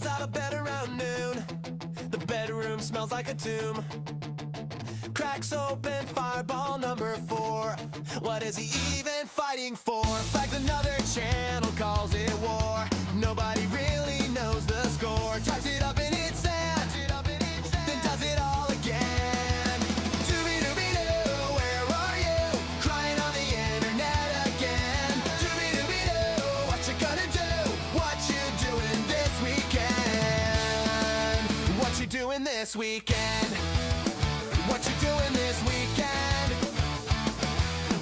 crawls out of bed around noon. The bedroom smells like a tomb. Cracks open fireball number 4. What is he even fighting for? Flags another channel, calls it war. Nobody really knows the score. Types it up and hits send, then does it all again. Doobie-doobie-doo, where are you? Crying on the internet again. Doobie-doobie-doo, what you gonna do? What you doing this weekend? What you doing this weekend? What you doing this weekend?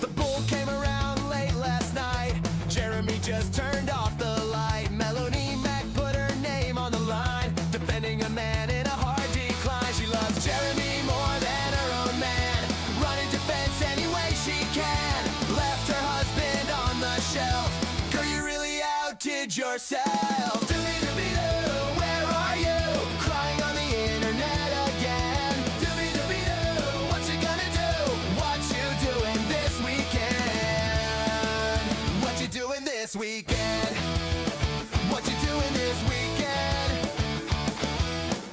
The bull came around late last night. Jeremy just turned off the light. Melanie Mac put her name on the line, defending a man in a hard decline. She loves Jeremy more than her own man, running defense any way she can. Left her husband on the shelf. Girl, you really outdid yourself. Doobie-doobie-doo, where are you? Crying on the internet again. Doobie-doobie-doo, what you gonna do? What you doing this weekend? What you doing this weekend? What you doing this weekend?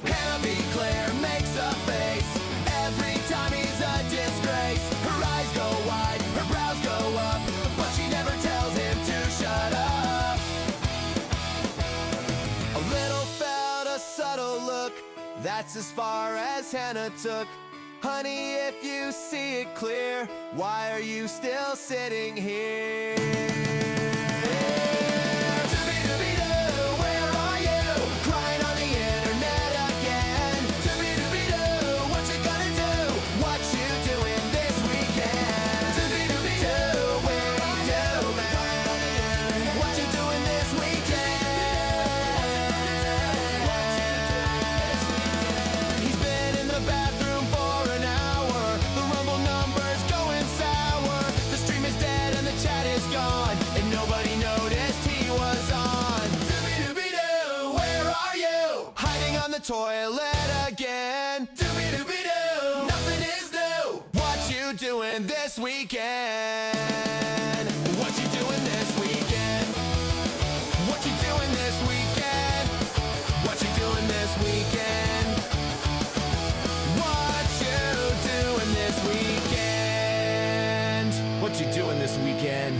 Hannah B. Claire makes a face every time he's a disgrace. Her eyes go wide, her brows go up, but she never tells him to shut up. A little felt a subtle look, that's as far as Hannah took. Honey, if you see it clear, why are you still sitting here? Doobie-doobie-doo, where are you? Crying on the internet again. Doobie-doobie-doo, what you gonna do? What you doing this weekend? Doobie-doobie-doo, where are you, man? What you doing this weekend? He's been in the bathroom for an hour. The Rumble number's going sour. The stream is dead and the chat is gone, and nobody noticed he was on. Doobie-doobie-doo, where are you? Hiding on the toilet again. Doobie-doobie-doo, nothing is new. What you doing this weekend? What you doing this weekend? What you doing this weekend? What you doing this weekend? What you doing this weekend? What you doing this weekend?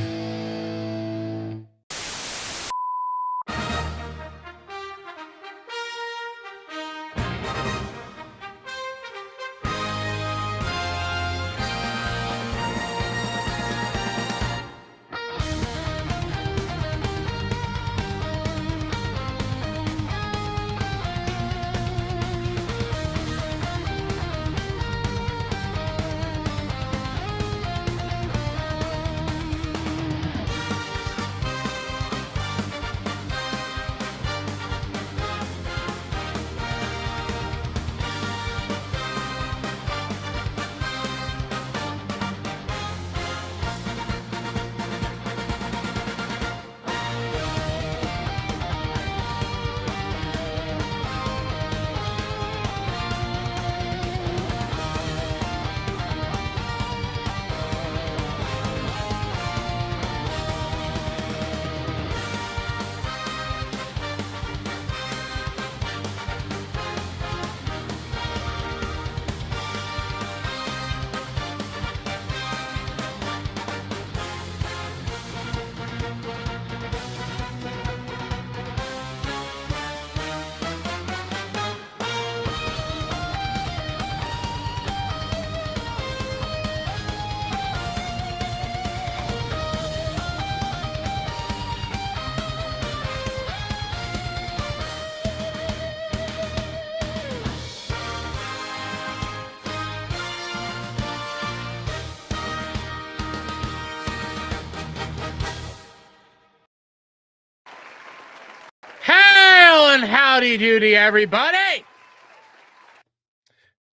Howdy doody, everybody.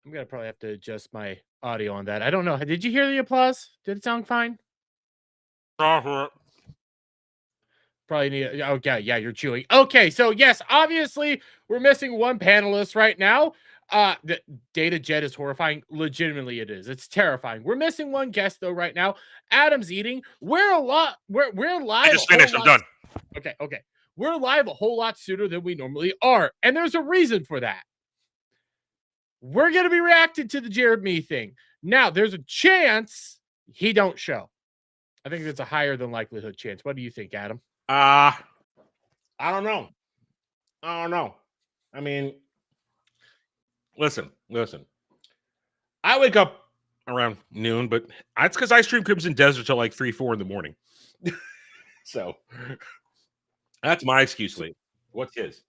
I'm gonna probably have to adjust my audio on that. I don't know. Did you hear the applause? Did it sound fine? Probably need. Oh yeah, you're chewing. Okay, so yes, obviously we're missing one panelist right now. The Data Jet is horrifying. Legitimately, it is. It's terrifying. We're missing one guest though right now. Adam's eating. We're live. I just finished. I'm done. Okay. We're live a whole lot sooner than we normally are. And there's a reason for that. We're going to be reacting to the Jeremy thing. Now, there's a chance he don't show. I think it's a higher than likelihood chance. What do you think, Adam? I don't know. I mean, listen. I wake up around noon, but that's because I stream Crimson Desert till like 3, 4 in the morning. So that's my excuse, Lee. What's his?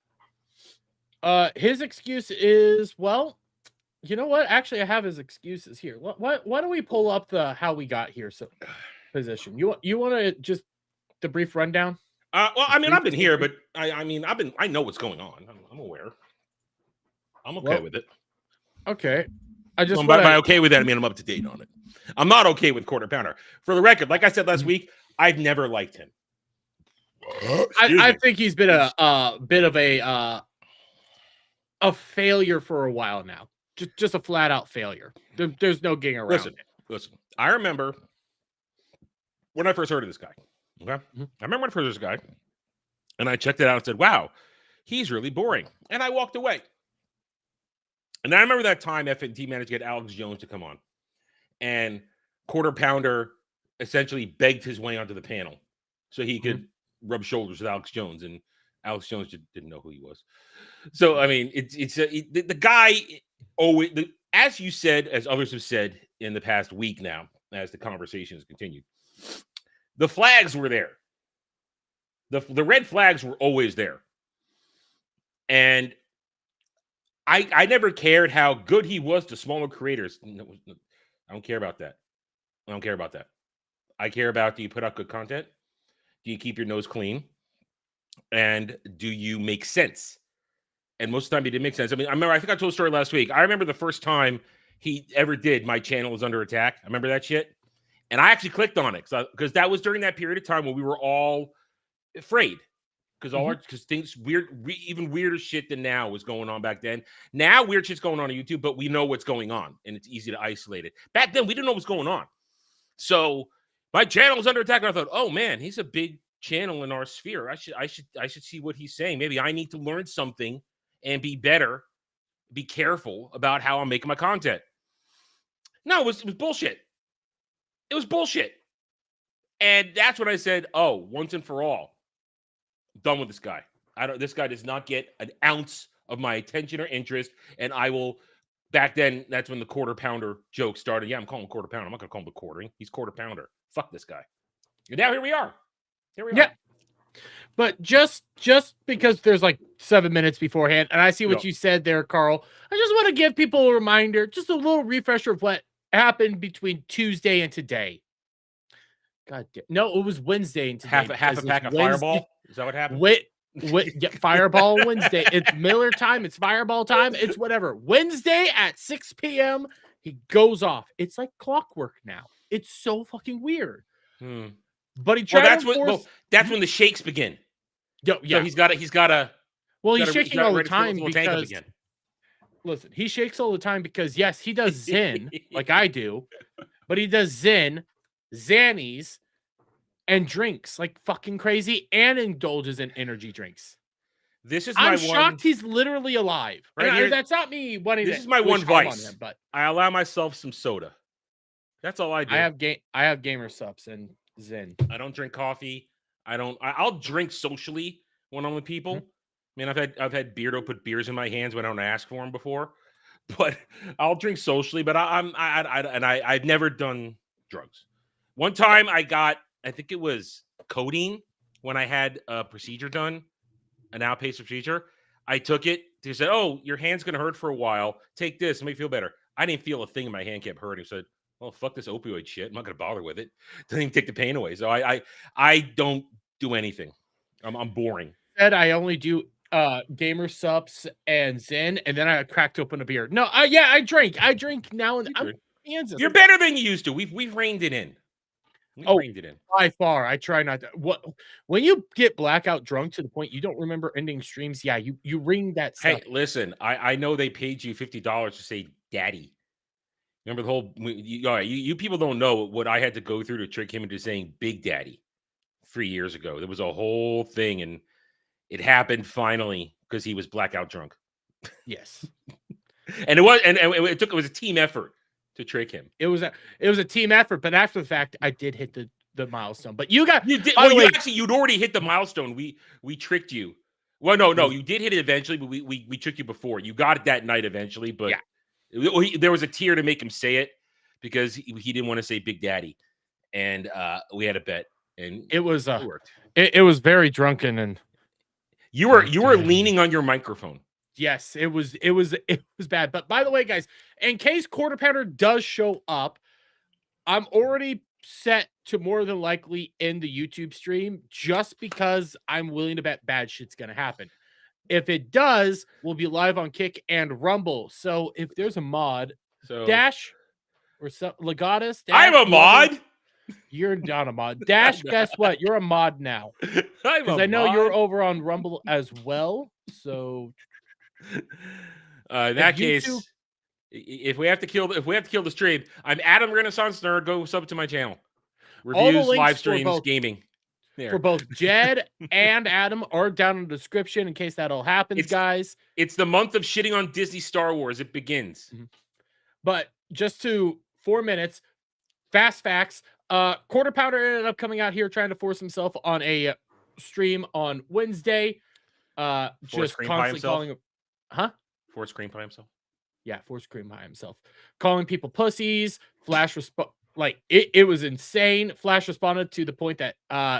His excuse is, well, you know what? Actually, I have his excuses here. Why don't we pull up the how we got here position? You want to just the brief rundown? Well, I mean, I've been here, but I know what's going on. I'm aware. I'm okay with it. Okay. I just by okay with that, I mean I'm up to date on it. I'm not okay with Quarter Pounder. For the record, like I said last week, I've never liked him. I think he's been a bit of a failure for a while now. Just a flat out failure. There's no getting around it. Listen. I remember when I first heard of this guy. Okay, I remember when I first heard of this guy, and I checked it out and said, "Wow, he's really boring," and I walked away. And I remember that time FNT managed to get Alex Jones to come on, and Quarter Pounder essentially begged his way onto the panel so he could rub shoulders with Alex Jones, and Alex Jones didn't know who he was. So I mean, the guy always, as you said, as others have said in the past week now, as the conversation has continued, the flags were there. The red flags were always there, and I never cared how good he was to smaller creators. No, I don't care about that. I care about, do you put out good content? Do you keep your nose clean? And do you make sense? And most of the time, he didn't make sense. I mean, I think I told a story last week. I remember the first time he ever did My Channel Was Under Attack. I remember that shit. And I actually clicked on it because that was during that period of time when we were all afraid. Because things even weirder shit than now was going on back then. Now weird shit's going on YouTube, but we know what's going on, and it's easy to isolate it. Back then, we didn't know what's going on. So My Channel Was Under Attack, and I thought, oh man, he's a big channel in our sphere. I should see what he's saying. Maybe I need to learn something and be better, be careful about how I'm making my content. No, it was bullshit. It was bullshit. And that's when I said, oh, once and for all, done with this guy. This guy does not get an ounce of my attention or interest. And I will, back then, that's when the Quarter Pounder joke started. Yeah, I'm calling him Quarter Pounder. I'm not going to call him TheQuartering. He's Quarter Pounder. Fuck this guy. And now here we are. Yeah. But just because there's like 7 minutes beforehand, and I see what you said there, Carl, I just want to give people a reminder, just a little refresher of what happened between Tuesday and today. God damn. No, it was Wednesday and today. Half a pack of Fireball? Is that what happened? Fireball Wednesday. It's Miller time. It's Fireball time. It's whatever. Wednesday at 6 p.m. He goes off. It's like clockwork now. It's so fucking weird. But he tried that's when the shakes begin. Yeah. So he's got to. Well, he's shaking all the time because. Listen, he shakes all the time because yes, he does Zen like I do, but he does Zen, Xannies, and drinks like fucking crazy, and indulges in energy drinks. I'm shocked he's literally alive. Right here, that's not me wanting. This is my one vice. But I allow myself some soda. That's all I do. I have gamer subs and Zen. I don't drink coffee. I'll drink socially when I'm with people. I mean, I've had Beardo put beers in my hands when I don't ask for them before, but I'll drink socially. But I've never done drugs. One time I think it was codeine when I had a procedure done, an outpatient procedure. I took it. They said, "Oh, your hand's gonna hurt for a while. Take this, it make you feel better." I didn't feel a thing. My hand kept hurting. So I said, well, fuck this opioid shit. I'm not gonna bother with it. Doesn't even take the pain away. So I don't do anything. I'm boring. I only do gamer subs and Zen, and then I cracked open a beer. No, I drink now and then. You're better than you used to. We've reined it in. Reined it in. By far. I try not to. When you get blackout drunk to the point you don't remember ending streams, yeah, you ring that stuff. Hey, listen, I know they paid you $50 to say daddy. Remember the whole, you people don't know what I had to go through to trick him into saying Big Daddy 3 years ago. There was a whole thing, and It happened finally because he was blackout drunk. Yes. And it was a team effort to trick him. It was a team effort, but after the fact, I did hit the milestone. But you did. You'd already hit the milestone. We tricked you. Well, no, you did hit it eventually, but we tricked you before. You got it that night eventually, but there was a tear to make him say it because he didn't want to say Big Daddy, and we had a bet, and it was worked. It was very drunken, and you were leaning on your microphone. Yes, it was bad. But by the way, guys, in case Quarter Pounder does show up, I'm already set to more than likely end the YouTube stream just because I'm willing to bet bad shit's gonna happen. If it does, we'll be live on Kick and Rumble. So if there's a mod, Dash or some Legatus, I'm a mod. You're not a mod. Dash, guess what? You're a mod now. Because I know you're over on Rumble as well. So in that case, if we have to kill the stream, I'm Adam Renaissance Nerd. Go sub to my channel. Reviews, live streams, gaming. There. For both Jed and Adam are down in the description in case that all happens, guys. It's the month of shitting on Disney Star Wars. It begins. But just to 4 minutes, fast facts. Quarter Pounder ended up coming out here trying to force himself on a stream on Wednesday. Just constantly calling him, Force cream by himself. Yeah, force cream by himself. Calling people pussies. Flash it was insane. Flash responded to the point that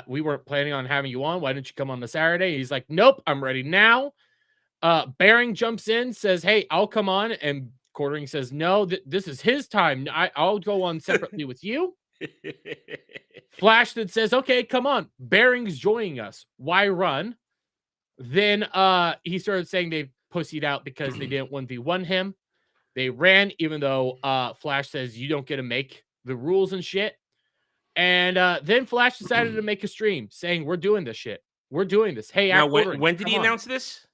we weren't planning on having you on. Why didn't you come on the Saturday? He's like, nope, I'm ready now. Bearing jumps in, says, hey, I'll come on. And Quartering says, no, this is his time. I'll go on separately with you. Flash then says, okay, come on. Bearing's joining us. Why run? Then he started saying they pussied out because they didn't 1v1 him. They ran, even though Flash says you don't get to make the rules and shit. And then Flash decided to make a stream saying, we're doing this shit. We're doing this. Hey, now, when did he announce this?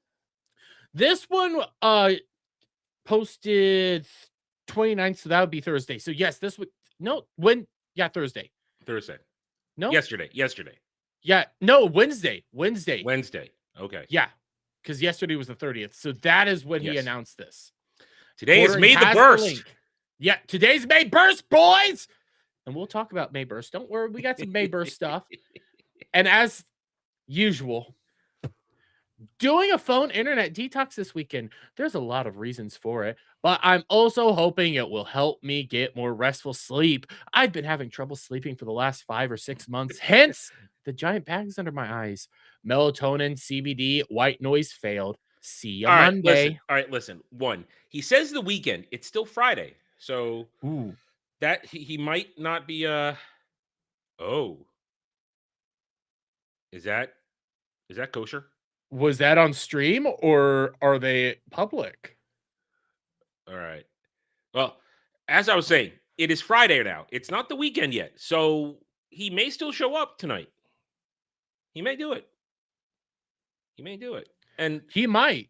This one posted 29th, so that would be Thursday. So yes, this would Thursday. No, yesterday. Yeah, no, Wednesday. Okay. Yeah, because yesterday was the 30th. So that is when he announced this. Today is May the Burst. Yeah, today's May Burst, boys. And we'll talk about May Burst. Don't worry, we got some May Burst stuff. And as usual, doing a phone internet detox this weekend, there's a lot of reasons for it, but I'm also hoping it will help me get more restful sleep. I've been having trouble sleeping for the last 5 or 6 months, hence the giant bags under my eyes. Melatonin, CBD, white noise failed. See you Monday. All right, listen. One, he says the weekend. It's still Friday, so that he might not be. Is that kosher? Was that on stream or are they public? All right. Well, as I was saying, it is Friday now. It's not the weekend yet, so he may still show up tonight. He may do it. And he might.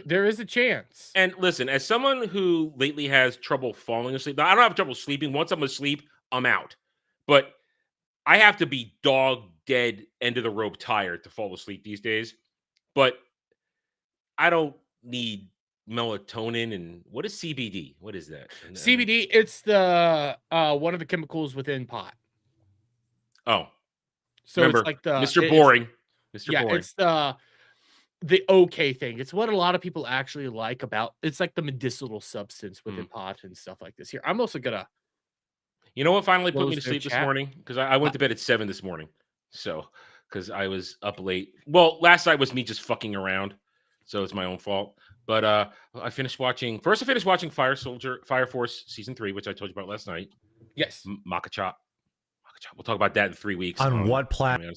There is a chance. And listen, as someone who lately has trouble falling asleep, now, I don't have trouble sleeping. Once I'm asleep, I'm out. But I have to be dog dead, end of the rope tired to fall asleep these days. But I don't need melatonin. And what is CBD? What is that? CBD, it's the one of the chemicals within pot. Oh. So remember, it's like the Mr. Boring. Boring. It's the okay thing. It's what a lot of people actually like about. It's like the medicinal substance within pot and stuff like this. Here, I'm also gonna. You know what finally put me to sleep this morning? Because I went to bed at 7 this morning. So because I was up late. Well, last night was me just fucking around, so it's my own fault. But I finished watching. First, I finished watching Fire Force season 3, which I told you about last night. Yes, Maka-Chop. We'll talk about that in 3 weeks. On what platform?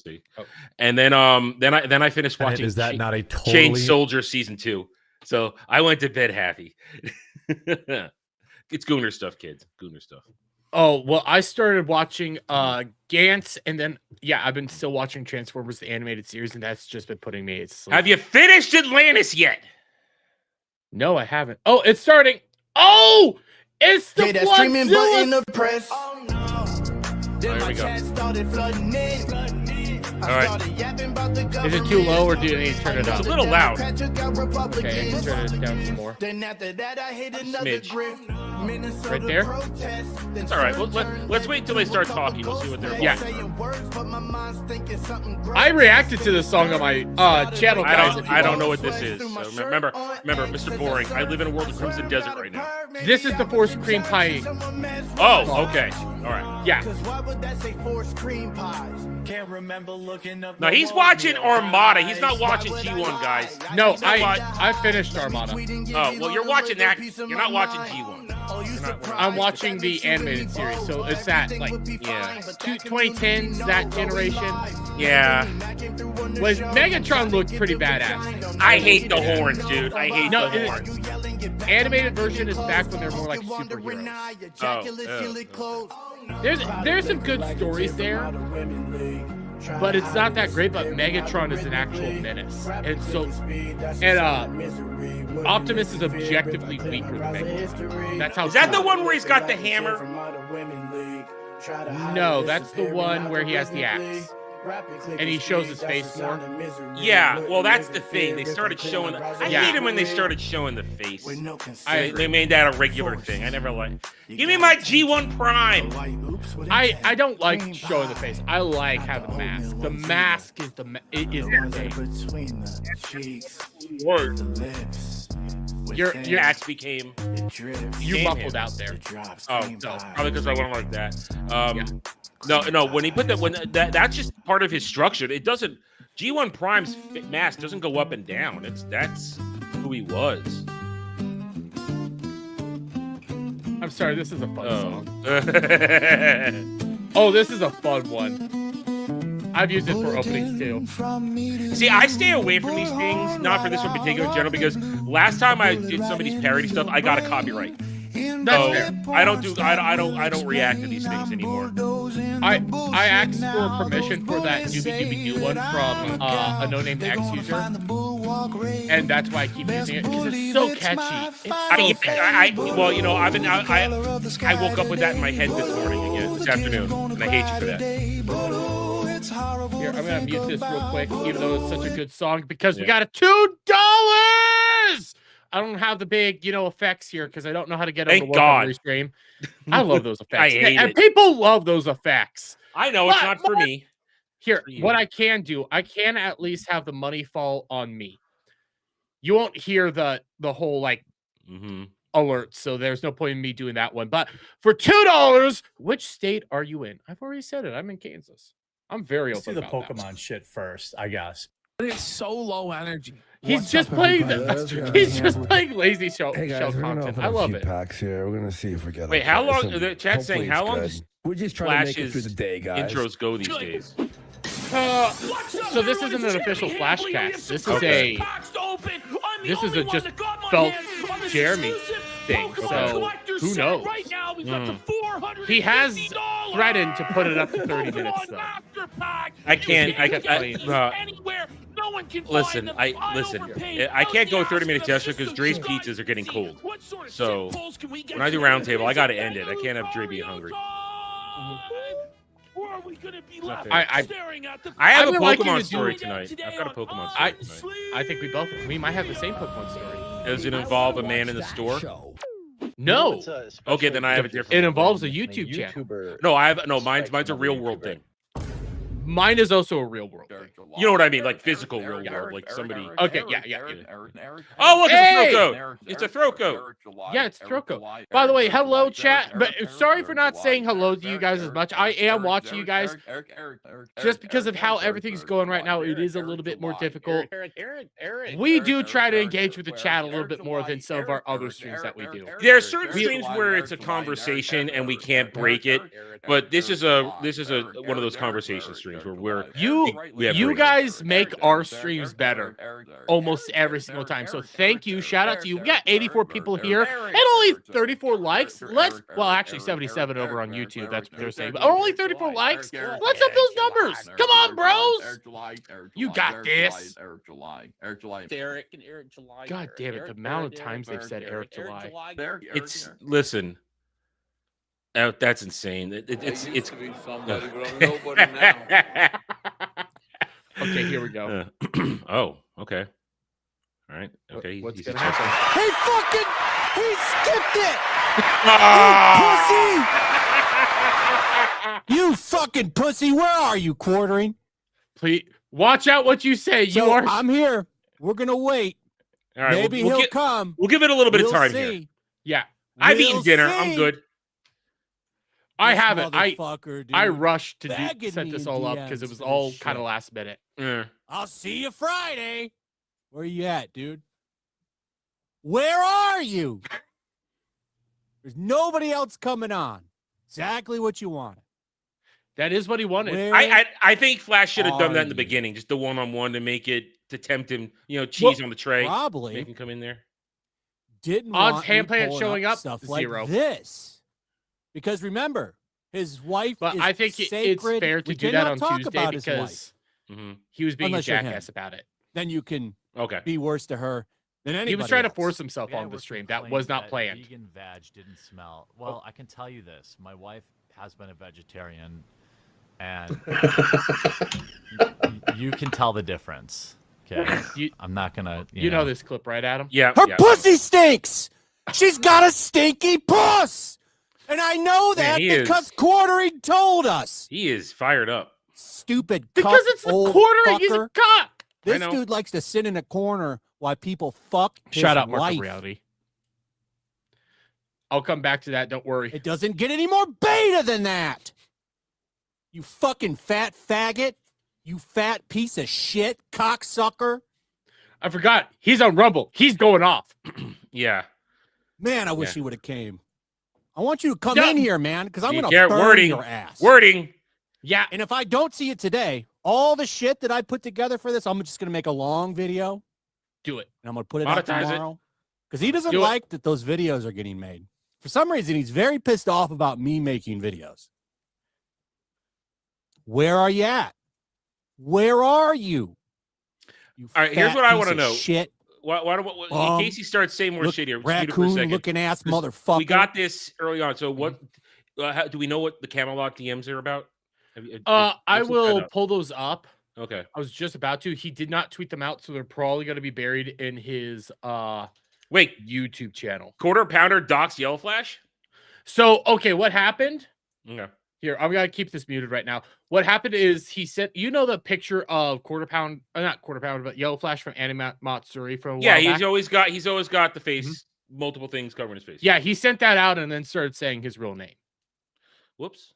And then I finished watching. Is that not a totally Chain Soldier season 2? So I went to bed happy. It's Gooner stuff, kids. Gooner stuff. Oh well, I started watching Gantz, and then I've been still watching Transformers the animated series, and that's just been putting me to sleep. Have you finished Atlantis yet? No, I haven't. Oh, it's starting. Oh, it's the that streaming button to press. There we go. All right. Is it too low or do you need to turn it up? It's a little loud. Okay, I can turn it down some more. Smidge. Right there? It's all right. Let's wait till they start talking. We'll see what they're about. Yeah. I reacted to this song on my channel, guys. I don't know what this is. So remember, Mr. Boring. I live in a world of Crimson Desert right now. This is the Force Cream Pie. Oh, okay. All right. Yeah. Now he's watching Armada. He's not watching G1, guys. No, I finished Armada. Oh, well, you're watching that. You're not watching G1. I'm watching the animated series, so it's that, like, 2010s, that generation. Yeah. When Megatron looked pretty badass. I hate the horns, dude. I hate the horns. Animated version is back when they're more like superheroes. Oh. There's some good stories there, but it's not that great. But Megatron is an actual menace, and Optimus is objectively weaker than Megatron. That's how. Is that the one where he's got the hammer? No, that's the one where he has the axe. And he shows his face more. Yeah, well, that's the thing. They started showing. I hate it when they started showing the face. They made that a regular thing. I never liked. Give me my G1 Prime. I don't like showing the face. I like having the mask. The mask is the Word. Your axe became. You muffled out there. Oh, no, probably because I went like that. No. When he put that's just part of his structure. It doesn't. G1 Prime's mask doesn't go up and down. That's who he was. I'm sorry. This is a fun song. Oh, this is a fun one. I've used it for openings too. See, I stay away from these things, not for this one in particular in general, because last time I did somebody's parody stuff, I got a copyright. So I don't react to these things anymore. I asked for permission for that Doobie Doo one from a no-name X user, and that's why I keep using it because it's so catchy. I woke up with that in my head this afternoon, and I hate you for that. Here, I'm gonna mute this real quick, even though it's such a good song, because we got a $2. I don't have the big, effects here because I don't know how to get them to work on the restream. I love those effects. I hate it. People love those effects. I know it's not for me. Here, what I can do, I can at least have the money fall on me. You won't hear the whole alert, so there's no point in me doing that one. But for $2, which state are you in? I've already said it. I'm in Kansas. I'm very open about that. Let's do the Pokemon shit first, I guess. It's so low energy. He's just playing lazy show content. I love it. Packs here. We're gonna see if we get. Wait, how long? The chat's saying how long does we're just trying to make it through the day, guys. Intros go these days? So this isn't an official Flashcast. This is a just felt Jeremy thing. So who knows? He has threatened to put it up to 30 minutes though. I can't. Listen. I can't go 30 minutes yesterday because Dre's pizzas are getting cold. So when I do roundtable, I got to end it. I can't have Dre be hungry. I have a Pokemon story tonight. I've got a Pokemon story tonight. I think we might have the same Pokemon story. Does it involve a man in the store? No. Okay, then I have a different. It involves a YouTube channel. No, mine's a real world thing. Mine is also a real world thing. You know what I mean? Like physical real world. Like somebody. Okay, yeah. Oh, look, it's a throat coat. It's a throat coat. Yeah, it's a throat coat. By the way, hello, chat. But sorry for not saying hello to you guys as much. I am watching you guys. Just because of how everything's going right now, it is a little bit more difficult. We do try to engage with the chat a little bit more than some of our other streams that we do. There are certain streams where it's a conversation and we can't break it. But this is one of those conversation streams where you guys make our streams better almost every single time. So thank you. Shout out to you. We got 84 people here and only 34 likes. Actually 77 over on YouTube. That's what they're saying. But only 34 likes. Let's up those numbers. Come on, bros. You got this. Derek and Eric July. God damn it. The amount of times they've said Eric July. Listen. That's insane. It's somebody, but I'm nobody now. Okay, here we go. Oh, okay. All right. Okay. What's he's gonna just- happen? He skipped it! Ah! You fucking pussy! Where are you, quartering? Please watch out what you say. You are. I'm here. We're gonna wait. All right. Maybe he'll come. We'll give it a little bit We'll of time see. here. Yeah, I've We'll eaten dinner. I'm see. good. I This haven't. motherfucker, I dude. rushed to Bagging set me this in all up because DMs it was for all this kind of shit. last minute. Yeah. I'll see you Friday. Where you at, dude? Where are you? There's nobody else coming on. Exactly what you wanted. That is what he wanted. Where I think Flash should have done that in the are you? beginning, just the one-on-one to make it to tempt him. Cheese on the tray, probably make him come in there. didn't Odds want hand me plant pulling showing up, stuff 0. like this. Because remember, his wife But is I think it's sacred. fair to We do that cannot on talk Tuesday about his wife. because Mhm. he was being Unless a you're jackass him. about it. Then you can Okay. be worse to her than anybody He was trying to else. force himself The guy on the working stream. That claimed was not that planned. Vegan vag didn't smell. Well, I can tell you this: my wife has been a vegetarian, and you can tell the difference. Okay, I'm not gonna. You know this clip, right, Adam? Yeah. Her yeah. pussy stinks. She's got a stinky puss. And I know that he because is- quartering told us. He is fired up. Stupid Because cuck it's the old quartering. He's a fucker. cock. This know. dude likes to sit in a corner while people fuck his Shut up, Mark wife. of Reality. I'll come back to that. Don't worry. It doesn't get any more beta than that. You fucking fat faggot. You fat piece of shit cocksucker. I forgot. He's on Rumble. He's going off. Yeah. Man, I wish Yeah. he would have came. I want you to come Yeah. in here, man, because I'm You going to can't- burn wording. your ass. Wording. Yeah. And if I don't see it today, all the shit that I put together for this, I'm just going to make a long video Do it. and I'm going to put it out Monetize it. tomorrow. Because he doesn't Do it. like that those videos are getting made. For some reason, he's very pissed off about me making videos. Where are you at? Where are you? You All right, here's fat what I piece want to of know. Shit. In case he starts saying more Look, shit here, just mute it for a raccoon second. looking ass Just- motherfucker. We got this early on. So what? Do we know what the Camelot DMs are about? I let's look that will up. pull those up. Okay. I was just about to. He did not tweet them out, so they're probably going to be buried in his Wait. YouTube channel. Quarter pounder docs Yellow Flash. So, okay, what happened? Okay. Here, I'm going to keep this muted right now. What happened is he said, you know the picture of not quarter pound, but Yellow Flash from Anime Matsuri from a Yeah, while he's back? always got the face, multiple things covering his face. Yeah, he sent that out and then started saying his real name. Whoops.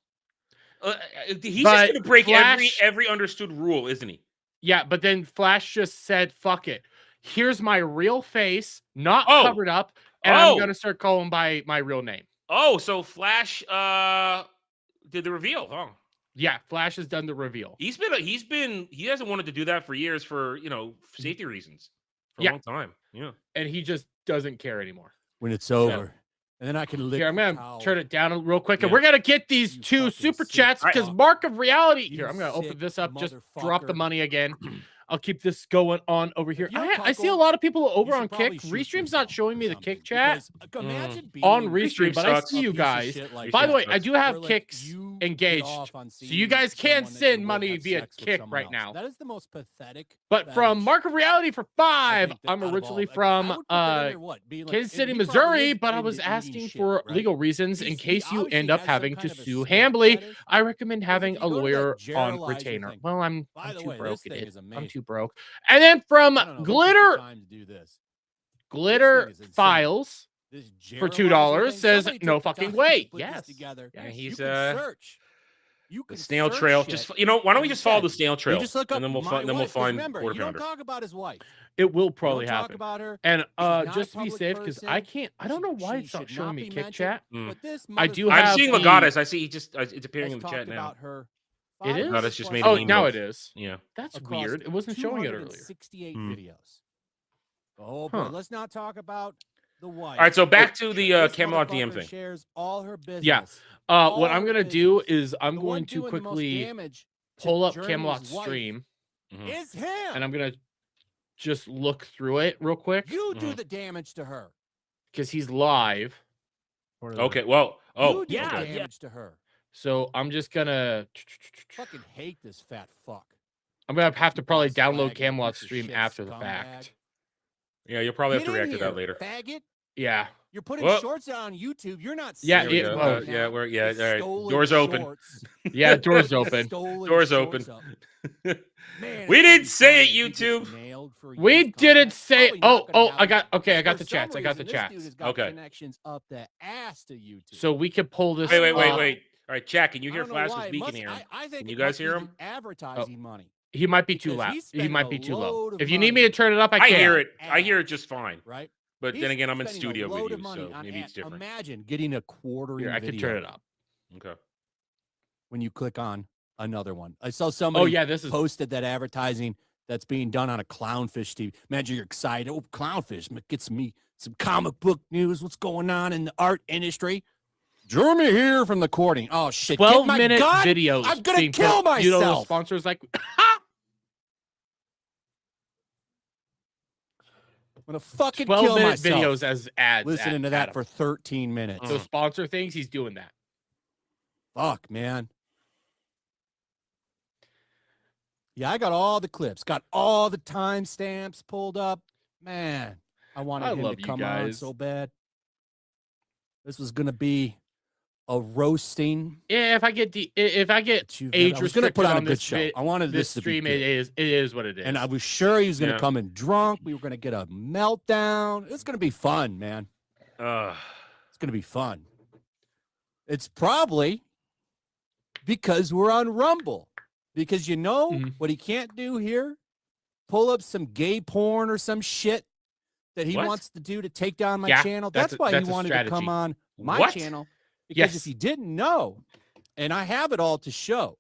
He's But just gonna break Flash- every understood rule, isn't he? Yeah, but then Flash just said, fuck it. Here's my real face, not Oh. covered up, and I'm Oh. going to start calling by my real name. Oh, so Flash did the reveal, huh? Yeah, Flash has done the reveal. He hasn't wanted to do that for years for safety reasons for Yeah. a long time. Yeah. And he just doesn't care anymore. when it's over. And then I can lick Here, I'm the going towel. to turn it down real quick, and Yeah. we're going to get these You 2 fucking super sick chats because fuck. Mark of Reality. You Here, I'm going to open sick this up. Just drop the motherfucker. money again. I'll keep this going on over here. you're I see a cuckold, lot of people over You on should probably Kick. shoot Restream's not yourself showing or me the something, Kick chat because imagine being on Restream Restream, but I sucks. see a you piece of guys. shit like By the that. way, I do have Where, like, Kicks you get engaged, off on so you seeing guys can someone that send you would money have via sex with Kick someone right else. now. That is the most pathetic. But from fetish. Mark of Reality for I 5, think that I'm out of originally all- I from would put that under what? Being like- Kansas and City, he probably Missouri, is but I into was eating asking shit, for right? legal reasons in He case you obviously end up has some having kind to of a sue snack Hambly. fetish. I recommend having if a you go to that lawyer on Jerilizer retainer. thing- Well, I'm By the too way, broke. this thing is I'm amazing. too broke. And then from I don't know, it took me Glitter time to do this. Glitter is insane. Files This for Jerilizer $2 thing, says somebody no took the fucking time to way. put this Yes. together. Yeah, You he's, can search. You The can snail search trail. shit. Just why don't we And just follow said, the snail trail? You just look up and then we'll my find. Then we'll wife, 'cause find remember, quarter you don't pounder. talk about his wife. It will You probably don't talk happen. about her. And not just a to be public safe, because I person. can't, I don't know why She it's not should showing me be Kick mentioned, chat. But this I do motherfucker have I'm seeing the- Legatus. I see. It's appearing has in the talked chat now. about her It is? 5 Legatus just made Oh, an email. now it is. Yeah. That's across weird. It wasn't showing it earlier. 268 Hmm. videos. Oh, boy, Huh. let's not talk about the wife. All right. So back to the This Camelot DM motherfucker thing. shares all her business. Yeah. What All I'm her gonna do business. is I'm The going one to doing the most quickly damage to pull up Journey's Camelot's wife stream, Mhm. Is him. and I'm gonna just look through it real quick You do Mhm. the damage to her. because he's live. Okay. Well. Oh. You do the okay. damage to her. So I'm just gonna. Fucking hate this fat fuck. I'm gonna have to probably Boss download fag, Camelot's piece of stream shit after the scumbag. fact. Yeah, you'll probably have Get to in react to here, that later. faggot. Yeah. You're putting Well- shorts on YouTube. You're not Yeah, There we serious go. right Yeah, now. we're all With right. stolen Doors open. shorts. Yeah, doors With open. stolen Doors shorts open. up. Man, We it's gonna didn't be say funny it, if he gets YouTube. nailed for We youth didn't content. say. Probably not gonna I happen. got. Okay, I got For the chats. some I got the reason, this dude chats. has got Okay. connections up the ass to YouTube. So we could pull this. Wait. Uh, All right, chat. Can you I hear don't know Flash? why. Because It we must- can hear him. I think Can it you guys must be hear the him? advertising money, He might be too because loud. he's He might be spending a too low. load of If you need me money to turn it up, I I can. hear it. I hear it ads. just fine. right? But He's then again, I'm in spending a studio load with of you, money so on maybe it's ads. different. Imagine getting a quartering Here, I can video turn it up. Okay. when you click on another one. I saw somebody Oh yeah, this is. posted that advertising that's being done on a clownfish TV. Imagine you're excited. Oh, clownfish, get me some comic book news. What's going on in the art industry? Dermy here from the courting. Oh shit! 12-minute God, videos. I'm gonna being kill put- You know, the myself. sponsors like. I'm gonna fucking kill 12-minute myself. videos as ads. Listening to that Adam. for 13 minutes. So sponsor things. He's doing that. Fuck, man. Yeah, I got all the clips, got all the timestamps pulled up. Man, I wanted I him love to you come on guys. so bad. This was gonna be a roasting. Yeah, if I get that you've age never- I was gonna restricted put on a on good this show. I wanted this this to stream, be good. it is what it is. And I was sure he was gonna Yeah. come in drunk. We were gonna get a meltdown. It's gonna be fun, man. It's gonna be fun. It's probably because we're on Rumble. Because you know Mhm. what he can't do here? Pull up some gay porn or some shit that he What? wants to do to take down my Yeah, channel. that's That's a- why that's he a wanted to come strategy. on my What? channel. Because Yes. if he didn't know, and I have it all to show,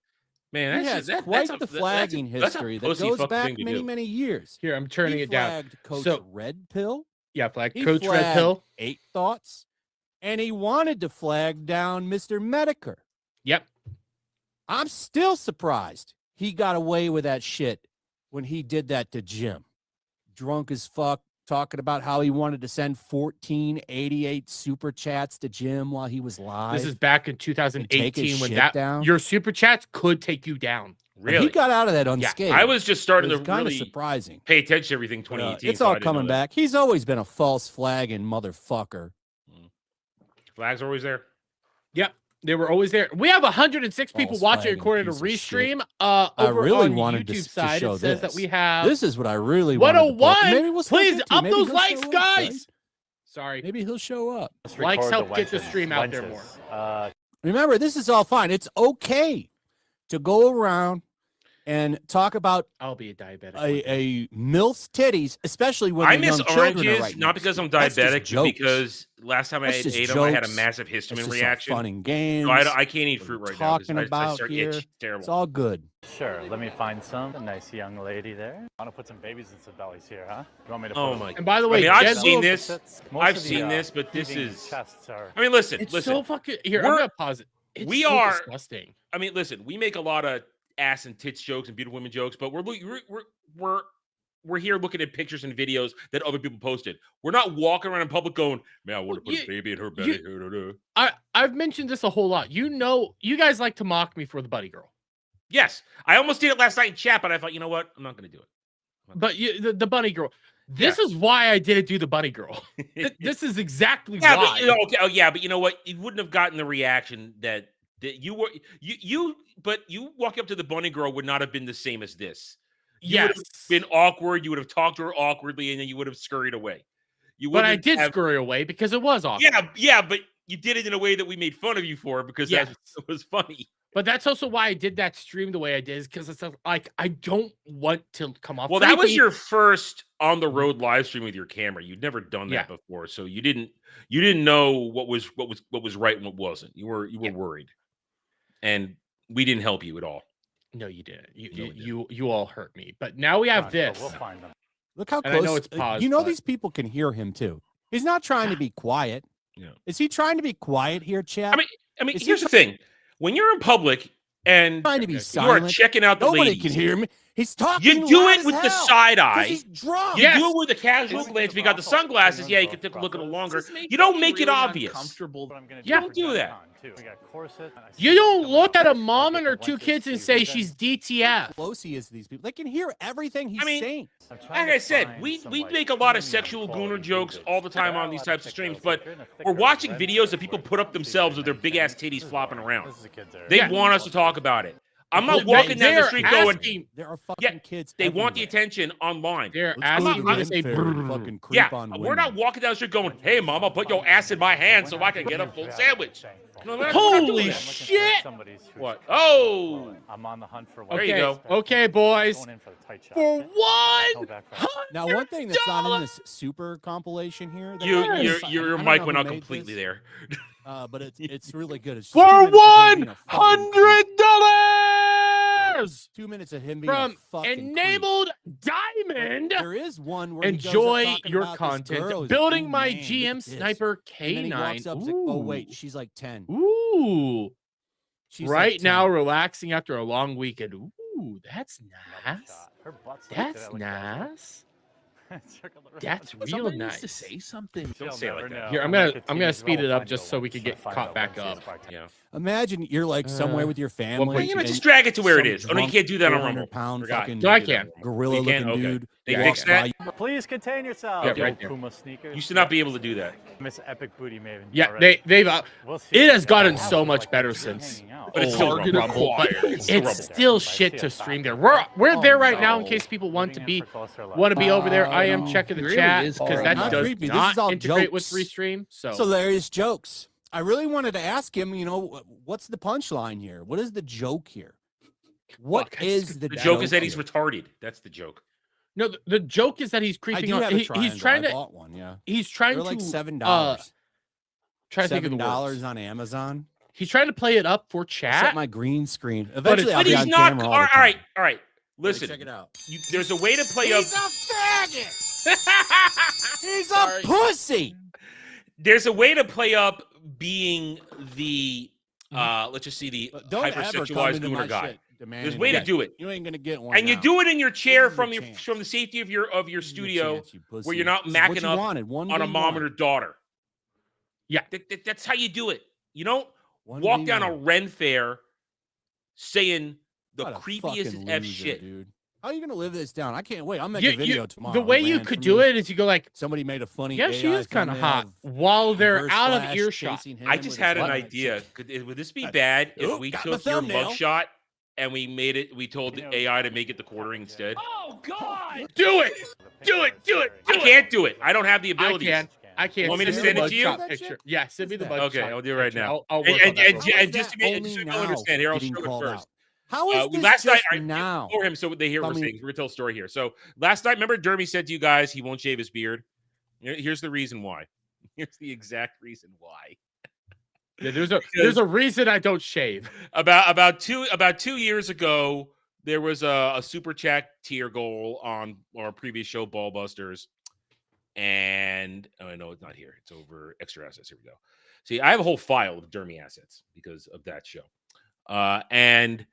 Man, he that's has just, quite that's the a, flagging that's a history that pussy goes fucking back thing to many, do. many years. Here, I'm turning He it down. flagged Coach So- Red Pill. Yeah, flag He Coach Red flagged Pill. 8 Thoughts, and he wanted to flag down Mr. Medicare. Yep. I'm still surprised he got away with that shit when he did that to Jim. Drunk as fuck, talking about how he wanted to send 1488 super chats to Jim while he was live. This is back in and take 2018 his when shit that down. your super chats could take you down. But Really? he got out of that unscathed. I was just starting to kind of really surprising. pay attention to everything But, 2018. it's so I all didn't know coming that. back. He's always been a false flag and motherfucker. Flags are always there. Yep. They were always there. We have 106 people False watching flagging according to piece of Restream. I Over really on wanted YouTube to side, show it says that this. we have This is what I really wanted to put. 101. Maybe we'll start Please 50. up Maybe those he'll likes, show up, guys. right? Sorry. Maybe he'll show up. Let's Likes record help get the wenches. stream out there Wenches. Remember, this is all fine. It's okay to go around and talk about I'll be a diabetic. a MILF's titties, especially when I the miss young children are oranges, right not next because to I'm you. That's just diabetic, but jokes. because last time I That's just ate them, I had a jokes. massive That's histamine just reaction. all fun and games. So I can't eat What fruit we're right now. 'cause talking I about start here. itch. It's terrible. It's all good. Sure, let me find some. A nice young lady there. I want to put some babies in some bellies here, huh? You want me to put Oh them? my! And by the way, I mean, I've Dead seen Little- this. Most I've of the, seen this, but this heaving is. chests are. I mean, listen, It's listen. so fucking. Here, I'm We're- gonna pause it. It's we so are- disgusting. I mean, listen. We make a lot of ass and tits jokes and beautiful women jokes, but we're here looking at pictures and videos that other people posted. We're not walking around in public going, "Man, I want to Well, put a baby in her belly." I've mentioned this a whole lot. You know, you guys like to mock me for the buddy girl, Yes, I almost did it last night in chat, but I thought, you know what? I'm not going to do it. but the bunny girl. This is why I didn't do the bunny girl. This is exactly Yeah, why. but, okay. Oh, yeah, but you know what? You wouldn't have gotten the reaction that you were. But you walking up to the bunny girl would not have been the same as this. You would have Yes, been awkward. You would have talked to her awkwardly, and then you would have scurried away. You but I wouldn't did have- scurry away because it was awkward. Yeah, but you did it in a way that we made fun of you for because Yes. that was funny. But that's also why I did that stream the way I did, is because it's like I don't want to come off. Well, that was creepy. your first on the road live stream with your camera. You'd never done that Yeah. before, so you didn't know what was right and what wasn't. You were worried, and we didn't help you at all. No, you didn't. No, we didn't. You all hurt me. But now we have Fine, this. We'll find them. Look how And I close. know it's paused, you know but- these people can hear him too. He's not trying to be quiet. Yeah. Is he trying to be quiet here, Chad? I mean, Is he here's the thing: when you're in public and trying to be you are silent. checking out the Nobody ladies, can hear me. He's talking. You do loud it as with the hell, side 'cause eye. he's drunk. You do it with a casual glance. We got the sunglasses. Yeah, you can take a look at it longer. You don't make it obvious. Yeah. Don't do that. You don't look at a mom and her 2 kids and say she's DTF. Close he is to these people. They can hear everything he's saying. Like I said, we make a lot of sexual gooner jokes all the time on these types of streams, but we're watching videos that people put up themselves with their big ass titties flopping around. They want us to talk about it. I'm not walking down the street going, there are fucking kids. They want the attention online. They're Let's go asking to me the to say fair and fucking creep Yeah, on we're women. not walking down the street going, "Hey, mama, put your ass in my hand so I can get a full sandwich." No, we're not doing Holy that. shit! What? Oh! I'm on the hunt for There you go. Okay, boys. For one. Now, one thing that's not in this super compilation here. that Your I don't know mic who went out made completely this, there. but it's really good. It's just For 2 minutes of him being a fucking creep. $100 2 minutes of him being from a fucking creep. Enabled Diamond. There is one where he goes up Enjoy talking your about this content. girl. He's Building like, "Ooh, my man, GM look at this." Sniper And then he K9. walks up, he's like, oh wait, she's like 10. Ooh. She's Right like now, 10. relaxing after a long weekend. Ooh, that's nice. That's nice. That's real Somebody needs to nice. say something. Don't say it like that. Here, I'm gonna speed it up just so we can get caught back up. Yeah. Imagine you're like somewhere with your family. You know, and just drag it to where it some is. Oh, no, you can't do that on Rumble. 400-pound Forgot. fucking No, I can. gorilla You can? looking Okay. dude. They walks fixed that? by you. Please contain yourself. Yeah, right there. Puma sneakers. You should not be able to do that. Miss Epic Booty Maven. Yeah, already. they've We'll see. it has gotten Yeah, so it's much like better we're since hanging out. But it's still Target Rumble. acquired. It's still Rumble. It's still shit to stream there. We're there right now in case people want to be over there. I am checking the Really chat is because all that not does creepy. This not is all integrate with jokes. free stream. So there's jokes. I really wanted to ask him, what's the punchline here? What is the joke here? What Fuck, is the The joke is that he's here? retarded. That's the joke. no, the joke is that he's I creeping do on. have a He's triangle. trying I to. bought one, yeah. He's trying They're to like $7. try to think of the $7 words. on Amazon. He's trying to play it up for I set chat. my green screen. But Eventually, I'll But be he's on not. camera All all the time. right, all right. Listen, Check it out. there's a way to play up. He's a faggot. He's a pussy. There's a way to play up being the let's just see the Don't ever come hypersexualized into my gooner guy. shit demanding There's a way that. to do it, You ain't gonna get one. and you now. do it in your chair This is your from chance. the safety of your This is your studio chance, you pussy. where you're not This is what macking you up wanted. One on a v mom one. and her daughter. Yeah. That's how you do it. You don't One walk v down a one. Ren fair saying the What a creepiest fucking F loser, shit. dude. How are you gonna live this down? I can't wait. I'll make You- a video you- tomorrow. the way It you ran could for do me. it is you go like, Somebody made a funny. yeah, she AI is kind of thumbnail hot of while they're reverse out of flash earshot. chasing him I with just his had an butt. idea. Would this be bad if Oop, we got took the your thumbnail. mugshot and we made it? We told the AI to make it the quartering instead. Oh God! Do it! Do it! Do it! I can't do it. I don't have the I abilities. can. I can't. Want me to me send the it to you? mugshot Picture. Yeah, send me the mugshot. Okay, I'll do it right picture. now. I'll work on that real quick. And just to be, Only just so you now understand, here I'll getting show it called first. out. How is this Last night, just now? for him, so they hear what I we're mean- saying. We're gonna tell a story here. So last night, remember, Dermy said to you guys he won't shave his beard. Here's the reason why. Here's the exact reason why. Yeah, there's a reason I don't shave. About 2 years ago, there was a super chat tier goal on our previous show, Ballbusters, and I know it's not here. It's over extra assets. Here we go. See, I have a whole file of Dermy assets because of that show, and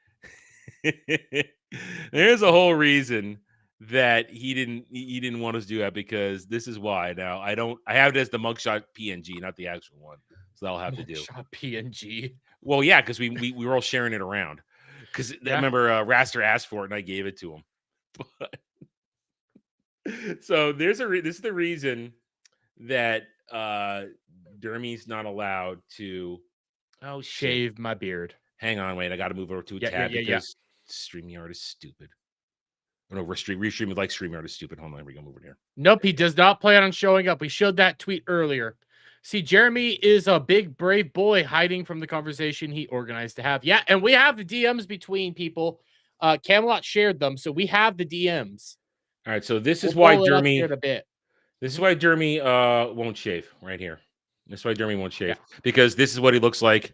there's a whole reason that he didn't want us to do that, because this is why. Now I have it as the mugshot PNG, not the actual one, so I'll have to do. Shot PNG. Well, yeah, because we were all sharing it around. Because I remember Raster asked for it and I gave it to him. But so this is the reason that Dermy's not allowed to Shave my beard. Hang on, wait, I got to move over to a tab because StreamYard is stupid. Oh, no, restream with like StreamYard is stupid. Hold on, we go move it here. Nope, he does not plan on showing up. We showed that tweet earlier. See, Jeremy is a big, brave boy hiding from the conversation he organized to have. Yeah, and we have the DMs between people. Camelot shared them, so we have the DMs. All right, so this is why Dermy. In a bit. This is why Dermy won't shave right here. This is why Dermy won't shave, because this is what he looks like.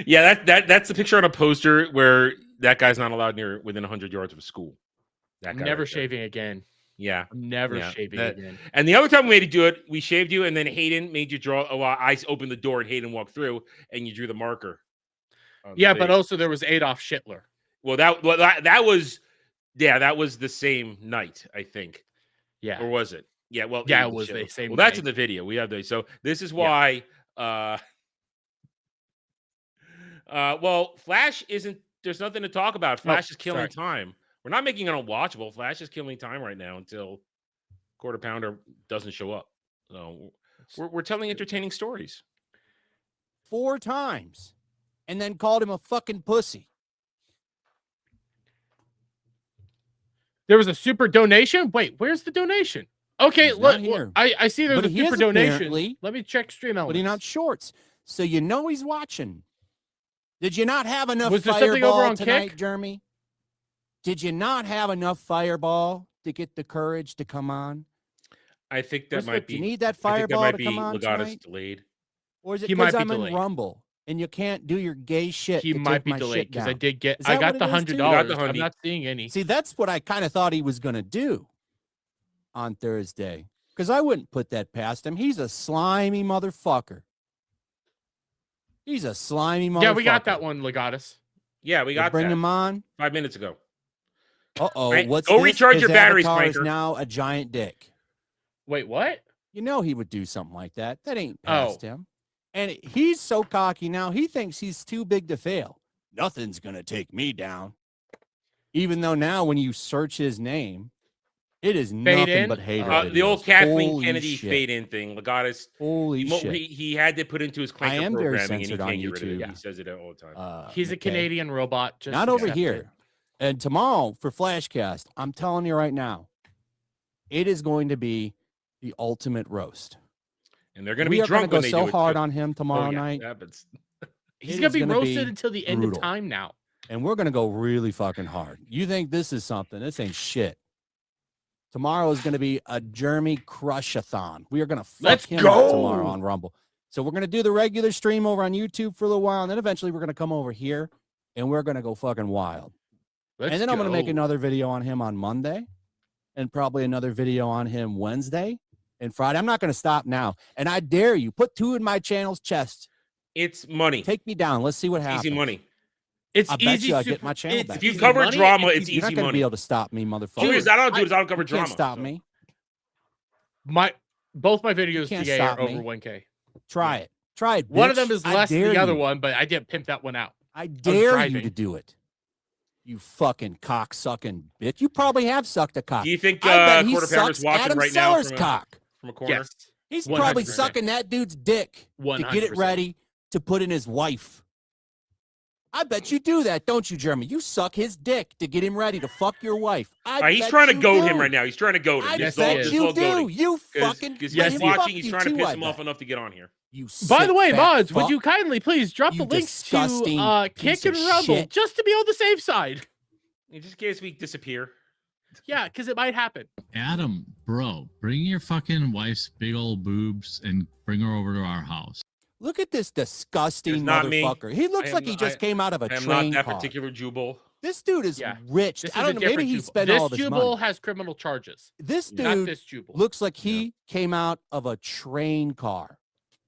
Yeah, that's the picture on a poster where that guy's not allowed within 100 yards of a school. That guy Never right there. shaving again. Yeah. I'm never shaving again. And the other time we made you do it, we shaved you, and then Hayden made you draw. I opened the door and Hayden walked through, and you drew the marker. Yeah, but also there was Adolf Hitler. Well, that was the same night, I think. Yeah. Or was it? Yeah, well, yeah, it was the same. Well, that's in the video. We have so this is why well, Flash isn't there's nothing to talk about. Flash is killing time. We're not making it unwatchable. Flash is killing time right now until Quarter Pounder doesn't show up. So we're telling entertaining stories. 4 times. And then called him a fucking pussy. There was a super donation. Wait, where's the donation? Okay, look, here. I see there's But a he super is donation. apparently- Let me check stream elements. But he's not shorts. So you know he's watching. Did you not have enough Was there something fireball over on tonight, Kick? Jeremy? Did you not have enough fireball to get the courage to come on? I think that Where's might the- be. you need that I think that fireball might to be come on Legata's tonight? delayed. Or is it He might because be I'm in delayed. Rumble and you can't do your gay shit? He to might take be my delayed shit because I down? did get. Is I that got what the it is, too? $100. You got the I'm hundy. not seeing any. See, that's what I kind of thought he was going to do on Thursday. Because I wouldn't put that past him. He's a slimy motherfucker. He's a slimy motherfucker. Yeah, we got that one, Legatus. Yeah, we got Bring that him on. 5 minutes ago. Uh-oh. Right, What's go this? recharge His your batteries, avatar is Clanker. now a giant dick. Wait, what? You know he would do something like that. That ain't Oh. past him. And he's so cocky now, he thinks he's too big to fail. Nothing's going to take me down. Even though now when you search his name, it is nothing in? but hater The old videos. Kathleen Holy Kennedy shit. fade in thing. Legatus. Holy shit. He had to put into his I clanker am very programming, and he censored can't on get rid of it. YouTube. He says it all the time. He's a McKay. Canadian robot. Just Not over accept here. it. And tomorrow for Flashcast, I'm telling you right now, it is going to be the ultimate roast. And they're going to We be are going to drunk go when they so do it, hard too. on him tomorrow night, Yeah, but He's It gonna is be gonna roasted be until the end brutal. of time now. and we're going to go really fucking hard. You think this is something? This ain't shit. Tomorrow is going to be a Jeremy Crush-a-thon. We are going to fuck Let's him go. up tomorrow on Rumble. So we're going to do the regular stream over on YouTube for a little while, and then eventually we're going to come over here, and we're going to go fucking wild. Let's and then I'm going to make go. another video on him on Monday, and probably another video on him Wednesday and Friday. I'm not going to stop now. And I dare you, put 2 in my channel's chest. it's money. Take me down. Let's see what happens. Easy money. It's I bet easy. you I'll get super- my channel it's back. If you easy cover money, drama, if it's you- You're not easy going to be money. able to stop me, All motherfucker. I don't do is I don't cover You drama. can't stop so. me. both my videos can't today are stop me. over 1K. Try it. Try it. One of bitch. them is I less than dare the other you. one, but I didn't pimp that one out. I dare you driving. to do it. You fucking cock sucking bitch. You probably have sucked a cock. Do you think I bet he Quarter Pounder's sucks watching Adam right now Sellers' cock. from a corner? Yes. He's probably 100%. sucking that dude's dick to get it 100%. ready to put in his wife. I bet you do that, don't you, Jeremy? You suck his dick to get him ready to fuck your wife. He's bet trying to you goat do. him right now. He's trying to goat him. I Yes, bet he is. you do. You fucking Because Yes, he's he is. watching. He's trying to too, piss I him off bet. enough to get on here. You By the sick way, fat mods, would fuck. you kindly please drop You the links disgusting to piece Kick and of Rumble shit. just to be on the safe side? Just in case we disappear. Yeah, because it might happen. Adam, bro, bring your fucking wife's big old boobs and bring her over to our house. Look at this disgusting It's not me. motherfucker. He looks I am like he not- just came out of a I am train not that car. particular Jubal. This dude is Yeah. rich. This I is a don't know. Maybe different he Jubal. spent This all of his Jubal money. has criminal charges. This Not dude this Jubal. looks like he came out of a train car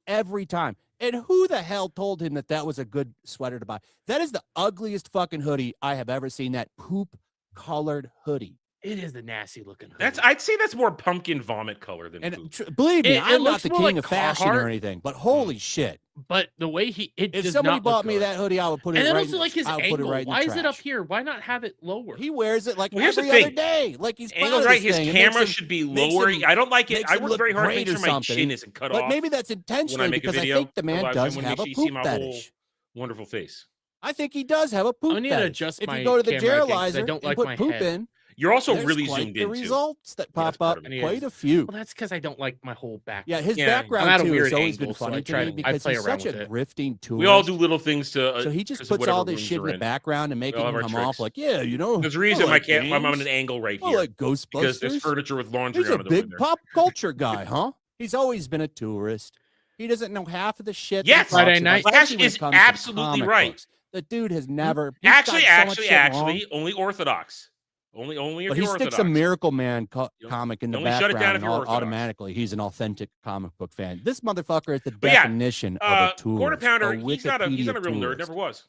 every time. And who the hell told him that that was a good sweater to buy? That is the ugliest fucking hoodie I have ever seen. That poop colored hoodie. It is a nasty looking hoodie. I'd say that's more pumpkin vomit color than And poop. believe me, It I'm not looks the more king like of fashion or Carhartt. anything, but holy shit. But the way it If does somebody not bought look me good. that hoodie, I would put it And then right also like his I would put it angle. right in the Why is it up trash. here? Why not have it lower? He wears it like Well, here's the every other thing. day. Like he's proud Angle's of right. this His thing. It makes camera him- should be makes lower. him- I don't like it. makes I him work look very hard to great make or sure my something. chin isn't cut But off. maybe that's when I intentionally make a because I video think the man of does him, have a you see poop my whole fetish. wonderful face. I think he does have a poop I need to fetish. adjust If my you go to the camera again 'cause I Jerilizer don't and like put my poop head. in, You're also there's really quite zoomed the in too. results that Yeah, that's pop part up. of it. Quite a few. Well, that's because I don't like my whole back. Yeah, his Yeah. background I'm at a too weird has always been angle, so I funny try to me to- I because play he's around such with a it. grifting tourist. We all do little things to. So he just because of puts all whatever this rooms shit in we're the background and making all have him our come off tricks. like, yeah, you know. There's a reason I my like cat. I'm on games. an angle right I here like because there's Ghostbusters. furniture with laundry He's a on it over big there. pop culture guy, huh? He's always been a tourist. He doesn't know half of the shit. that he Yes, talks Friday about, night. Flash especially when it is comes to absolutely comic right. books. The dude has never he's got so much shit wrong, Only orthodox. Only if but he you're sticks orthodox. a Miracle Man You comic in the only shut it down background, if and you're orthodox. automatically he's an authentic comic book fan. This motherfucker is the But yeah, definition of a tourist. Quarter Pounder. a He's not a real Wikipedia nerd. tourist. Never was.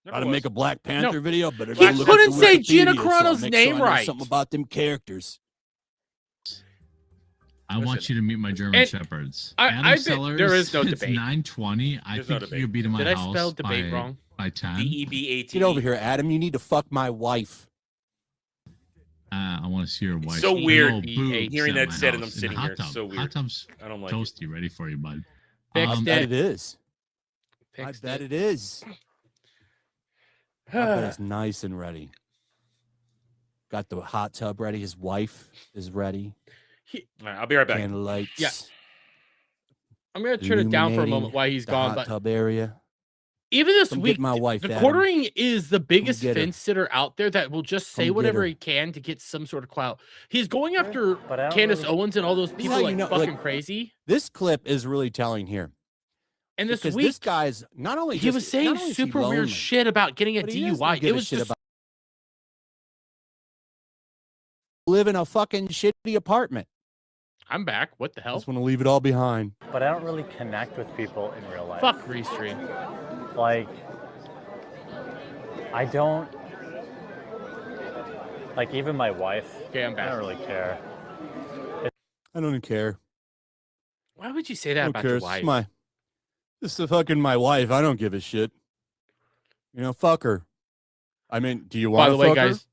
Got to make a Black Panther video, but He couldn't say Gina Carano's name right. Something about them characters. I want you to meet my German shepherds. I bet there is no it's debate. 9:20. I think you could beat him Did my I house spell debate wrong? by 10. DEBAT. Get over here, Adam. You need to fuck my wife. I want to see your wife. So weird boobs hearing at that my said and house I'm sitting in a hot here. tub. So weird. Hot tub's I don't like it. toasty, ready for you, bud. Fixed I bet it is. I Fixed bet it. it is. I bet it's nice and ready. Got the hot tub ready. His wife is ready. All right, I'll be right back. Candlelights. Yeah. I'm gonna turn it down for a illuminating moment while he's the gone. hot But tub area. even this Come get week, my wife, the Adam. quartering is the biggest get her. fence sitter out there that will just say Come get whatever her. he can to get some sort of clout. He's going after But I don't Candace really- Owens and all those is people how you like know- fucking like, crazy. This clip is really telling here. And this Because week, this guy's not only he was just- saying not only is he super lonely, weird shit about getting a but he doesn't DUI. give It a was shit just about live in a fucking shitty apartment. I'm back. What the I hell? just want to leave it all behind. But I don't really connect with people in real life. Fuck Restream. Like, I don't. Like, even my wife. Okay, I'm I back. don't really care. I don't care. Why would you say I that don't about care. your This is wife? this is fucking my wife. I don't give a shit. You know, fuck her. I mean, do you want By to the way, fuck her? guys,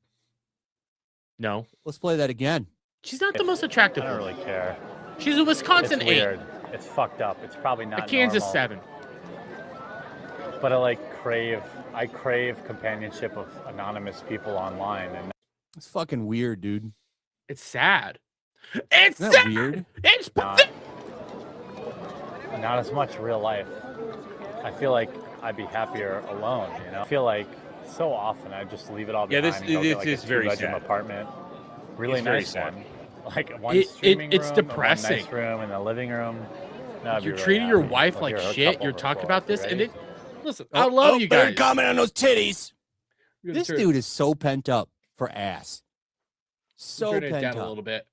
no, Let's play that again. she's not the most I attractive don't one. really care. She's a Wisconsin It's 8, weird. It's fucked up. It's probably a not Kansas normal, 7. But I crave companionship of anonymous people online, and It's fucking weird, dude. It's sad. It's Isn't that sad. weird? It's not, pathetic. not as much real life. I feel like I'd be happier alone. You know, I feel like so often I just leave it all Yeah, behind. this- and go get, this like is a very two-bedroom sad. apartment, really It's very nice sad. one, like one It's streaming room, and depressing. one nice room, and a living room. No, I'd be You're really treating your happy. wife Look, like you're a shit. couple You're over talking four. about You this, and ready? listen, I love you guys. Comment on those titties. We're gonna This turn- dude is so pent up for ass. So turn it pent down a up. little bit,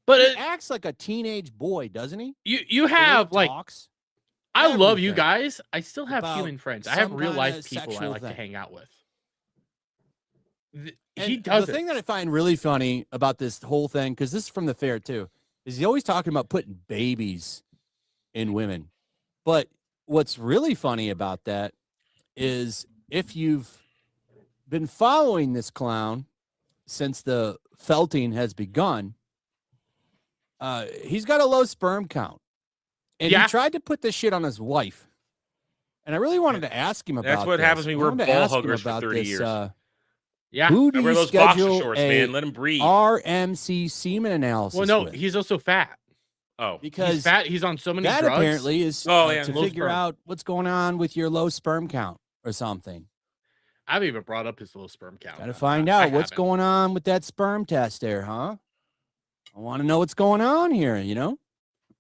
but He acts like a teenage boy, doesn't he? you The way he have like talks. I love you everything guys. I still have about human friends. I have some real life kinda people I sexual like to thing. hang out with. And He does the it. thing that I find really funny about this whole thing, because this is from the fair too, is he's always talking about putting babies in women. But what's really funny about that is if you've been following this clown since the felting has begun, he's got a low sperm count. And Yeah. he tried to put this shit on his wife. And I really wanted to ask him about That's what this. happens when I you wear wanted to ball ask him huggers for about 30 this, years. Yeah. Who do I wear you those boxer schedule shorts, a man. Let him breathe. RMC semen analysis Well, no, with? he's also fat. Oh, He's Because fat. He's on so many that drugs. apparently is Oh, yeah, to low figure sperm. out what's going on with your low sperm count or something. I've even brought up his low sperm count. Got to find out what's going on with that sperm test there, huh? I want to know what's going on here, you know?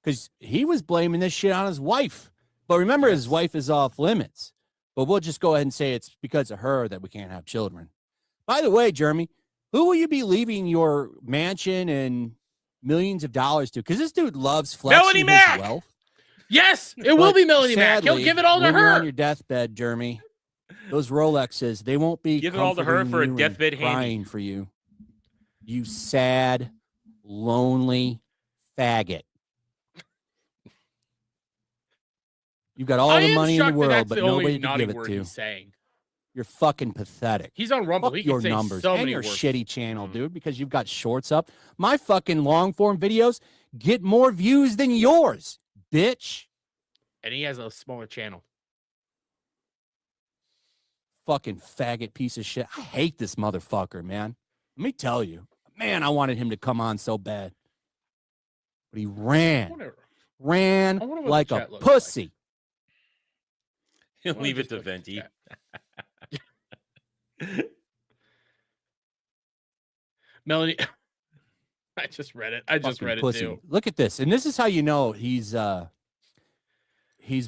Because he was blaming this shit on his wife. But remember, his wife is off limits. But we'll just go ahead and say it's because of her that we can't have children. By the way, Jeremy, who will you be leaving your mansion and millions of dollars to? Because this dude loves flexing Melanie his Mac! wealth. Yes, it will But be Melanie Mac. He'll sadly, give it all to when you're on her. your deathbed, Jeremy, those Rolexes, they won't be Give it all to her comforting for a you and deathbed handy. crying for you. You sad, lonely faggot. You've got all I the am money in the shocked that world, that's but the only nobody to naughty give it word to. he's saying. You're fucking pathetic. He's on Rumble. Fuck He your can say numbers so and many your words. shitty channel, dude, because you've got shorts up. My fucking long form videos get more views than yours, bitch. And he has a smaller channel. Fucking faggot piece of shit. I hate this motherfucker, man. Let me tell you. Man, I wanted him to come on so bad. But he ran I wonder what the like a chat looks pussy. He'll Well, leave it just to look at Venti. Melanie, I just read it. I just Fucking read it pussy. too. Look at this. And this is how you know he's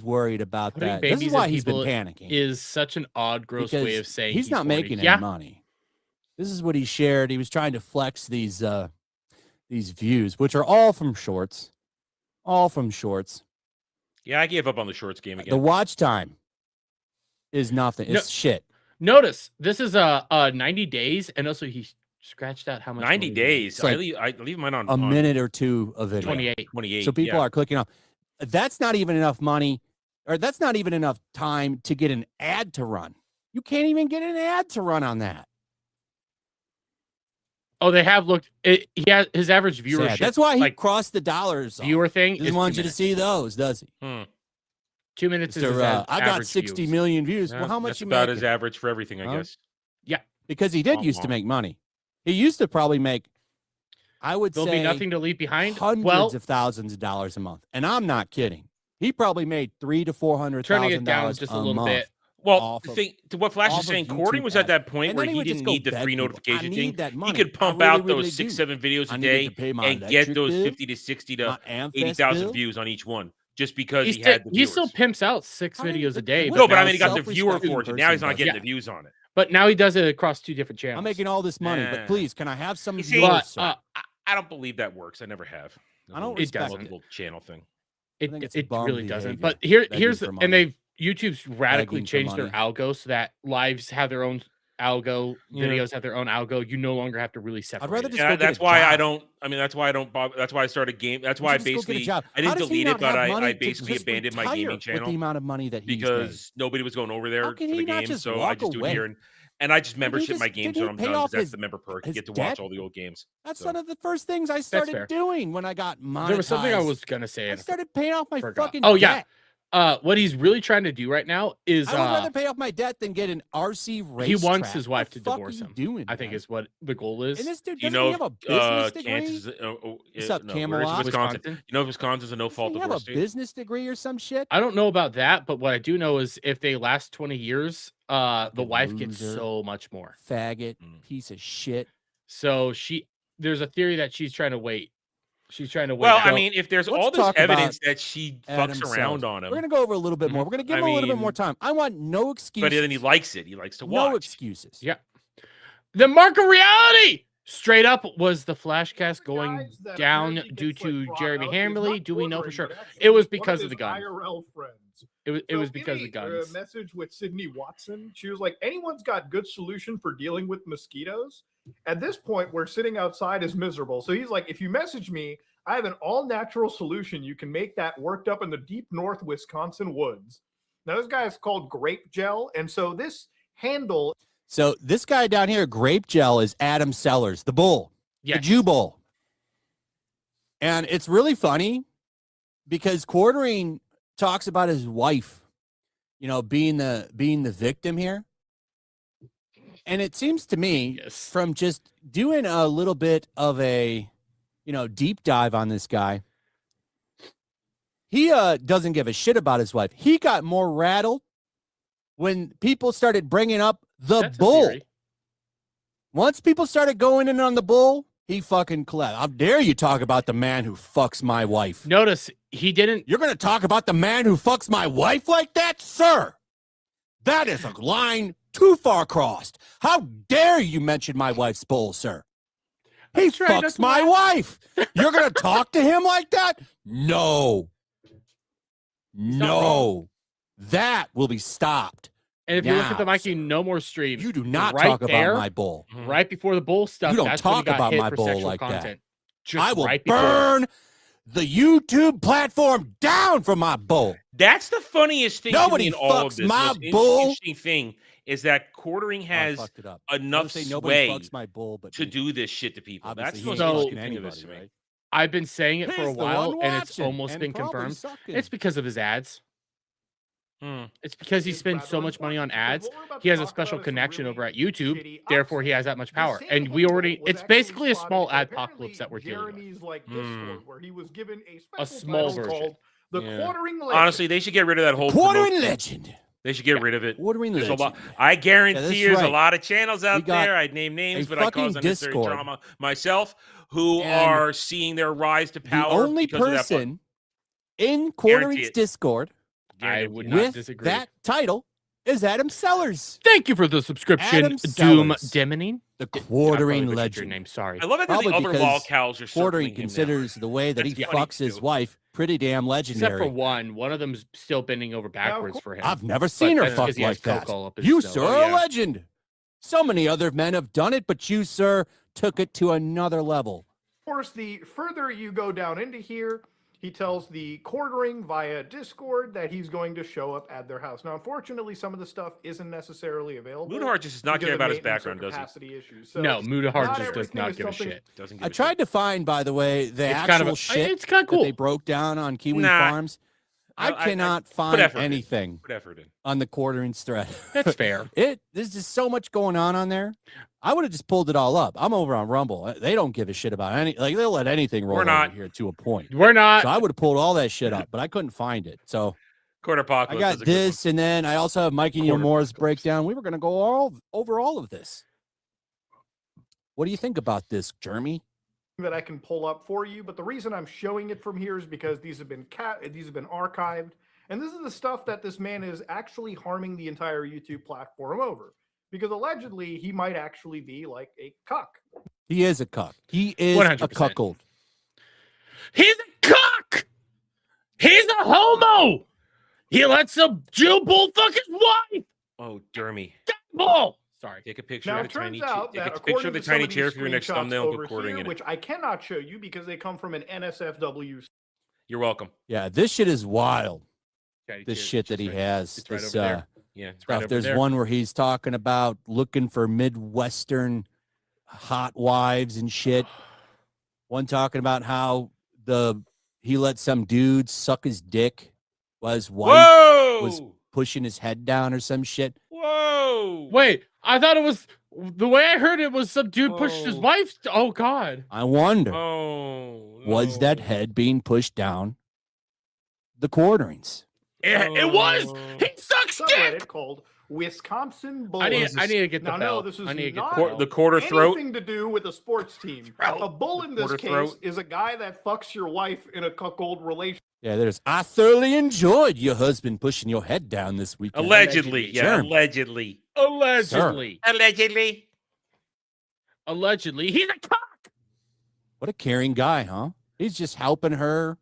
worried about Putting that. This babies is in why he's been people panicking. Is such an odd, gross way Because of saying he's not horny. making Yeah. any money. This is what he shared. He was trying to flex these views, which are all from shorts. All from shorts. Yeah, I gave up on the shorts game The again. watch time is nothing. No. It's shit. Notice this is a 90 days, and also he scratched out how much 90 money days. It's like I leave mine on a minute or two of video. 28. 28. So people yeah. are clicking off. That's not even enough money, or that's not even enough time to get an ad to run. You can't even get an ad to run on that. Oh, they have looked. He has his average viewership. Sad. That's why he like crossed the dollars. viewer thing. Doesn't is want 2 you to minutes. see those, does he? 2 minutes is his I got average 60 views. million views. Yeah, Well, how much that's you about make? his average for everything, I Huh? guess. Because he did used to make money. He used to probably make, I would There'll say, be nothing to leave behind. hundreds of thousands of dollars a month, and I'm not kidding. He probably made $300,000 to $400,000 turning it down just a little month. bit. Well, off the of- thing to what Flash off is of saying, YouTube Courting was at ads. that point And where then he would just didn't go need the beg free people. I notification need thing. that He money. could I pump really, out really those do. 6-7 videos I a need to day get to pay my and get electric those bill, 50 to 60 to my Amfest 80,000 bill. views on each one just because He he had the he viewers. still pimps out 6 I mean, videos a look, day. what No, but but I now mean, he got the self- viewer self-respecting portion. Now he's person not does getting that. the views on it. But now he does it across 2 different channels. I'm making all this money, but Eh. please, can I have some You of see, yours? But sir? I don't believe that works. I never have. I don't It respect doesn't. it. Little channel thing. I think it's It bum really doesn't. behavior, But begging here's for the, money. and they've YouTube's radically Begging for changed their money. algo so that lives have their own algo, Yeah. videos have their own algo. You no longer have to really separate. rather it. just And go get that's a why I job. don't. I mean, that's why I don't. That's why I started game. That's Why why I don't you just go get a basically. job? I How didn't does he delete not it, but have money I to basically just abandoned my retire gaming with the channel amount of money that he's made? because nobody was going over there How for can the he not game. just So I walk just do it away? here, and I just he membership just- my games didn't when I'm he pay done off because that's his- the member perk. You his get to debt? watch all the old games. That's So. one of the first things I started fair. doing when I got monetized. There was something I was gonna say. I and started paying off my forgot. fucking Oh yeah. debt. What he's really trying to do right now is I would rather pay off my debt than get an RC race. he wants track. his wife What to the fuck divorce are you him. Doing, I think man? is what the goal is. And this dude You doesn't know, he have a business degree? Kansas. What's up, no, where is it? Camelot? Wisconsin. Wisconsin? You know, Wisconsin's a no Doesn't fault he have a divorce state. business degree or some shit? I don't know about that, but what I do know is if they last 20 years, the Fucking wife gets loser. so much more. Faggot, Mm. piece of shit. So there's a theory that she's trying to wait. She's trying to wait. Well, I out. mean, if there's let's all this talk about evidence that she Adam fucks around Sellers. on him, We're gonna go over a little bit more. We're gonna give him a little bit more mean, time. I want no excuses. but then he likes it. He likes to no watch. excuses. Yeah. The mark of reality straight up was the Flashcast going down due to Jeremy Hammerly. Do we know for sure? It was because of the guns. IRL friends. It was because of the guns. A message with Sydney Watson. She was like, "Anyone's got good solution for dealing with mosquitoes." At this point, we're sitting outside is miserable. So he's like, "If you message me, I have an all-natural solution. You can make that worked up in the deep north Wisconsin woods." Now this guy is called Grape Gel, and so this handle. So this guy down here, Grape Gel, is Adam Sellers, the bull, the Yes. Jew bull. And it's really funny because Quartering talks about his wife, being the victim here. And it seems to me Yes. from just doing a little bit of a, deep dive on this guy, he doesn't give a shit about his wife. He got more rattled when people started bringing up the That's a bull. theory. Once people started going in on the bull, he fucking collapsed. How dare you talk about the man who fucks my wife? Notice he didn't. You're going to talk about the man who fucks my wife like that, sir? That is a line too far crossed. How dare you mention my wife's bull, sir? He That's right, fucks that's my why- wife. You're going to talk to him like that? No. not No. That will be stopped. And if you look at the Now, Mikey, sir. no more streams. You do not right talk there, about my bull. right before the bull stuff. You don't that's when he talk got about hit my for bull sexual like that. content. Just I will right before. burn the YouTube platform down for my bull. That's the funniest thing. Nobody to me in all of fucks this. my The most bull. Interesting thing is that Quartering I has fucked it up. I was enough gonna say nobody sway fucks my bull, but to me. do this shit to people. Obviously, That's he the ain't most So- interesting fucking thing of this to anybody, me. right? I've been saying it for a He's the while, one and it's watching almost and been probably confirmed. sucking. It's because of his ads. Hmm. It's because he spends so much money on ads. He has a special connection over at YouTube. Therefore, he has that much power. And we already, it's basically a small adpocalypse that we're dealing with. Jeremy's like Hmm. Discord, where he was given a special small title version. called The Yeah. Quartering Legend. Honestly, they should get rid of that whole Quartering promotion. legend. They should get rid of it. Quartering There's a lot. legend. I guarantee Yeah, that's there's a right. lot of channels out got there. I'd name names, a but I cause fucking unnecessary Discord. drama myself, who And are seeing their rise to The power. only because of that person in Quartering's it. Discord I Guarantee would it. not with disagree. that title is Adam Sellers, Thank you for the subscription, Adam Doom Sellers. Demoning. the I probably Quartering butchered your legend. name. Sorry. I love that the Probably other because lolcows are circling Quartering him now. considers the way that he That's funny, fucks his too. wife pretty damn legendary. Except for one of them's still bending over backwards for him. I've never seen her that's fuck 'cause he has like that. cocoa up his You, nose. sir, Oh, are a yeah. legend. So many other men have done it, but you, sir, took it to another level. Of course, the further you go down into here, he tells the quartering via Discord that he's going to show up at their house. Now, unfortunately, some of the stuff isn't necessarily available. Moonheart just does not because care of about his maintenance or background, does he? capacity issues. So No, Moonheart not just does everything not is give a something- shit. Doesn't give I a tried shit. to find, by the way, the It's actual kind of shit it's kind of that they cool. broke down on Kiwi Nah. Farms. I I cannot put find effort in. anything Put effort in. on the quarterings thread. That's fair. There's just so much going on there. I would have just pulled it all up. I'm over on Rumble. They don't give a shit about any. Like they'll let anything roll We're not. over here to a point. We're not. So I would have pulled all that shit up, but I couldn't find it. So Quarter I apocalypse. got is a good one. this, and then I also have Mikey Neil Quarter Moore's apocalypse. breakdown. We were going to go over all of this. What do you think about this, Jeremy? that I can pull up for you, but the reason I'm showing it from here is because these have been archived, and this is the stuff that this man is actually harming the entire YouTube platform over, because allegedly he might actually be like a cuck. He is a cuck. He is 100%. a cuckold. He's a cuck. He's a homo. He lets a Jew bull fuck his wife. Oh, Dermy. Bull. Sorry. Take a picture Now of it the tiny turns out chair. that Take a picture of according the to some tiny of chair these for your next screenshots thumbnail and over put quartering here, in it. which I cannot show you because they come from an NSFW. You're welcome. Yeah, this shit is wild. Okay, This cheers. shit that It's he right- has. It's right This, over there. Yeah. It's right stuff. over There's there. one where he's talking about looking for Midwestern hot wives and shit. One talking about how he let some dude suck his dick while his wife was Whoa! pushing his head down or some shit. Whoa! Wait, I thought it was the way I heard it was some dude pushed his Whoa. wife. Oh God. I wonder, Oh. was that no. head being pushed down the quarterings? It was. Oh. He sucks Subreddit dick. called Wisconsin Bull. I need to get the Now, bell. no, this is I need to get not the bell. The quarter throat. anything to do with a sports team. Throat. A bull in this Quarter case throat. is a guy that fucks your wife in a cuckold relationship. Yeah, I thoroughly enjoyed your husband pushing your head down this weekend. Allegedly. Yeah. Jeremy. Allegedly. Allegedly. Allegedly. Allegedly, he's a cock. What a caring guy, huh? He's just helping her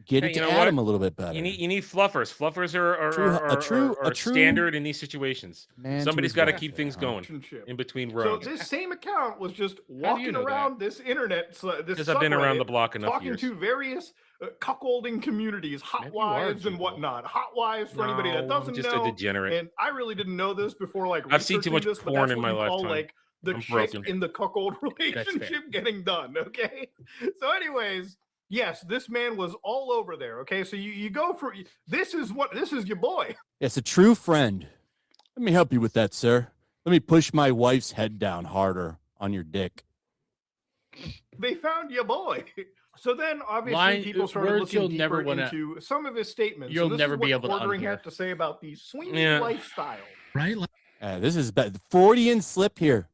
get Hey, it you to know Adam what? a little bit better. You need fluffers. Fluffers are A true standard in these situations. man to Somebody's his got to wife keep there, things huh? going in between So rows. this same account was just do you walking know that? around this internet, this Because I've been around the subreddit, block enough talking years. to various cuckolding communities, hot Maybe you are wives and Google. whatnot. Hot wives for anybody that No, doesn't I'm just know. a degenerate. And I really didn't know this before, like I've seen too researching much this, but porn that's in what my you call, lifetime. like the I'm chick broken. in the cuckold fair. relationship getting done. Okay, so anyways. Yes, this man was all over there. Okay, so you go for this is your boy. It's a true friend. Let me help you with that, sir. Let me push my wife's head down harder on your dick. They found your boy. So then, obviously, Line- people started words looking you'll deeper never wanna- into some of his statements. you'll so this never is be what able to Quartering unhear. had to say about the swinging Yeah. lifestyle. Right? This is the Freudian slip here.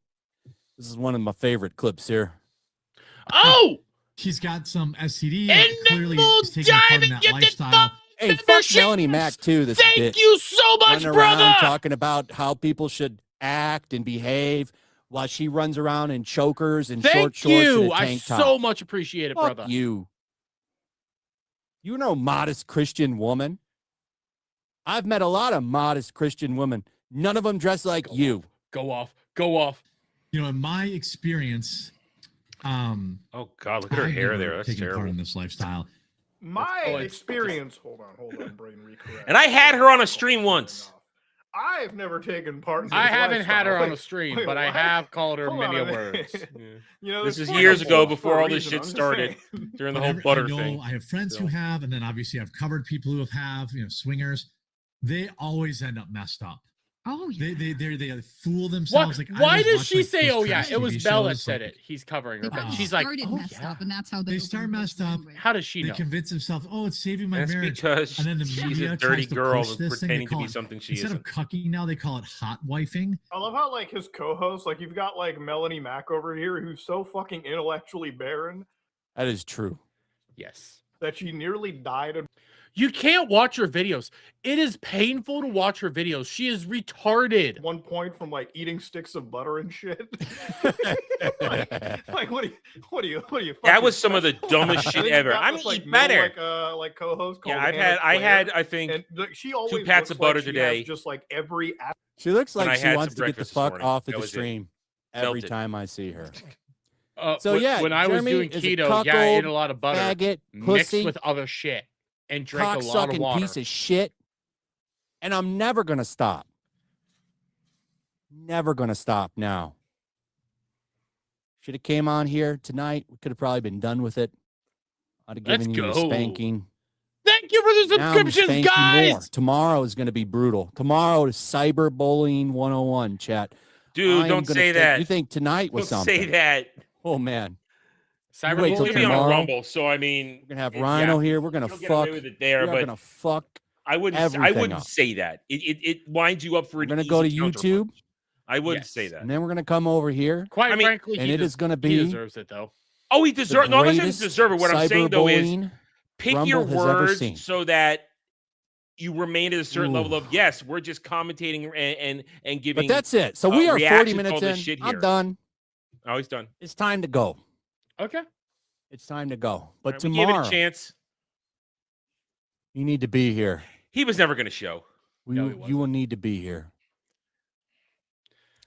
This is one of my favorite clips here. Oh, She's got some STD. And Clearly, then she's taking part in diving that gifted lifestyle. Hey, fuck Membership. Melanie Mac too. This thank bitch. you so much, Running around brother. talking about how people should act and behave while she runs around in chokers and short Thank shorts and you. a I tank top. so much appreciate it, Fuck brother. you. You know, modest Christian woman. I've met a lot of modest Christian women. None of them dress like you. Go off. Go off. You know, in my experience, Oh God, look at her I've hair never there. That's taken part terrible. in this lifestyle. My Oh, it's experience. Hold on, brain recorrect. And I had her on a stream once. I've never taken part in I this haven't had her lifestyle. on a stream, wait, but I what? have called her Hold many on a a words. minute. You know, This there's is plenty years of ago bullshit before for a all this reason, shit I'm just started. saying. During the whole Whenever- butter I know, thing. I have friends who have, and then obviously I've covered people who have, swingers. They always end up messed up. Oh yeah. They fool What? themselves. Like, I Why always does watch, she like, say, those "Oh yeah"? trash It was TV Belle that shows, said like, it. He's covering her. They But got she's like, started "Oh messed yeah." up, and that's how They open start the messed relationship up. anyway. How does she They know? convince themselves, oh, it's saving my That's marriage. because And then the she's media a dirty tries to girl push this thing. They pretending to call be it- something she Instead isn't. of cucking now, they call it hot wifing. I love how like his co-host, like you've got like Melanie Mac over here, who's so fucking intellectually barren That is true. Yes. that she nearly died. You can't watch her videos. It is painful to watch her videos. She is retarded. 1 point from like eating sticks of butter and shit. like what do you? That was some of the dumbest shit ever. I'm eating better. Like co-host. Yeah, I had I think she always 2 pats of butter like today. Just like every. She looks like she wants to get the fuck off of the stream every time I see her. So when I was doing keto, I ate a lot of butter faggot, mixed pussy, with other shit and drank a lot of water. Piece of shit. And I'm never gonna stop. Never gonna stop now. Should have came on here tonight. We could have probably been done with it. I'd have given you a spanking. Thank you for the subscriptions, guys. More. Tomorrow is going to be brutal. Tomorrow is cyberbullying 101, chat. Dude, don't say that. You think tonight was something? Say that. Oh man. Cyberbullying will be on Rumble, so I mean, we're gonna have Rhino here. We're gonna fuck. We're gonna fuck. I wouldn't say that. It winds you up for. We're gonna go to YouTube. I wouldn't say that. And then we're gonna come over here. Quite frankly, and it is gonna be. He deserves it though. Oh, he deserves. No, I'm not saying he deserves it. What I'm saying though is, pick your words so that you remain at a certain level of yes, we're just commentating and giving. But that's it. So we are 40 minutes in. I'm done. Oh, he's done. It's time to go. Okay. It's time to go. But tomorrow, tomorrow, give it a chance. You need to be here. He was never going to show. You will need to be here.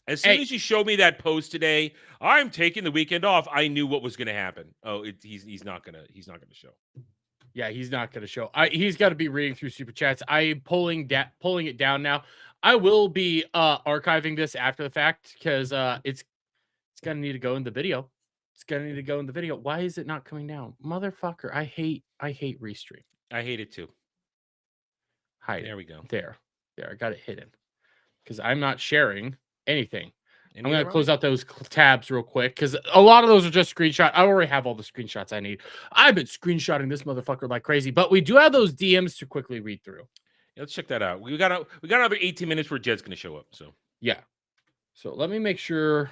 As soon as you showed me that post today, I'm taking the weekend off. I knew what was going to happen. Oh, he's not going to show. Yeah, he's not going to show. He's got to be reading through super chats. I'm pulling it down now. I will be archiving this after the fact because it's going to need to go in the video. It's going to need to go in the video. Why is it not coming down? Motherfucker, I hate Restream. I hate it too. Hide. There we go. There, I got it hidden because I'm not sharing anything. I'm going to close out those tabs real quick because a lot of those are just screenshots. I already have all the screenshots I need. I've been screenshotting this motherfucker like crazy, but we do have those DMs to quickly read through. Yeah, let's check that out. We got another 18 minutes where Jed's going to show up. So yeah. So let me make sure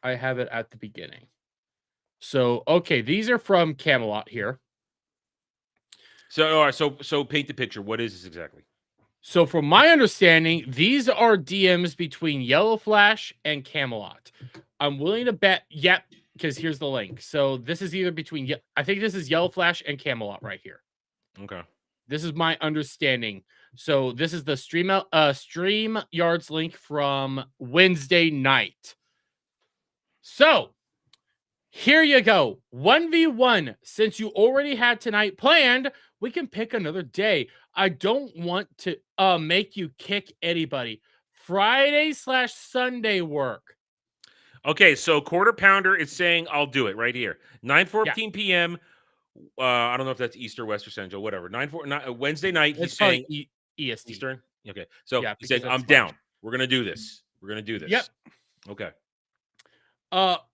I have it at the beginning. So, okay, these are from Camelot here. So, all right, so paint the picture. What is this exactly? So, from my understanding, these are DMs between Yellow Flash and Camelot. I'm willing to bet, yep, because here's the link. So, this is either between, I think this is Yellow Flash and Camelot right here. Okay. This is my understanding. So, this is the StreamYards link from Wednesday night. So, here you go. 1v1. Since you already had tonight planned, we can pick another day. I don't want to make you kick anybody. Friday/Sunday work. Okay, so Quarter Pounder is saying I'll do it right here. 9:14 p.m. I don't know if that's East or West or Central, whatever. Wednesday night. He's saying EST. Eastern. Okay, so he said I'm down. We're gonna do this. Yep. Okay.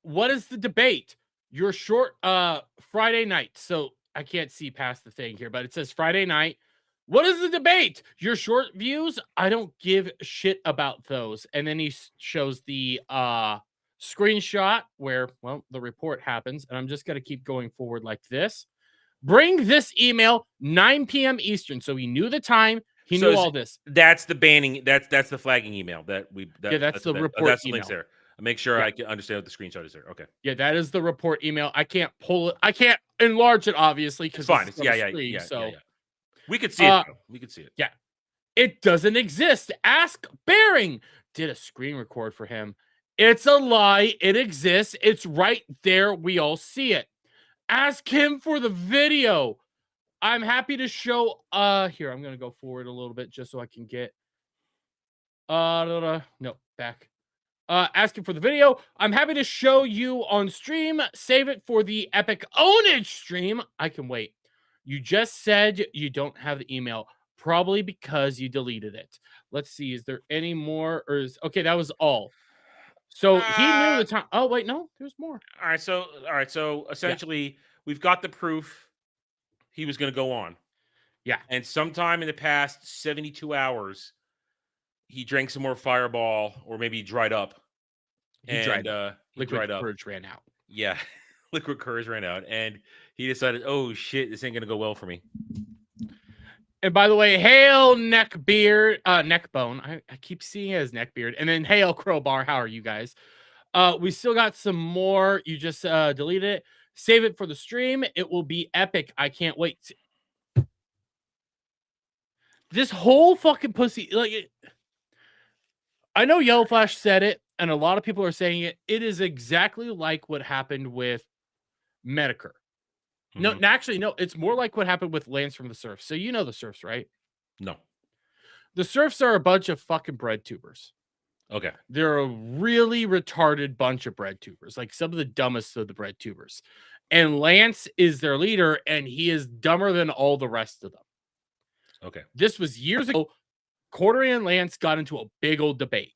What is the debate? Your short Friday night. So I can't see past the thing here, but it says Friday night. What is the debate? Your short views? I don't give shit about those. And then he shows the screenshot where, well, the report happens. And I'm just going to keep going forward like this. Bring this email 9 p.m. Eastern. So he knew the time. He knew all this. That's the banning. That's the flagging email that we. That's the report. That's the email. links there. Make sure I can understand what the screenshot is there. Okay. Yeah, that is the report email. I can't pull it. I can't enlarge it, obviously, because it's fine. So we could see it. We could see it. Yeah. It doesn't exist. Ask Bearing. Did a screen record for him. It's a lie. It exists. It's right there. We all see it. Ask him for the video. I'm happy to show. Here, I'm gonna go forward a little bit just so I can get. No, back. Asking for the video. I'm happy to show you on stream. Save it for the Epic Ownage stream. I can wait. You just said you don't have the email. Probably because you deleted it. Let's see. Is there any more? Or okay, that was all. So he knew the time. Oh, wait, no, there's more. All right. So essentially, we've got the proof he was going to go on. Yeah. And sometime in the past 72 hours, he drank some more Fireball, or maybe he dried up. Liquid courage ran out. Yeah, liquid courage ran out, and he decided, "Oh shit, this ain't gonna go well for me." And by the way, hail neckbone. I keep seeing it as neckbeard. And then hail crowbar. How are you guys? We still got some more. You just deleted it. Save it for the stream. It will be epic. I can't wait. This whole fucking pussy, I know Yellow Flash said it, and a lot of people are saying it. It is exactly like what happened with Medicare. No, actually, no. It's more like what happened with Lance from the Surfs. So you know the Surfs, right? No. The Surfs are a bunch of fucking bread tubers. Okay. They're a really retarded bunch of bread tubers, like some of the dumbest of the bread tubers. And Lance is their leader, and he is dumber than all the rest of them. Okay. This was years ago. Quartering and Lance got into a big old debate,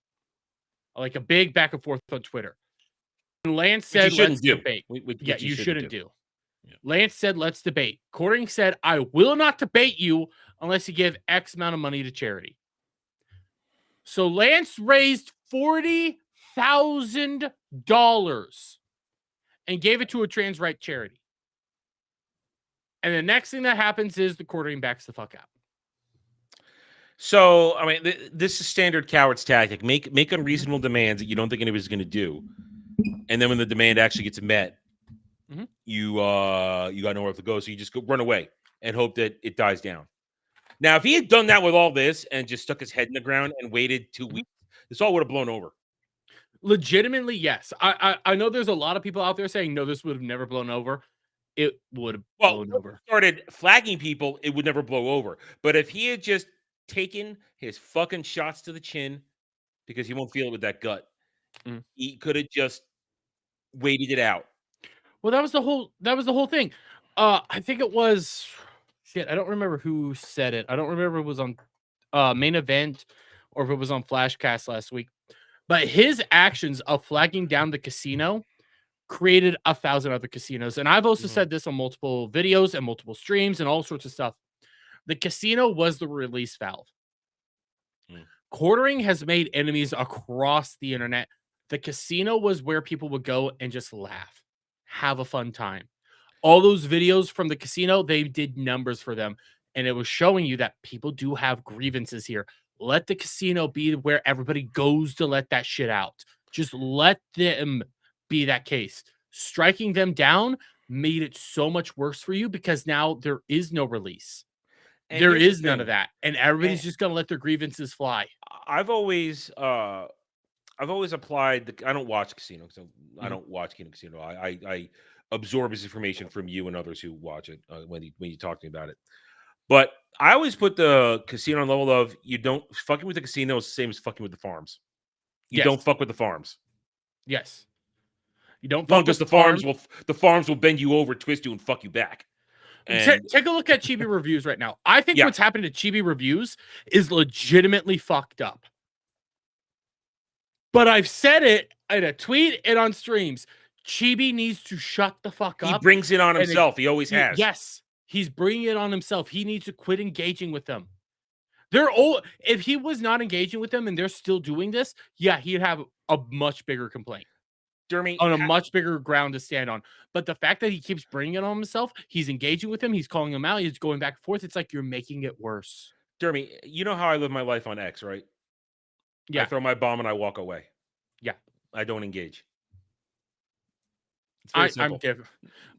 like a big back and forth on Twitter. And Lance said, "Let's debate." Yeah, you shouldn't do. Yeah. Lance said, "Let's debate." Quartering said, "I will not debate you unless you give X amount of money to charity." So Lance raised $40,000 and gave it to a trans right charity. And the next thing that happens is the Quartering backs the fuck out. So, I mean, this is standard coward's tactic. Make unreasonable demands that you don't think anybody's going to do. And then when the demand actually gets met, you got nowhere to go. So you just go run away and hope that it dies down. Now, if he had done that with all this and just stuck his head in the ground and waited 2 weeks, this all would have blown over. Legitimately, yes. I know there's a lot of people out there saying, no, this would have never blown over. It would have blown over. Started flagging people, it would never blow over. But if he had just taken his fucking shots to the chin, because he won't feel it with that gut, he could have just waited it out. Well, that was the whole thing. I think it was shit. I don't remember who said it. I don't remember if it was on Main Event or if it was on Flashcast last week. But his actions of flagging down the casino created 1,000 other casinos. And I've also said this on multiple videos and multiple streams and all sorts of stuff. The casino was the release valve. Quartering has made enemies across the internet. The casino was where people would go and just laugh, have a fun time. All those videos from the casino, they did numbers for them. And it was showing you that people do have grievances here. Let the casino be where everybody goes to let that shit out. Just let them be that case. Striking them down made it so much worse for you because now there is no release. And there is none of that. And everybody's just going to let their grievances fly. I've always applied I don't watch casino. So I don't watch casino. I absorb this information from you and others who watch it when you talk to me about it. But I always put the casino on the level of you don't fucking with the casino is the same as fucking with the farms. You don't fuck with the farms. Yes. You don't fuck because the farms will bend you over, twist you, and fuck you back. And take a look at Chibi Reviews right now. I think what's happened to Chibi Reviews is legitimately fucked up. But I've said it in a tweet and on streams. Chibi needs to shut the fuck up. He brings it on himself. He always has. Yes. He's bringing it on himself. He needs to quit engaging with them. They're all. If he was not engaging with them and they're still doing this, yeah, he'd have a much bigger complaint. Dermy, on a much bigger ground to stand on. But the fact that he keeps bringing it on himself, he's engaging with him, he's calling him out, he's going back and forth. It's like you're making it worse. Dermy, you know how I live my life on X, right? Yeah. I throw my bomb and I walk away. Yeah. I don't engage. I'm different.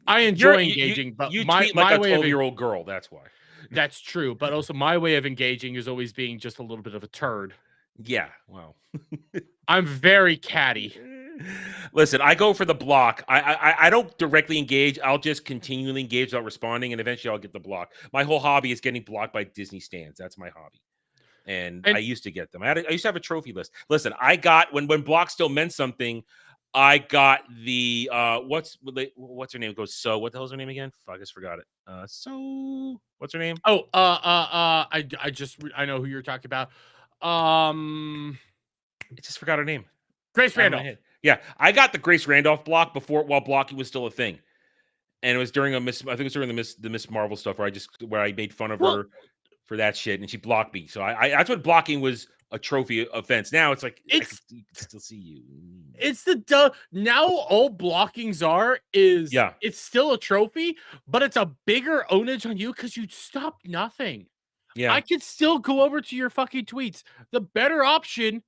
I enjoy engaging, but you my tweet like way a 12-year-old girl. That's why. That's true, but also my way of engaging is always being just a little bit of a turd. Yeah, well, I'm very catty. Listen, I go for the block. I don't directly engage. I'll just continually engage without responding, and eventually I'll get the block. My whole hobby is getting blocked by Disney stands. That's my hobby, and I used to get them. I used to have a trophy list. Listen, I got when block still meant something. I got the what's her name? It goes so. What the hell's her name again? Fuck, I just forgot it. So what's her name? Oh, I know who you're talking about. I just forgot her name. Grace Randolph. Yeah, I got the Grace Randolph block while blocking was still a thing, and it was during the Miss Marvel stuff where I made fun of her for that shit, and she blocked me. So I that's what blocking was. A trophy offense. Now it's like I can still see you. It's now all blockings it's still a trophy, but it's a bigger onage on you because you stopped nothing. Yeah. I could still go over to your fucking tweets. The better option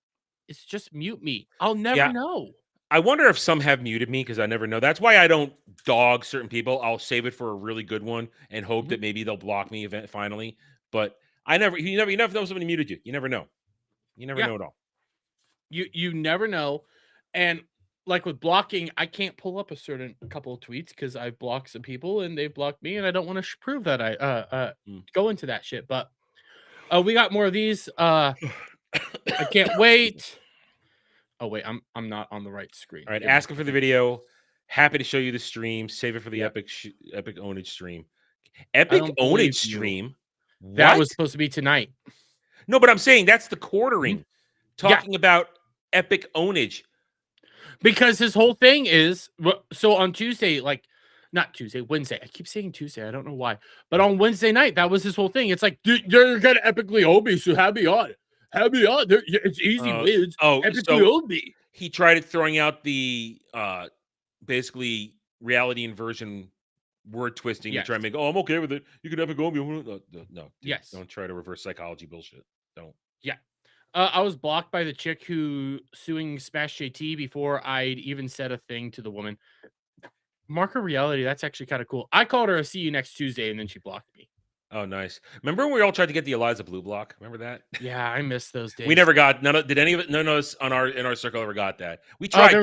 is just mute me. I'll never know. I wonder if some have muted me because I never know. That's why I don't dog certain people. I'll save it for a really good one and hope that maybe they'll block me finally. But you never know somebody muted you. You never know. You never know at all. You never know. And like with blocking, I can't pull up a certain couple of tweets because I've blocked some people and they've blocked me, and I don't want to prove that I go into that shit. But we got more of these. I can't wait. Oh wait, I'm not on the right screen. All right, asking for the video. Happy to show you the stream. Save it for the epic ownage stream. Epic ownage stream. That was supposed to be tonight. No, but I'm saying that's the quartering. Talking about epic ownage. Because his whole thing is so on Tuesday, like not Tuesday, Wednesday. I keep saying Tuesday. I don't know why. But on Wednesday night, that was his whole thing. It's like you're gonna epically own me, so have me on. Have me on. It's easy wins. Epically own me. He tried throwing out the basically reality inversion word twisting to try and make, I'm okay with it. You could epic own me. No. Yes. Don't try to reverse psychology bullshit. Don't. Yeah. I was blocked by the chick who suing Smash JT before I'd even said a thing to the woman. Marker reality, that's actually kind of cool. I called her a see you next Tuesday, and then she blocked me. Oh, nice. Remember when we all tried to get the Eliza Blue block? Remember that? Yeah, I miss those days. We never got none of us in our circle ever got that. We tried there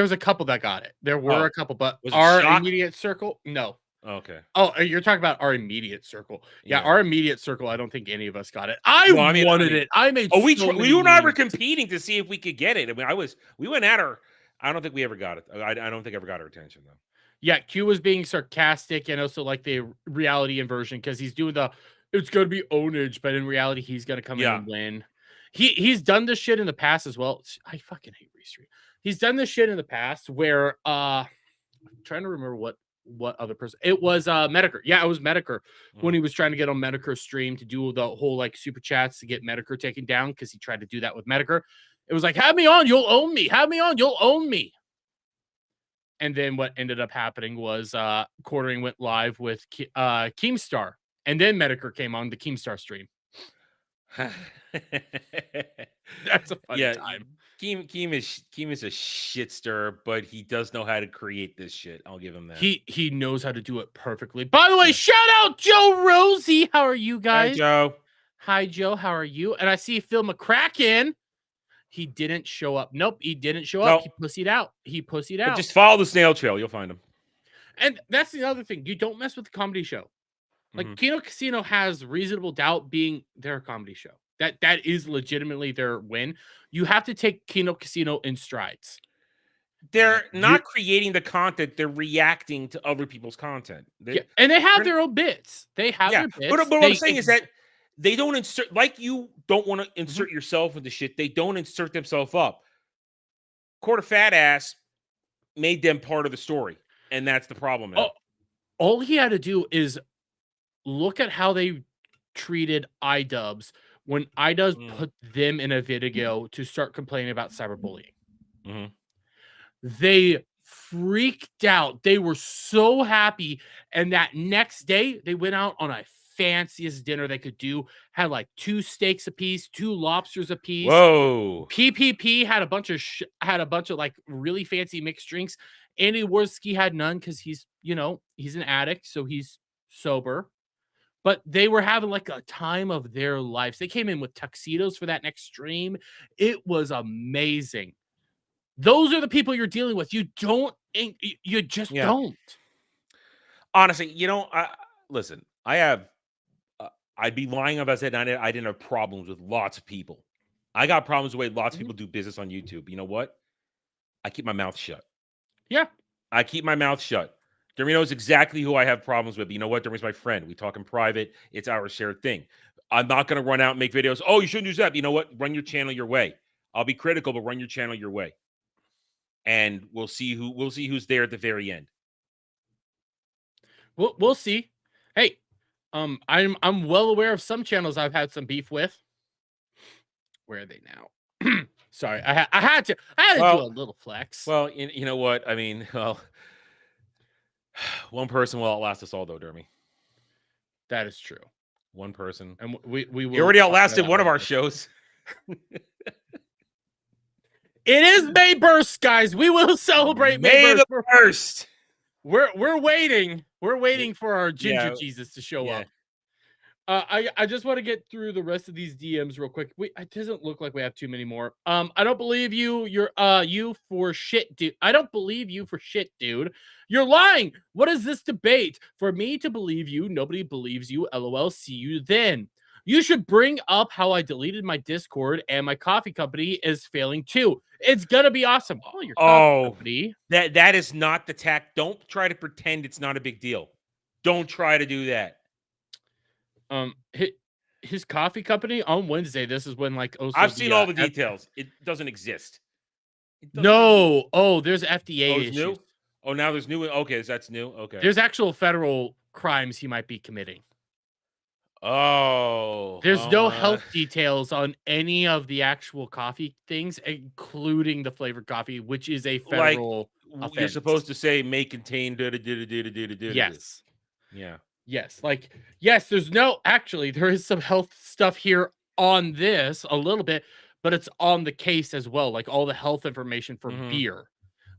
was a couple that got it. There were a couple, but our immediate circle, no. Okay. Oh, you're talking about our immediate circle. Yeah, our immediate circle, I don't think any of us got it. I wanted it. I made you and I were competing to see if we could get it. I mean, we went at her. I don't think we ever got it. I don't think I ever got her attention though. Yeah, Q was being sarcastic and also like the reality inversion because he's doing it's gonna be ownage, but in reality he's gonna come in and win. He's done this shit in the past as well. I fucking hate Restream. He's done this shit in the past where I'm trying to remember what other person it was. Medicare. Yeah, it was Medicare when he was trying to get on Medicare's stream to do the whole like super chats to get Medicare taken down because he tried to do that with Medicare. It was like, have me on, you'll own me. Have me on, you'll own me. And then what ended up happening was Quartering went live with Keemstar, and then Medicare came on the Keemstar stream. That's a funny time. Keem is a shit stirrer, but he does know how to create this shit. I'll give him that. He knows how to do it perfectly. By the way, shout out Joe Rosie. How are you guys? Hi, Joe. Hi, Joe. How are you? And I see Phil McCracken. He didn't show up. Nope, he didn't show up. He pussied out. But just follow the snail trail. You'll find him. And that's the other thing. You don't mess with the comedy show. Like Kino Casino has Reasonable Doubt being their comedy show. That is legitimately their win. You have to take Kino Casino in strides. They're not creating the content. They're reacting to other people's content. And they have their own bits. They have their bits. But what I'm saying is that they don't insert, like you don't want to insert yourself into shit. They don't insert themselves up. Quarter Fat Ass made them part of the story. And that's the problem. Now. All he had to do is look at how they treated iDubbbz when iDubbbz put them in a video to start complaining about cyberbullying. They freaked out. They were so happy. And that next day, they went out on a fanciest dinner they could do. Had like 2 steaks apiece, 2 lobsters apiece. Whoa! PPP had a bunch of like really fancy mixed drinks. Andy Worski had none because he's an addict, so he's sober. But they were having like a time of their lives. They came in with tuxedos for that next stream. It was amazing. Those are the people you're dealing with. You just don't. Honestly, listen, I'd be lying if I said I didn't have problems with lots of people. I got problems with the way lots of people do business on YouTube. You know what? I keep my mouth shut. Yeah. I keep my mouth shut. Dermy knows exactly who I have problems with. But you know what? Dermy's my friend. We talk in private. It's our shared thing. I'm not going to run out and make videos. Oh, you shouldn't use that. You know what? Run your channel your way. I'll be critical, but run your channel your way. And we'll see who's there at the very end. We'll see. Hey, I'm well aware of some channels I've had some beef with. Where are they now? Sorry, I had to do a little flex. Well, you know what? I mean, one person will outlast us all, though, Dermy. That is true. one person. And we You already outlasted one of our shows. It is May burst, guys. We will celebrate May the burst. We're waiting. We're waiting for our ginger Jesus to show up. I just want to get through the rest of these DMs real quick. It doesn't look like we have too many more. I don't believe you. You for shit, dude. I don't believe you for shit, dude. You're lying. What is this debate? For me to believe you, nobody believes you. LOL. See you then. You should bring up how I deleted my Discord and my coffee company is failing too. It's gonna be awesome. Oh, your coffee company. That is not the tack. Don't try to pretend it's not a big deal. Don't try to do that. His coffee company on Wednesday. This is when I've seen all the details. It doesn't exist. No. Oh, there's FDA issues. New? Oh, now there's new. Okay, that's new. Okay. There's actual federal crimes he might be committing. Oh. There's no health details on any of the actual coffee things, including the flavored coffee, which is a federal offense. You're supposed to say may contain Yes. Yeah. Yes. Yes, there is some health stuff here on this a little bit, but it's on the case as well. Like all the health information for beer.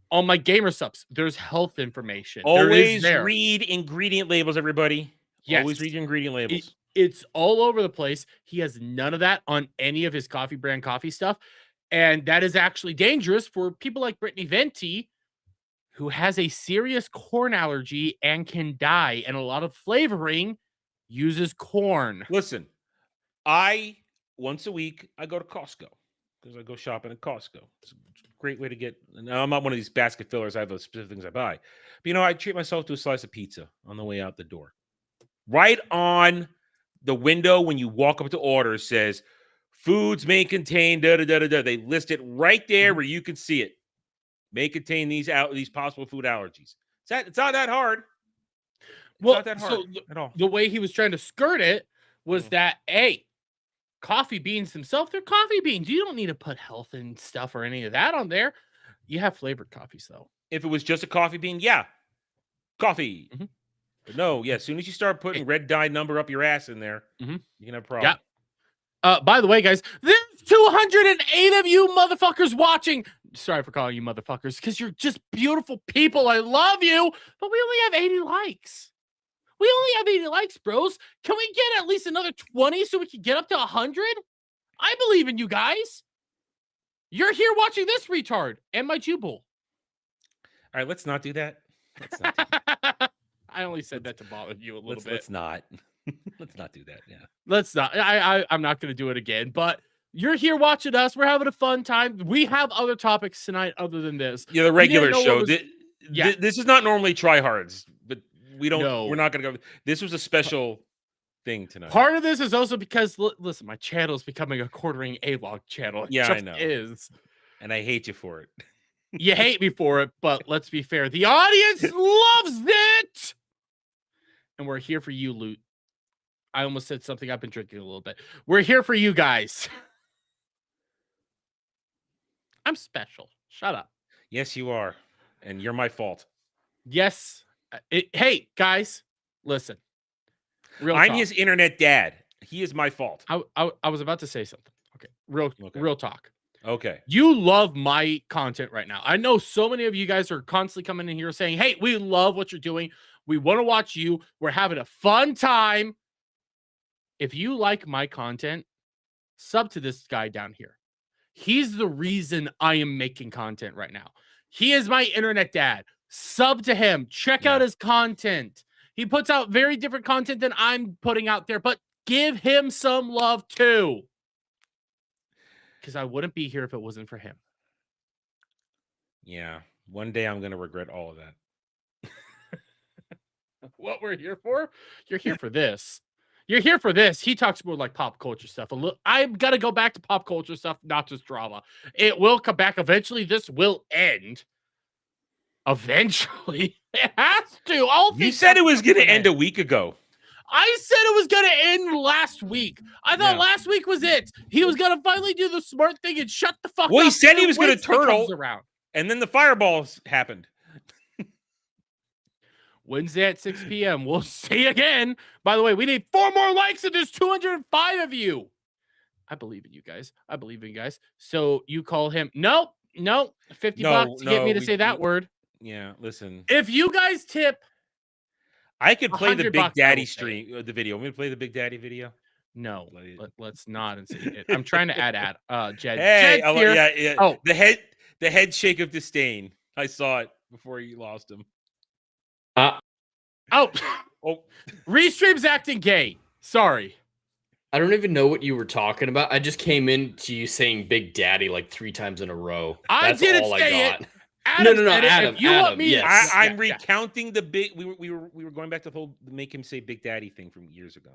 On my gamer subs, there's health information. Always read ingredient labels, everybody. Yes. Always read your ingredient labels. It's all over the place. He has none of that on any of his coffee brand coffee stuff. And that is actually dangerous for people like Brittany Venti, who has a serious corn allergy and can die. And a lot of flavoring uses corn. Listen, once a week, I go to Costco because I go shopping at Costco. It's a great way to get, now I'm not one of these basket fillers. I have those specific things I buy. But, I treat myself to a slice of pizza on the way out the door. Right on the window when you walk up to order says, foods may contain da-da-da-da-da. They list it right there where you can see it. May contain these possible food allergies. It's not that hard. Not that hard at all. The way he was trying to skirt it was that, hey, coffee beans themselves, they're coffee beans. You don't need to put health and stuff or any of that on there. You have flavored coffees, though. If it was just a coffee bean, coffee. But no, as soon as you start putting red dye number up your ass in there, you can have a problem. Yeah. By the way, guys, there's 208 of you motherfuckers watching. Sorry for calling you motherfuckers, because you're just beautiful people. I love you, but we only have 80 likes. We only have 80 likes, bros. Can we get at least another 20 so we can get up to 100? I believe in you guys. You're here watching this retard and my Jubal. All right, let's not do that. Let's not do that. I only said that to bother you a little bit. Let's not. Let's not do that. Yeah. Let's not. I'm not going to do it again. But you're here watching us. We're having a fun time. We have other topics tonight other than this. Yeah, the regular show. This is not normally tryhards, but we don't. No. We're not going to go. This was a special thing tonight. Part of this is also because listen, my channel is becoming a quartering A-log channel. Yeah, I know. Is, and I hate you for it. You hate me for it, but let's be fair. The audience loves it. And we're here for you, Loot. I almost said something. I've been drinking a little bit. We're here for you guys. I'm special. Shut up. Yes, you are. And you're my fault. Yes. Hey, guys, listen. I'm his internet dad. He is my fault. I was about to say something. Okay. Real talk. Okay. You love my content right now. I know so many of you guys are constantly coming in here saying, hey, we love what you're doing. We want to watch you. We're having a fun time. If you like my content, sub to this guy down here. He's the reason I am making content right now. He is my internet dad. Sub to him. Check out his content. He puts out very different content than I'm putting out there, but give him some love too. Because I wouldn't be here if it wasn't for him. Yeah. One day I'm going to regret all of that. What we're here for? You're here for this. You're here for this. He talks more like pop culture stuff. I'm going to go back to pop culture stuff, not just drama. It will come back eventually. This will end. Eventually. It has to. You said it was going to end a week ago. I said it was going to end last week. I thought last week was it. He was going to finally do the smart thing and shut the fuck up. Well, he said he was going to turtle, and then the fireballs happened. Wednesday at 6 p.m. We'll see you again. By the way, we need 4 more likes and there's 205 of you. I believe in you guys. I believe in you guys. So you call him. Nope. 50 bucks to get me to say that word. Yeah, listen. If you guys tip, I could play the Big Daddy stream, the video. Want me to play the Big Daddy video? No, let's not. I'm trying to add Jed. Hey, Jed's here. yeah. Oh, the head shake of disdain. I saw it before you lost him. Oh, Restream's acting gay. Sorry. I don't even know what you were talking about. I just came into you saying Big Daddy like 3 times in a row. That's didn't all say I got. it. Adam, no, Adam. You want me? Yes. I'm recounting the big. We were going back to the whole make him say Big Daddy thing from years ago.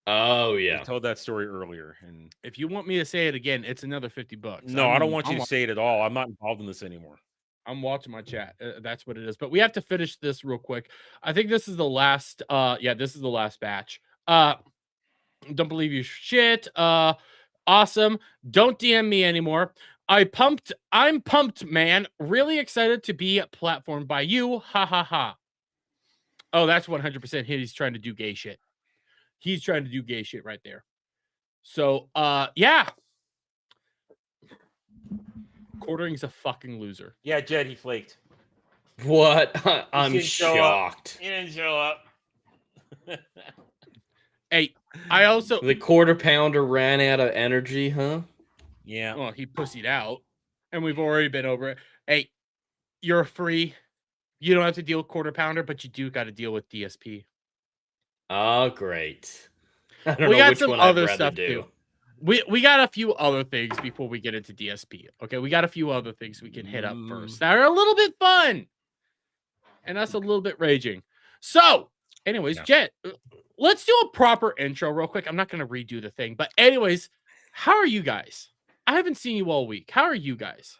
Oh yeah, I told that story earlier. And if you want me to say it again, it's another $50. No, I don't want you to say it at all. I'm not involved in this anymore. I'm watching my chat. That's what it is. But we have to finish this real quick. I think this is the last. This is the last batch. Don't believe you shit. Awesome. Don't DM me anymore. I'm pumped, man. Really excited to be platformed by you. Ha ha ha. Oh, that's 100% he's trying to do gay shit. He's trying to do gay shit right there. So, yeah. Quartering's a fucking loser. Yeah, Jed, he flaked. What? I'm shocked. He didn't show up. Hey, I also... The quarter pounder ran out of energy, huh? Yeah. Well, he pussied out, and we've already been over it. Hey, you're free. You don't have to deal with quarter pounder, but you do got to deal with DSP. Oh, great. I don't we know got which some one other I'd rather stuff do. too. We got a few other things before we get into DSP. Okay, we got a few other things we can hit up first that are a little bit fun, and that's a little bit raging. So, anyways, Jet, let's do a proper intro real quick. I'm not going to redo the thing, but anyways, how are you guys? I haven't seen you all week. How are you guys?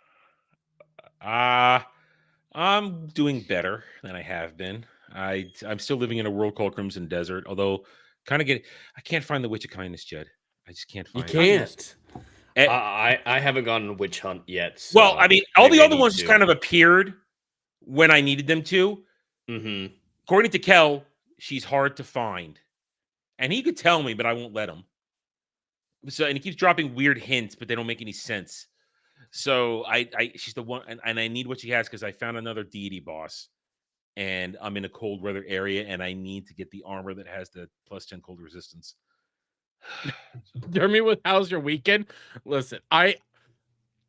I'm doing better than I have been. I'm still living in a world called Crimson Desert, although I can't find the Witch of Kindness, Jed. I just can't find it. You can't. I haven't gone on a witch hunt yet. So well, I mean, all the other ones just kind of appeared when I needed them to. Mm-hmm. According to Kel, she's hard to find. And he could tell me, but I won't let him. And he keeps dropping weird hints, but they don't make any sense. So she's the one, and I need what she has because I found another deity boss. And I'm in a cold weather area, and I need to get the armor that has the +10 cold resistance. Dermy, how's your weekend? Listen,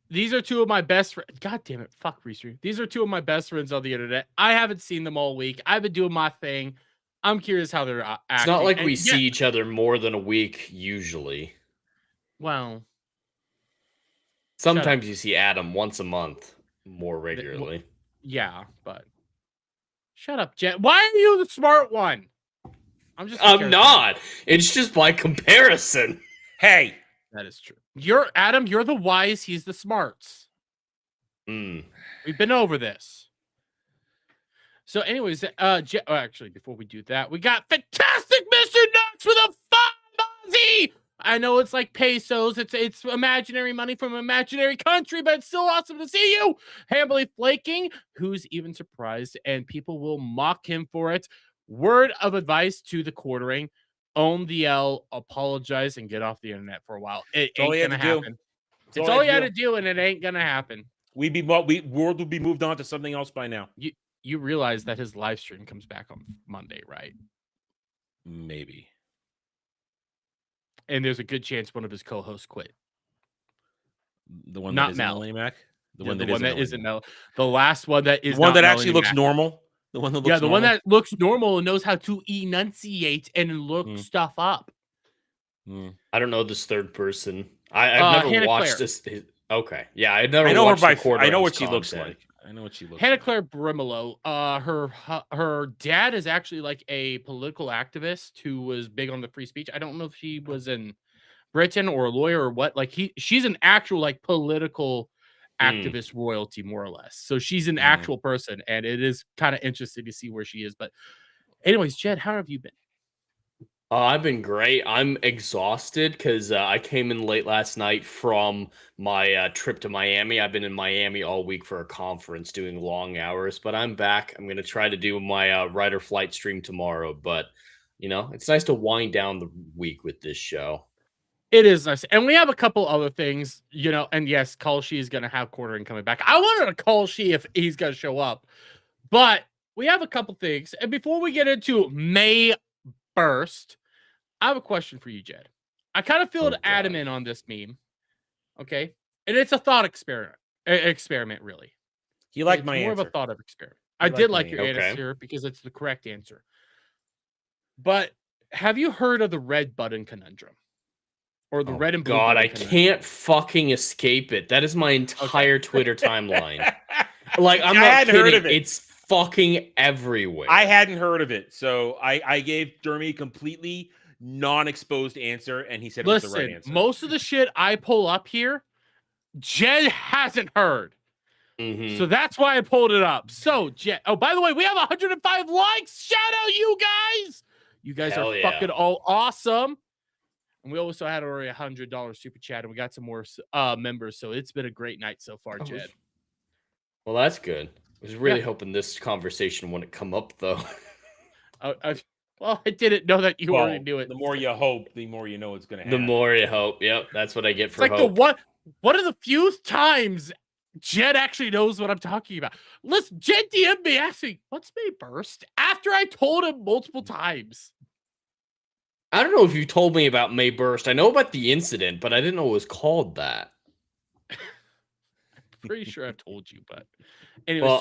these are two of my best friends. God damn it, fuck Restream. These are two of my best friends on the internet. I haven't seen them all week. I've been doing my thing. I'm curious how they're acting. It's not like we see each other more than a week usually. Well, sometimes you see Adam once a month more regularly. Yeah, but shut up, Jet. Why are you the smart one? I'm not. It's just by comparison. Hey, that is true. You're Adam. You're the wise. He's the smarts. We've been over this. So, anyways, actually, before we do that, we got fantastic Mr. Knox with a 5 Aussie. I know it's like pesos. It's imaginary money from an imaginary country, but it's still awesome to see you. Hambly flaking. Who's even surprised? And people will mock him for it. Word of advice to the quartering: own the L, apologize, and get off the internet for a while. It ain't gonna happen. It's all you had to do, and it ain't gonna happen. World would be moved on to something else by now. You realize that his live stream comes back on Monday, right? Maybe. And there's a good chance one of his co-hosts quit. The one not that Mel. Melanie Mac. The one that isn't Mel. The last one that is the one that Melanie actually looks Mac. normal. The one that looks the one that looks normal and knows how to enunciate and look stuff up. I don't know this third person. I've never watched this. Okay, yeah, I never. I know watched her I know what she looks like. I know what she looks. Hannah like. Claire Brimolo. Her dad is actually like a political activist who was big on the free speech. I don't know if she was in Britain or a lawyer or what. Like she's an actual like political activist royalty, more or less. So she's an actual person, and it is kind of interesting to see where she is. But anyways, Jed, how have you been? I've been great. I'm exhausted because I came in late last night from my trip to Miami. I've been in Miami all week for a conference doing long hours, but I'm back. I'm going to try to do my Rider Flight stream tomorrow, but it's nice to wind down the week with this show. It is nice. And we have a couple other things, and yes, Kalshi is going to have quartering coming back. I wanted to call She if he's going to show up, but we have a couple things. And before we get into May Burst, I have a question for you, Jed. I kind of feel adamant on this meme. Okay. And it's a thought experiment, really. You like it's my more answer. of a thought of experiment. I did like your answer because it's the correct answer. But have you heard of the red button conundrum? Or the red and blue God, button I conundrum? can't fucking escape it. That is my entire Twitter timeline. Like, I'm I not hadn't kidding. heard of it. It's fucking everywhere. I hadn't heard of it, so I gave Dermy a completely non-exposed answer, and he said it was the right answer. Most of the shit I pull up here, Jed hasn't heard. So that's why I pulled it up. So, Jed, oh, by the way, we have 105 likes. Shout out you guys. You guys Hell are fucking all awesome. And we also had already $100 super chat, and we got some more members. So it's been a great night so far, Jed. Well, that's good. I was really hoping this conversation wouldn't come up, though. Well, I didn't know that you already knew it. The more you hope, the more you know it's going to happen. The more you hope. Yep, that's what I get for it's like hope. One of the few times Jed actually knows what I'm talking about. Listen, Jed DM'd me asking, what's May Burst? After I told him multiple times. I don't know if you told me about May Burst. I know about the incident, but I didn't know it was called that. Pretty sure I've told you, but anyway. Well,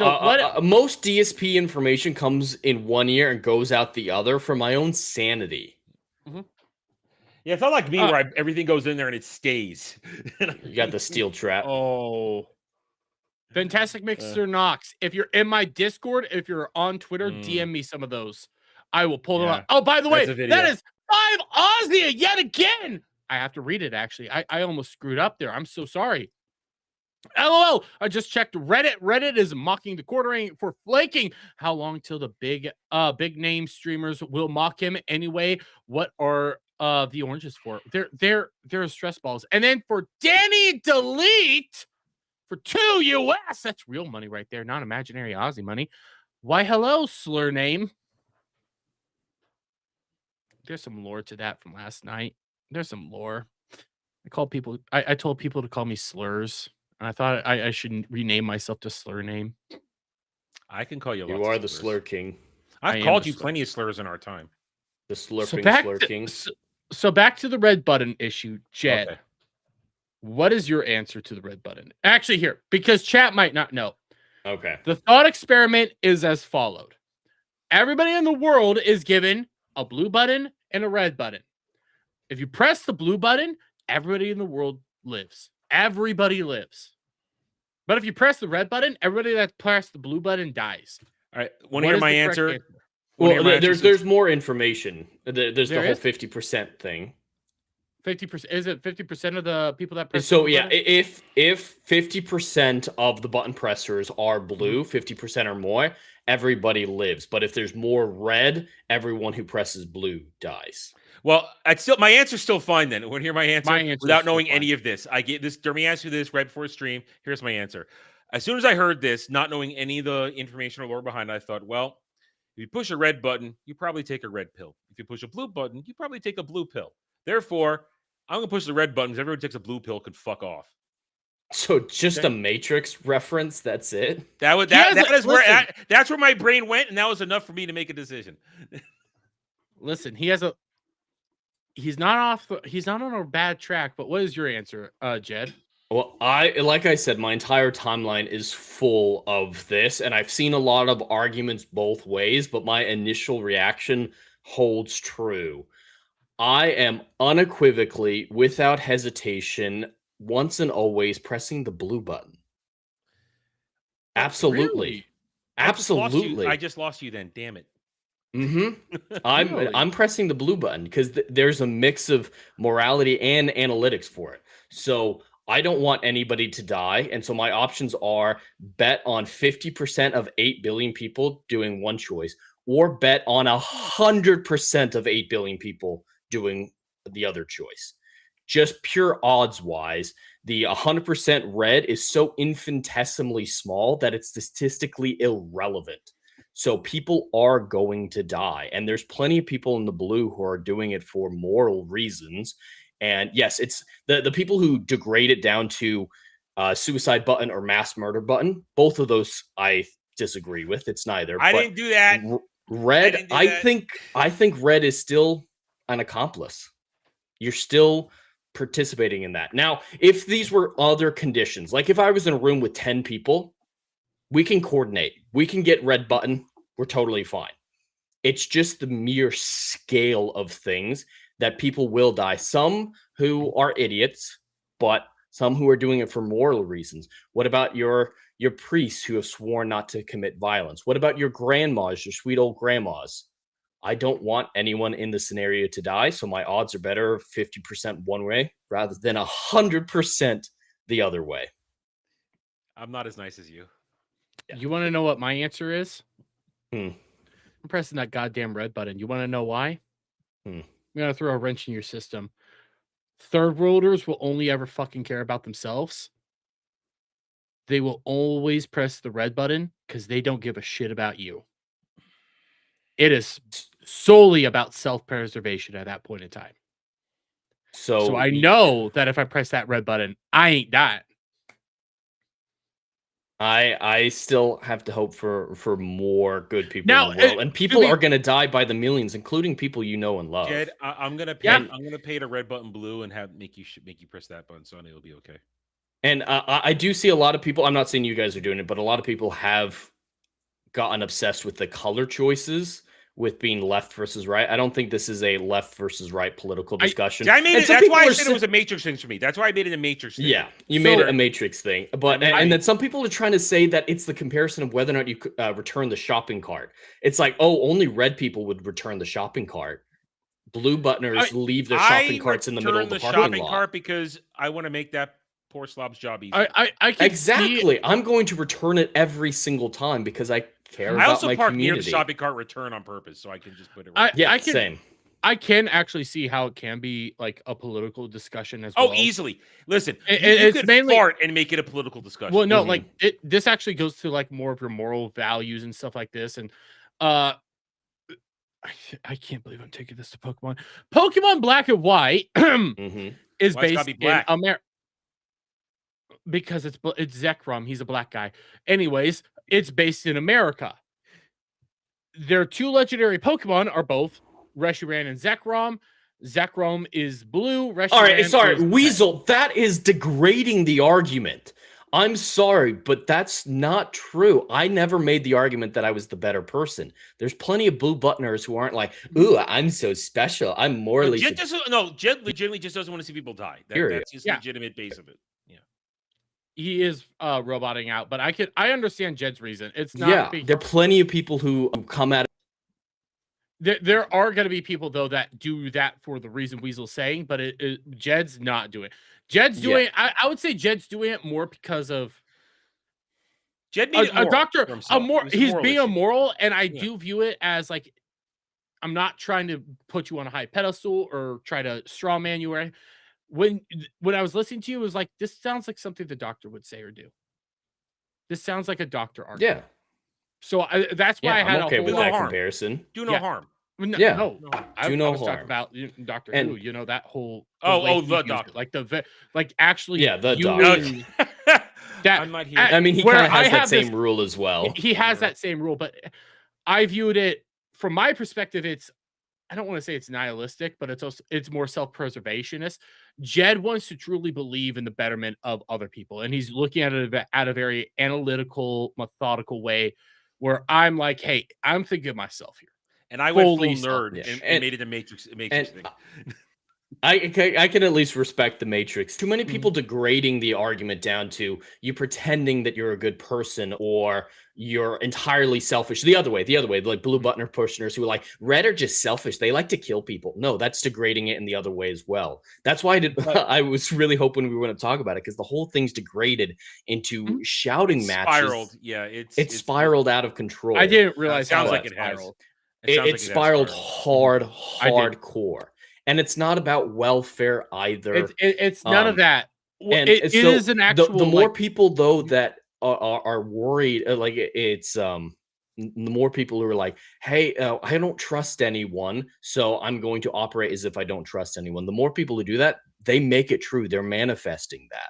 So most DSP information comes in one ear and goes out the other for my own sanity. Yeah, it's not like me where everything goes in there and it stays. You got the steel trap. Oh, Fantastic Mixer Knox. If you're in my Discord, if you're on Twitter, DM me some of those. I will pull them up. Oh, by the way, that is 5 Aussie yet again. I have to read it, actually. I almost screwed up there. I'm so sorry. LOL. I just checked Reddit. Reddit is mocking the quartering for flaking. How long till the big name streamers will mock him anyway? What are the oranges for? They're stress balls. And then for Danny Delete for 2 US. That's real money right there, not imaginary Aussie money. Why, hello, slur name. There's some lore to that from last night. There's some lore. I told people to call me slurs. And I thought I should rename myself to slur name. I can call you. You are the slur king. I've called you plenty of slurs in our time. The slurping slur king. So back to the red button issue, Jed. Okay. What is your answer to the red button? Actually, here, because chat might not know. Okay. The thought experiment is as followed. Everybody in the world is given a blue button and a red button. If you press the blue button, everybody in the world lives. Everybody lives. But if you press the red button, everybody that pressed the blue button dies. All right. Want to hear my answer? Well, there's more information. There's the whole 50% thing. 50%. Is it 50% of the people that press? So yeah, if 50% of the button pressers are blue, 50% or more, everybody lives. But if there's more red, everyone who presses blue dies. Well, my answer's still fine then. Want to hear my answer without knowing any of this? I get this. Dermy asked you this right before stream. Here's my answer. As soon as I heard this, not knowing any of the information or lore behind it, I thought, well, if you push a red button, you probably take a red pill. If you push a blue button, you probably take a blue pill. Therefore, I'm going to push the red button because everyone takes a blue pill could fuck off. So just a Matrix reference, that's it? That's where my brain went, and that was enough for me to make a decision. Listen, he's not on a bad track, but what is your answer, Jed? Well, like I said, my entire timeline is full of this, and I've seen a lot of arguments both ways, but my initial reaction holds true. I am unequivocally, without hesitation, once and always pressing the blue button. Absolutely. Really? Absolutely. I just lost you then, damn it. I'm pressing the blue button because there's a mix of morality and analytics for it. So I don't want anybody to die. And so my options are bet on 50% of 8 billion people doing one choice, or bet on 100% of 8 billion people doing the other choice. Just pure odds wise, the 100% red is so infinitesimally small that it's statistically irrelevant. So people are going to die. And there's plenty of people in the blue who are doing it for moral reasons. And yes, it's the people who degrade it down to suicide button or mass murder button. Both of those I disagree with. It's neither. I didn't do that. Red, I think red is still an accomplice. You're still participating in that. Now, if these were other conditions, like if I was in a room with 10 people, we can coordinate. We can get red button. We're totally fine. It's just the mere scale of things that people will die. Some who are idiots, but some who are doing it for moral reasons. What about your priests who have sworn not to commit violence? What about your grandmas, your sweet old grandmas? I don't want anyone in the scenario to die, so my odds are better 50% one way rather than 100% the other way. I'm not as nice as you. You want to know what my answer is? I'm pressing that goddamn red button. You want to know why? I'm going to throw a wrench in your system. Third worlders will only ever fucking care about themselves. They will always press the red button because they don't give a shit about you. It is solely about self-preservation at that point in time. So I know that if I press that red button, I ain't dying. I still have to hope for more good people Now, in the world, and people are going to die by the millions, including people you know and love. Jed, I'm gonna pay the red button blue and make you press that button, so it'll be okay. And I do see a lot of people. I'm not saying you guys are doing it, but a lot of people have gotten obsessed with the color choices, with being left versus right. I don't think this is a left versus right political discussion. That's why I said it was a Matrix thing for me. That's why I made it a Matrix thing. Yeah, you made it a Matrix thing. But and then some people are trying to say that it's the comparison of whether or not you return the shopping cart. It's like, oh, only red people would return the shopping cart. Blue buttoners leave their shopping carts in the middle of the parking lot. Cart because I want to make that poor slob's job easy. I can exactly. I'm going to return it every single time because I care about my community. I also park near the shopping cart return on purpose, so I can just put it right. Same. I can actually see how it can be like a political discussion as well. Oh, easily. Listen, it's could mainly fart and make it a political discussion. Well, no, like this actually goes to like more of your moral values and stuff like this. And I can't believe I'm taking this to Pokemon. Pokemon Black and White is based in America. Because it's Zekrom. He's a black guy. Anyways, it's based in America. Their two legendary Pokemon are both Reshiram and Zekrom. Zekrom is blue. Reshiram All right, sorry, Weasel. That is degrading the argument. I'm sorry, but that's not true. I never made the argument that I was the better person. There's plenty of blue buttoners who aren't like, ooh, I'm so special. I'm morally... Jed legitimately just doesn't want to see people die. That's his legitimate base of it. He is roboting out, but I understand Jed's reason. It's not there are plenty of people who come at it. There are going to be people though that do that for the reason Weasel's saying, but Jed's not doing it. Jed's doing it. I would say Jed's doing it more because of Jed made a doctor. He's being immoral, and I do view it as like I'm not trying to put you on a high pedestal or try to straw man you or. When I was listening to you, it was like, this sounds like something the doctor would say or do. This sounds like a doctor argument. Yeah. So that's why I had okay with that comparison. Do no harm. No. I was harm. talking about Doctor Who. You know that whole the doctor, like actually the doctor. That I'm not here. I mean, he kind of has that same rule as well. He has that same rule, but I viewed it from my perspective. I don't want to say it's nihilistic, but it's more self-preservationist. Jed wants to truly believe in the betterment of other people, and he's looking at it at a very analytical, methodical way, where I'm like, hey, I'm thinking of myself here. And I went full nerd and made it a Matrix thing. I can at least respect the Matrix. Too many people degrading the argument down to you pretending that you're a good person or you're entirely selfish. The other way, like blue buttoner pushers who are like, red are just selfish. They like to kill people. No, that's degrading it in the other way as well. That's why I was really hoping we were going to talk about it, because the whole thing's degraded into shouting matches. Spiraled. Yeah, it's spiraled out of control. I didn't realize sounds like it has. It spiraled hardcore. And it's not about welfare either. It's none of that. And it so is an actual. The more people though that are worried, the more people who are like, hey, I don't trust anyone, so I'm going to operate as if I don't trust anyone. The more people who do that, they make it true. They're manifesting that.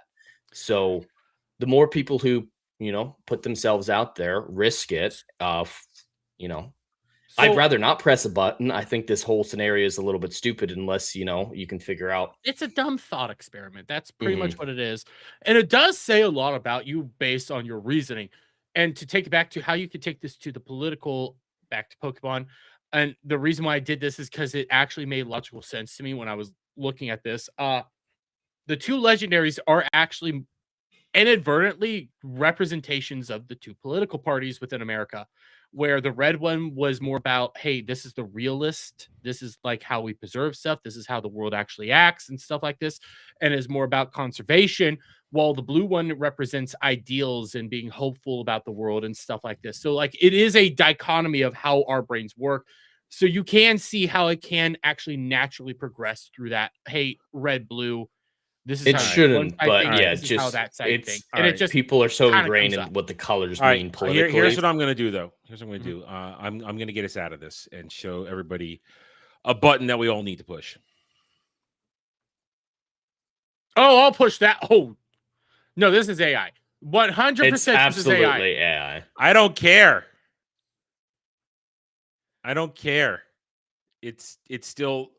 So the more people who, put themselves out there, risk it, I'd rather not press a button. I think this whole scenario is a little bit stupid unless, you can figure out. It's a dumb thought experiment. That's pretty much what it is. And it does say a lot about you based on your reasoning. And to take it back to how you could take this to the political, back to Pokemon. And the reason why I did this is because it actually made logical sense to me when I was looking at this. The two legendaries are actually inadvertently representations of the two political parties within America, where the red one was more about, hey, this is the realist, this is like how we preserve stuff, this is how the world actually acts and stuff like this, and is more about conservation, while the blue one represents ideals and being hopeful about the world and stuff like this. So like it is a dichotomy of how our brains work, so you can see how it can actually naturally progress through that. Hey, red, blue, this is it how shouldn't, but yeah, just how that side it's thing. And it just people are so ingrained in what the colors mean politically. Here's what I'm going to do, though. Here's what I'm going to do. I'm going to get us out of this and show everybody a button that we all need to push. Oh, I'll push that. Oh, no, this is AI. 100%. It's absolutely AI. I don't care. I don't care. It's still.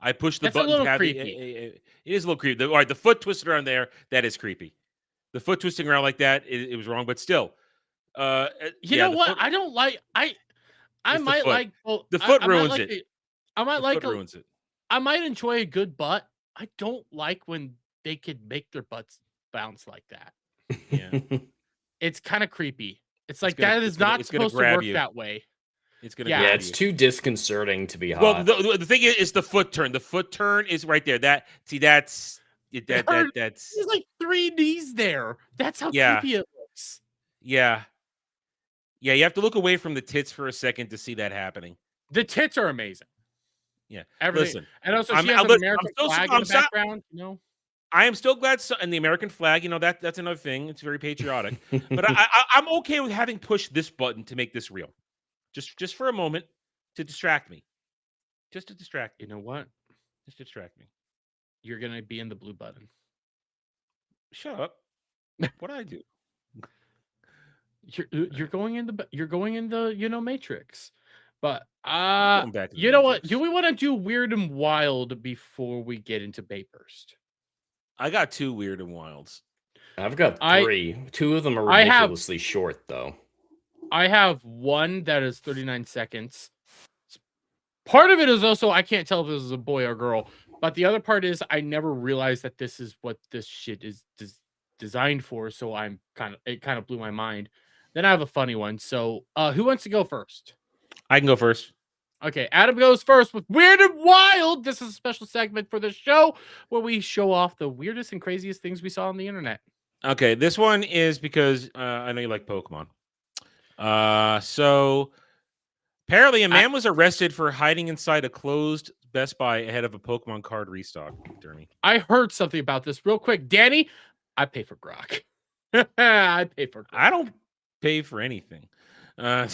I pushed the button. A little creepy. It is a little creepy. All right, the foot twisted around there, that is creepy. The foot twisting around like that, it was wrong, but still. You know what? I don't like. I might like. Well, the foot ruins it. I might like. Ruins it. I might enjoy a good butt. I don't like when they could make their butts bounce like that. Yeah, it's kind of creepy. It's like that is not supposed to work that way. It's gonna. Yeah, it's too disconcerting to be hot. Well, the thing is the foot turn. The foot turn is right there. That's There's like 3 knees there. That's how creepy it looks. Yeah. Yeah, you have to look away from the tits for a second to see that happening. The tits are amazing. Yeah, everything. Listen, and also she has an American flag in the background. I am still glad. And the American flag, that's another thing. It's very patriotic. But I'm okay with having pushed this button to make this real. Just for a moment to distract me. Just to distract me. You know what? Just to distract me. You're gonna be in the blue button. Shut up. What do I do? You're going in the Matrix. But you know what? Do we want to do weird and wild before we get into Bayburst? I got 2 weird and wilds. I've got 3. 2 of them are ridiculously short, though. I have one that is 39 seconds. Part of it is also I can't tell if this is a boy or girl, but the other part is I never realized that this is what this shit is designed for. So it kind of blew my mind. Then I have a funny one. So who wants to go first? I can go first. Okay, Adam goes first with Weird and Wild. This is a special segment for the show where we show off the weirdest and craziest things we saw on the internet. Okay, this one is because I know you like Pokemon. So apparently a man was arrested for hiding inside a closed Best Buy ahead of a Pokemon card restock. Dermy. I heard something about this real quick. Danny, I pay for grok. I pay for grok. I don't pay for anything. Man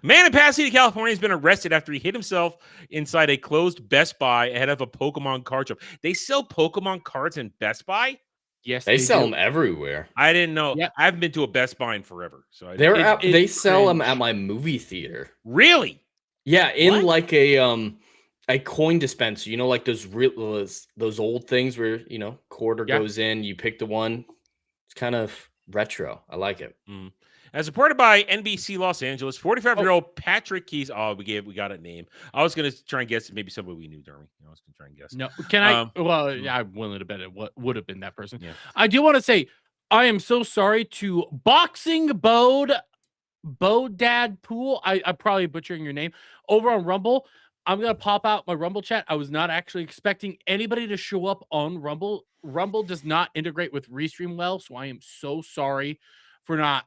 in Pasadena, California has been arrested after he hid himself inside a closed Best Buy ahead of a Pokemon card shop. They sell Pokemon cards in Best Buy? Yes, they sell them everywhere. I didn't know. Yep. I haven't been to a Best Buy in forever. So they sell them at my movie theater. Really? Yeah, in like a coin dispenser. Like those old things where quarter goes in, you pick the one. It's kind of retro. I like it. Mm. As reported by NBC Los Angeles, 45-year-old Patrick Keys. Oh, we got a name. I was going to try and guess maybe somebody we knew, Dermy. I was going to try and guess. No, can I? Well, yeah, I'm willing to bet it would have been that person. Yeah. I do want to say I am so sorry to Boxing Bodad Pool. I'm probably butchering your name over on Rumble. I'm going to pop out my Rumble chat. I was not actually expecting anybody to show up on Rumble. Rumble does not integrate with Restream well, so I am so sorry for not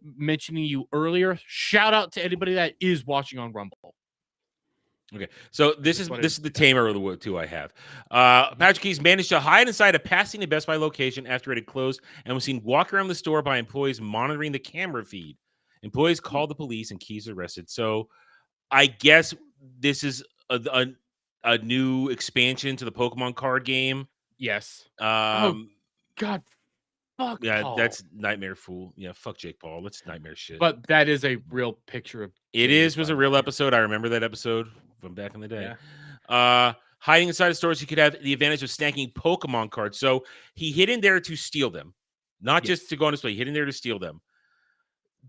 mentioning you earlier. Shout out to anybody that is watching on Rumble. Okay, so this is the tamer of the two I have. Patrick Keys managed to hide inside a passing Best Buy location after it had closed and was seen walking around the store by employees monitoring the camera feed. Employees called the police and Keys arrested. So I guess this is a new expansion to the Pokemon card game. Yes. God, fuck. Yeah, Paul. that's Nightmare Fool. Yeah, fuck Jake Paul. That's nightmare shit. But that is a real picture of. Was a real episode. I remember that episode from back in the day. Yeah. Hiding inside the stores, he could have the advantage of snacking Pokemon cards. So he hid in there to steal them, not just to go on display. He hid in there to steal them.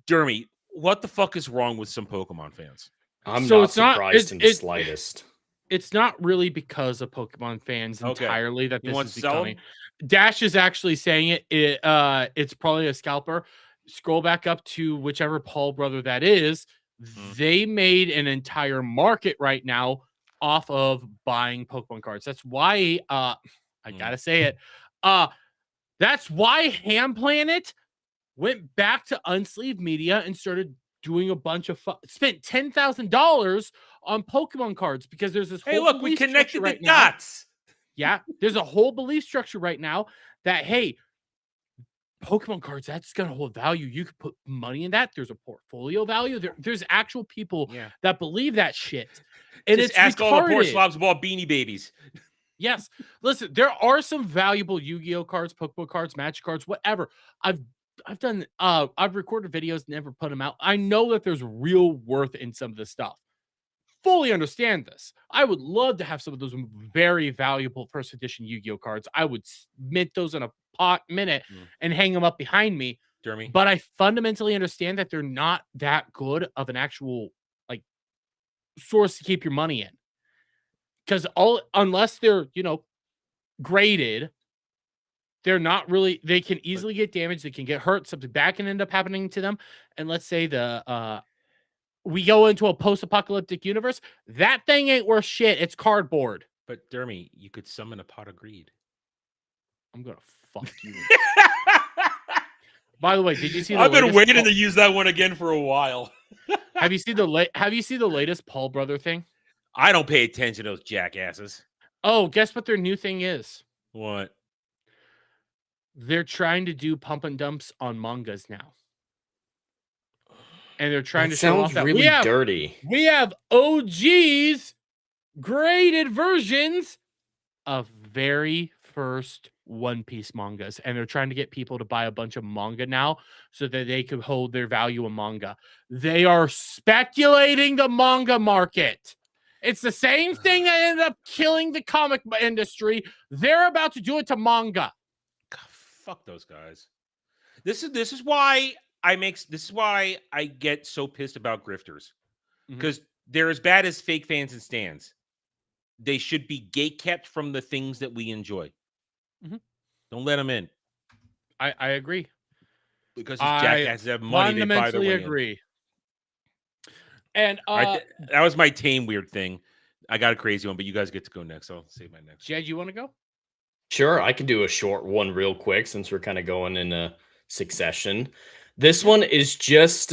Dermy, what the fuck is wrong with some Pokemon fans? I'm not surprised in the slightest. It's not really because of Pokemon fans entirely that this is becoming. Them? Dash is actually saying it's probably a scalper. Scroll back up to whichever Paul brother that is. They made an entire market right now off of buying Pokemon cards. That's why I gotta say it. That's why Ham Planet went back to Unsleeved Media and started doing a bunch of spent $10,000 on Pokemon cards because there's this. Hey, look, we connected the dots. Yeah, there's a whole belief structure right now that hey, Pokemon cards, that's gonna hold value. You could put money in that. There's a portfolio value. There's actual people that believe that shit. And just it's ask retarded. all the poor slobs about Beanie Babies. Yes. Listen, there are some valuable Yu-Gi-Oh cards, Pokemon cards, Magic cards, whatever. I've done I've recorded videos, never put them out. I know that there's real worth in some of this stuff. Fully understand this. I would love to have some of those very valuable first edition Yu-Gi-Oh cards. I would mint those in a minute and hang them up behind me. Dermy. But I fundamentally understand that they're not that good of an actual like source to keep your money in. Because unless they're, graded, they're not really, they can easily get damaged, they can get hurt, something bad can end up happening to them. And let's say we go into a post-apocalyptic universe, that thing ain't worth shit. It's cardboard. But Dermy, you could summon a pot of greed. I'm gonna fuck you. By the way, did you see? I've been waiting to use that one again for a while. Have you seen the latest Paul brother thing? I don't pay attention to those jackasses. Oh, guess what their new thing is? What? They're trying to do pump and dumps on mangas now. And they're trying to show off that really dirty. We have OGs graded versions of very first One Piece mangas, and they're trying to get people to buy a bunch of manga now so that they could hold their value in manga. They are speculating the manga market. It's the same thing that ended up killing the comic industry. They're about to do it to manga. God, fuck those guys. This is why I get so pissed about grifters, because they're as bad as fake fans and stans. They should be gatekept from the things that we enjoy. Don't let them in. I agree. Because jackasses have money. Fundamentally agree. And that was my tame weird thing. I got a crazy one, but you guys get to go next. I'll save my next. Jed, you want to go? Sure, I can do a short one real quick since we're kind of going in a succession. This one is just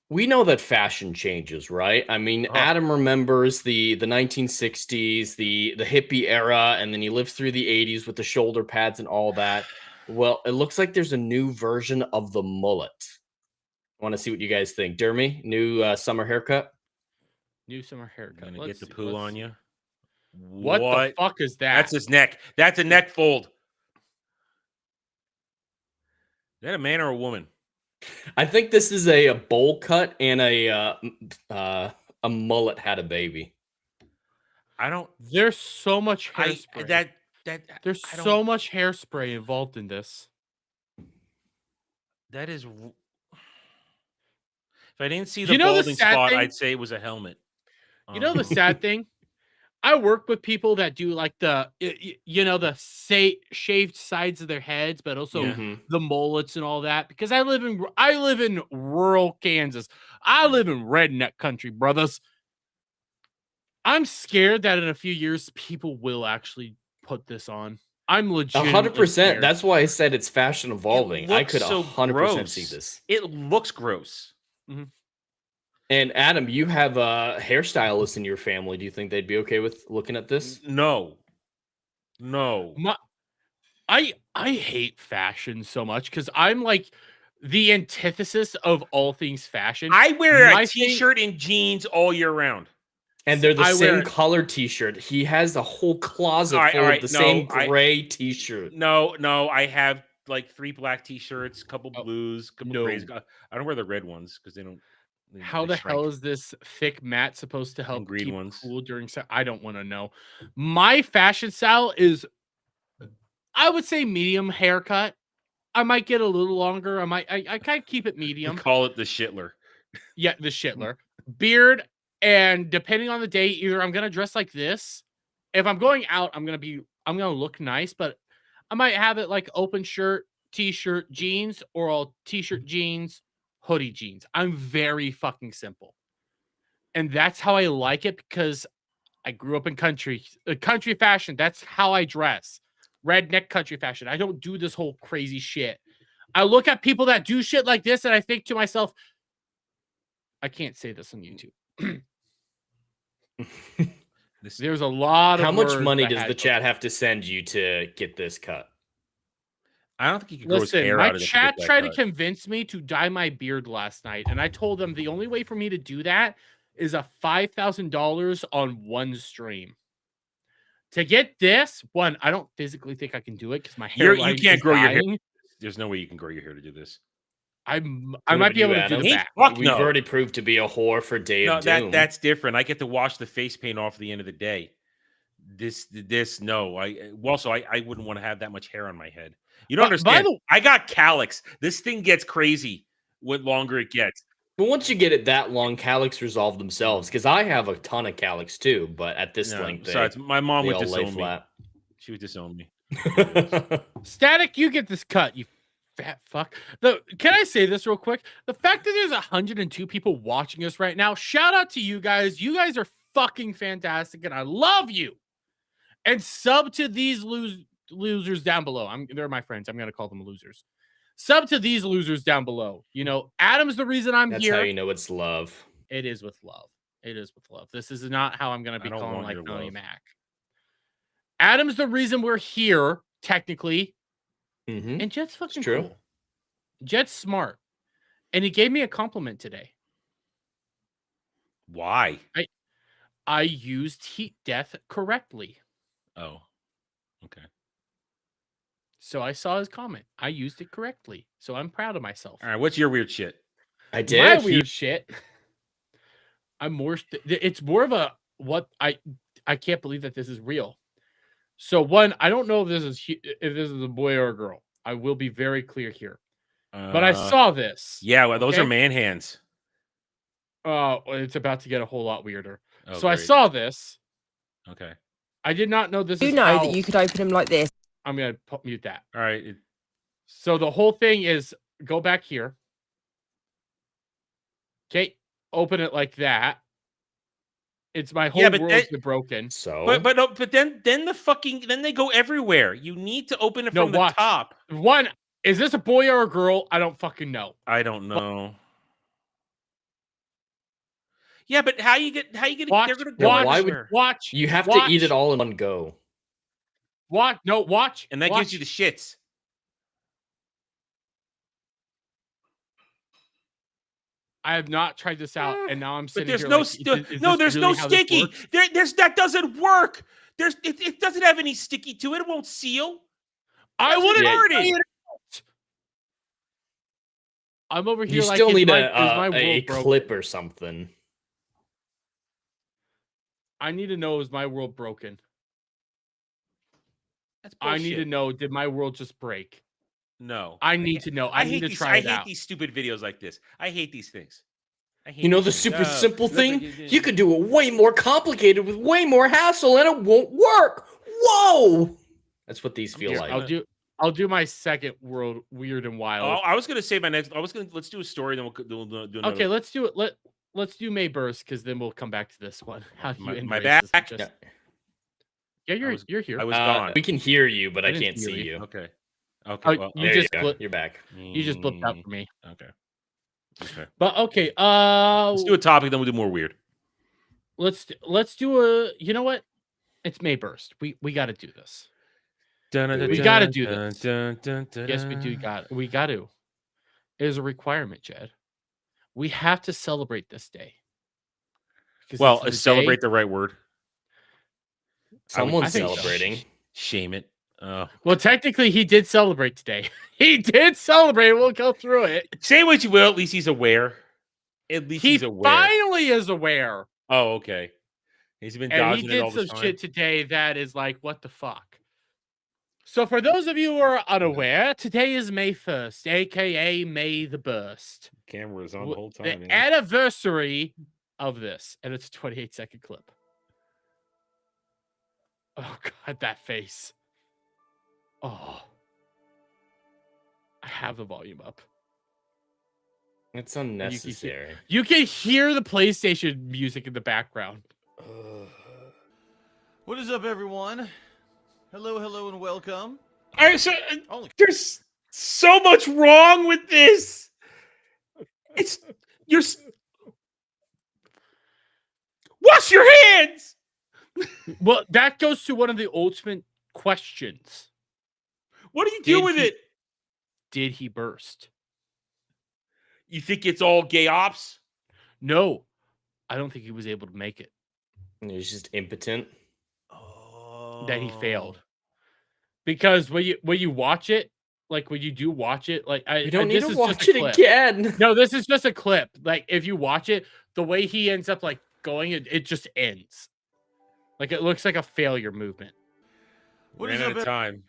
we know that fashion changes, right? I mean, Adam remembers the 1960s, the hippie era, and then he lived through the 80s with the shoulder pads and all that. Well, it looks like there's a new version of the mullet. I want to see what you guys think. Dermy, new summer haircut? New summer haircut. Gonna get the poo on you. What the fuck is that? That's his neck. That's a neck fold. Is that a man or a woman? I think this is a bowl cut and a mullet had a baby. There's so much hairspray. There's so much hairspray involved in this. That is. If I didn't see the balding spot, I'd say it was a helmet. You know the sad thing? I work with people that do like the shaved sides of their heads, but also the mullets and all that. Because I live in rural Kansas. I live in redneck country, brothers. I'm scared that in a few years people will actually put this on. I'm legit 100%. That's why I said it's fashion evolving. I could 100% see this. It looks gross. And Adam, you have a hairstylist in your family. Do you think they'd be okay with looking at this? No. I hate fashion so much because I'm like the antithesis of all things fashion. I wear My a t-shirt and jeans all year round. And they're the same color t-shirt. He has a whole closet full of the same gray t-shirt. No, I have like 3 black t-shirts, couple blues, couple grays. I don't wear the red ones because they don't. How the hell is this thick mat supposed to help green keep ones cool during? I don't want to know. My fashion style is, I would say, medium haircut. I might get a little longer. I kind of keep it medium. We call it the shitler. Yeah, the shitler. Beard, and depending on the day, either I'm gonna dress like this. If I'm going out, I'm gonna look nice, but I might have it like open shirt, t-shirt, jeans, or all t-shirt, jeans, hoodie, jeans. I'm very fucking simple. And that's how I like it because I grew up in country fashion. That's how I dress. Redneck country fashion. I don't do this whole crazy shit. I look at people that do shit like this and I think to myself, I can't say this on YouTube. There's a lot of How much money does the chat have to send you to get this cut? I don't think you can grow his hair my out of chat tried to convince me to dye my beard last night, and I told them the only way for me to do that is a $5,000 on one stream. To get this one, I don't physically think I can do it because my hair. You can't grow your hair. There's no way you can grow your hair to do this. I might be able to do that. We've already proved to be a whore for Day of Doom. That's different. I get to wash the face paint off at the end of the day. No. I wouldn't want to have that much hair on my head. You don't understand. I got calyx. This thing gets crazy the longer it gets. But once you get it that long, calyx resolve themselves. Because I have a ton of calyx too, but at this length, my mom would disown me. Flat. She would disown me. Static, you get this cut, you fat fuck. Can I say this real quick? The fact that there's 102 people watching us right now, shout out to you guys. You guys are fucking fantastic, and I love you. And sub to these losers down below. They're my friends. I'm gonna call them losers. Sub to these losers down below. You know, Adam's the reason I'm here. That's how you know it's love. It is with love. It is with love. This is not how I'm gonna be calling like Tony Mac. Adam's the reason we're here, technically. Mm-hmm. And Jet's fucking cool. Jet's smart. And he gave me a compliment today. Why? I used heat death correctly. Oh, okay. So I saw his comment. I used it correctly. So I'm proud of myself. All right, what's your weird shit? I did. My weird shit. It's more of a I can't believe that this is real. So one, I don't know if this is a boy or a girl. I will be very clear here. But I saw this. Yeah, well, those are man hands. Oh, it's about to get a whole lot weirder. Oh, so great. I saw this. Okay. I did not know this. You know that you could open him like this. I'm gonna mute that. All right. So the whole thing is go back here. Okay, open it like that. It's my whole world's broken. So, but then they go everywhere. You need to open it from the top. One, is this a boy or a girl? I don't fucking know. I don't know. Yeah, but how you get? They're gonna go watch. You have to eat it all in one go. Watch. No, watch. And that gives you the shits. I have not tried this out, and now I'm sitting here. But there's no sticky. That doesn't work. It doesn't have any sticky to it. It won't seal. I wouldn't hurt it. I'm over here. You still need a clip or something. I need to know, is my world broken? I need to know, did my world just break? No. I need to know. I need to try it out. I hate these stupid videos like this. I hate these things. The super simple thing? You could do it way more complicated with way more hassle and it won't work. Whoa! That's what these feel like. I'll do my second world, weird and wild. Oh, I was gonna say let's do a story, then we'll do another. Okay, let's do it. Let's do May Burst, because then we'll come back to this one. How do you my back? Yeah, you're here. I was gone. We can hear you, but I can't see you. Okay. Well, you're back. You just blipped out for me. Okay. Okay. But okay, let's do a topic, then we'll do more weird. Let's do a. You know what? It's May burst. We got to do this. We got to do this. Yes, we do. We got to. It is a requirement, Jed. We have to celebrate this day. Well, is celebrate the right word? Someone's celebrating. Shame it. Well, technically, he did celebrate today. He did celebrate. We'll go through it. Say what you will. At least he's aware. At least he's aware. Finally is aware. Oh, okay. He's been and dodging he did it all some this time. shit today that is like, what the fuck? So for those of you who are unaware, today is May 1st, aka May the Burst. Camera was on the whole time. The anniversary of this, and it's a 28-second clip. Oh God, that face. Oh, I have the volume up. It's unnecessary. You can hear the PlayStation music in the background. What is up, everyone? Hello, and welcome. All right, so there's so much wrong with this. Wash your hands. Well, that goes to one of the ultimate questions. What do you do with it? Did he burst? You think it's all gay ops? No, I don't think he was able to make it. He was just impotent. That he failed. Because when you watch it, like when you do watch it, like you don't need to watch it again. No, this is just a clip. Like if you watch it, the way he ends up like going, it just ends. Like it looks like a failure movement. Ran out of time.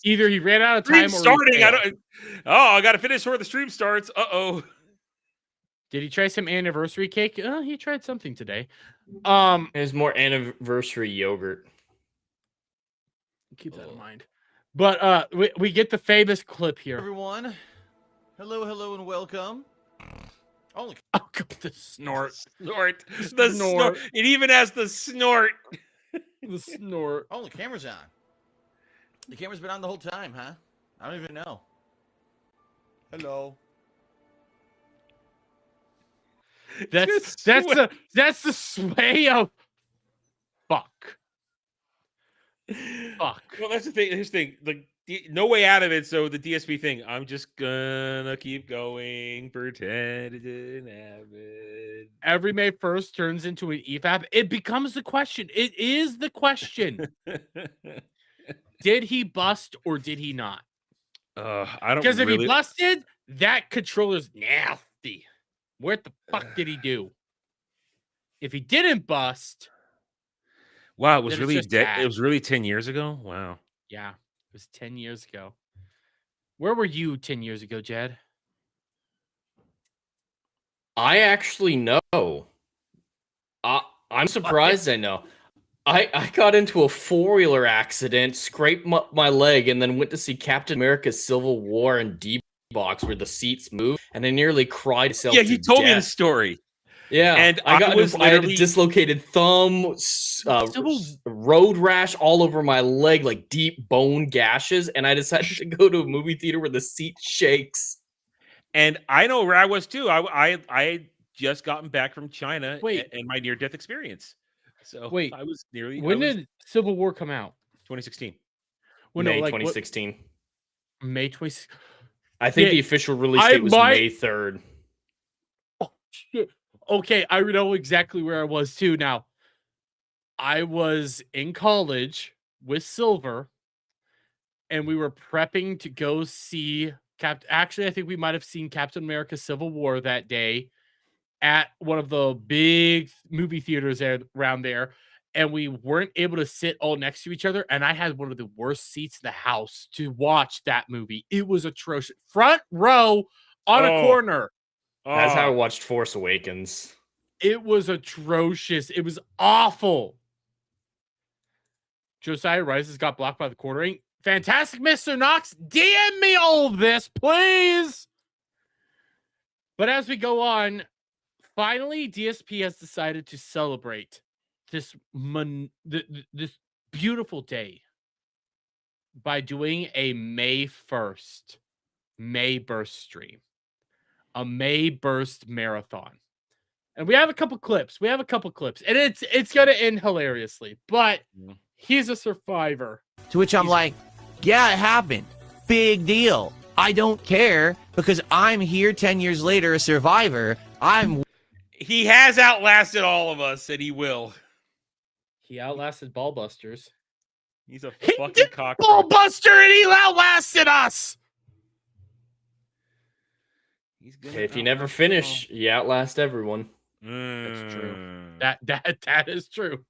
Either he ran out of time or starting. I got to finish before the stream starts. Did he try some anniversary cake? He tried something today. There's more anniversary yogurt. Keep that in mind. But we get the famous clip here. Everyone, hello, and welcome. Oh, God, the snort. The snort. It even has the snort. The snort. Oh, the camera's on. The camera's been on the whole time, huh? I don't even know. Hello. That's the sway of fuck. Fuck. Well, that's the thing. Here's the thing. Like, no way out of it. So the DSP thing. I'm just gonna keep going. Pretend it didn't happen. Every May 1st turns into an EFAP. It becomes the question. It is the question. Did he bust or did he not? I don't. Because if he busted, that controller's nasty. What the fuck did he do? If he didn't bust, wow, it was really it was really 10 years ago. Wow. Yeah, it was 10 years ago. Where were you 10 years ago, Jed? I actually know. I'm surprised I know. I got into a 4-wheeler accident, scraped my leg, and then went to see Captain America Civil War in D-Box where the seats move, and I nearly cried myself to you told me the death. story. Yeah, and I had a dislocated thumb, road rash all over my leg, like deep bone gashes, and I decided to go to a movie theater where the seat shakes. And I know where I was too. I had just gotten back from China and my near-death experience. So I was nearly. When did Civil War come out? 2016. May 2016. May 2016. I think the official release date was May 3rd. Oh shit. Okay, I know exactly where I was too. Now, I was in college with Silver, and we were prepping to go see Actually, I think we might have seen Captain America: Civil War that day at one of the big movie theaters around there, and we weren't able to sit all next to each other. And I had one of the worst seats in the house to watch that movie. It was atrocious. Front row on a corner. That's how I watched Force Awakens. It was atrocious. It was awful. Josiah Rises got blocked by the quartering. Fantastic, Mr. Knox. DM me all of this, please. But as we go on, finally, DSP has decided to celebrate this this beautiful day by doing a May 1st May burst stream. a May Burst marathon. And we have a couple clips. And it's gonna end hilariously, but he's a survivor. To which I'm like, yeah, it happened. Big deal. I don't care because I'm here 10 years later, a survivor. He has outlasted all of us, and he will. He outlasted Ballbusters. He's a fucking cockroach. Ballbuster, and he outlasted us. If you never finish, you outlast everyone. That's true. That is true.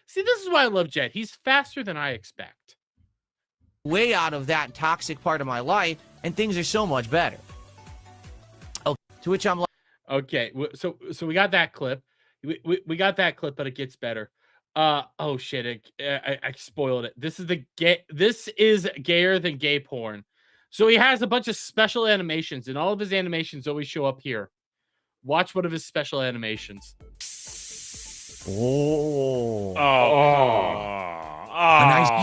See, this is why I love Jet. He's faster than I expect. Way out of that toxic part of my life, and things are so much better. Oh, to which I'm like, okay, so we got that clip. We got that clip, but it gets better. Oh shit! I spoiled it. This is gayer than gay porn. So he has a bunch of special animations, and all of his animations always show up here. Watch one of his special animations. Nice.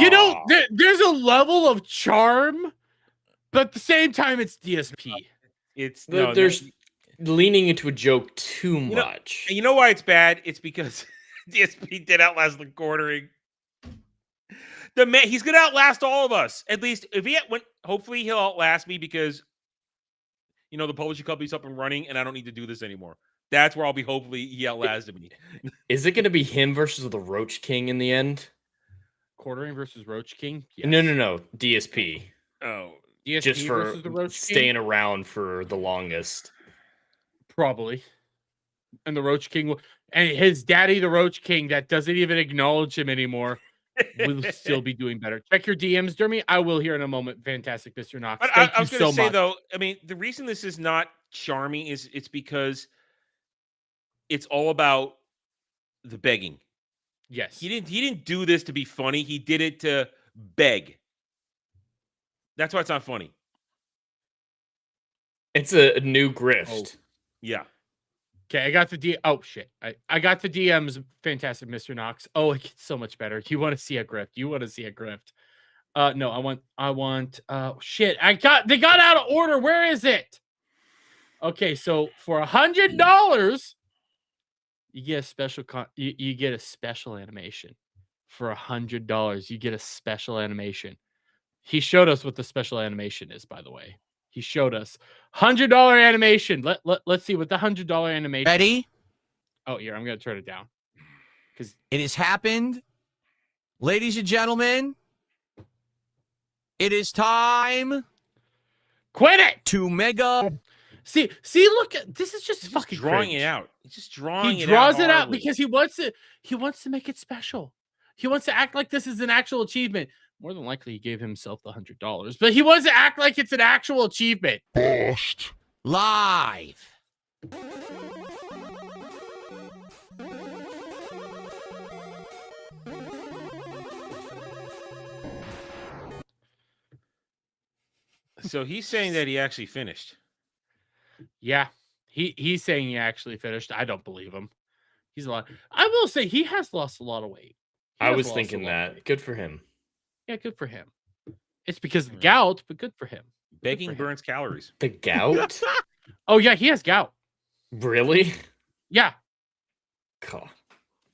You know, there's a level of charm, but at the same time, it's DSP. There's leaning into a joke too much. You know why it's bad? It's because DSP did outlast the quartering. The man, he's gonna outlast all of us. At least if hopefully he'll outlast me because the publishing company's up and running, and I don't need to do this anymore. That's where I'll be. Hopefully he outlasted me. Is it gonna be him versus the Roach King in the end? Quartering versus Roach King? Yes. No. DSP. Oh, DSP just for versus the Roach staying King? around for the longest. Probably. And the Roach King and his daddy, the Roach King, that doesn't even acknowledge him anymore, will still be doing better. Check your DMs, Dermy. I will here in a moment. Fantastic, Mr. Knox. Thank I was you going to so say much. though, I mean, the reason this is not charming is it's because it's all about the begging. Yes. He didn't do this to be funny. He did it to beg. That's why it's not funny. It's a new grift. Oh. Yeah. Okay, I got the Oh shit! I got the DMs. Fantastic, Mr. Knox. Oh, it gets so much better. You want to see a grift? No, I want. Shit! They got out of order. Where is it? Okay, so for $100, you get a special. You get a special animation. For $100, you get a special animation. He showed us what the special animation is, by the way. He showed us $100 animation. Let's see what the $100 animation. Ready? Oh, here, I'm gonna turn it down because it has happened, ladies and gentlemen. It is time. Quit it to mega. See. Look at this. Is just fucking drawing cringe. it out. He's just drawing. He it draws out it out because he wants to. He wants to make it special. He wants to act like this is an actual achievement. More than likely, he gave himself the $100, but he wants to act like it's an actual achievement. Bust. Live. So he's saying that he actually finished. Yeah, he's saying he actually finished. I don't believe him. He's a lot. I will say he has lost a lot of weight. I was thinking that. Good for him. Yeah, good for him. It's because of the gout, but good for him. Begging burns calories. The gout? Oh yeah, he has gout. Really? Yeah. God.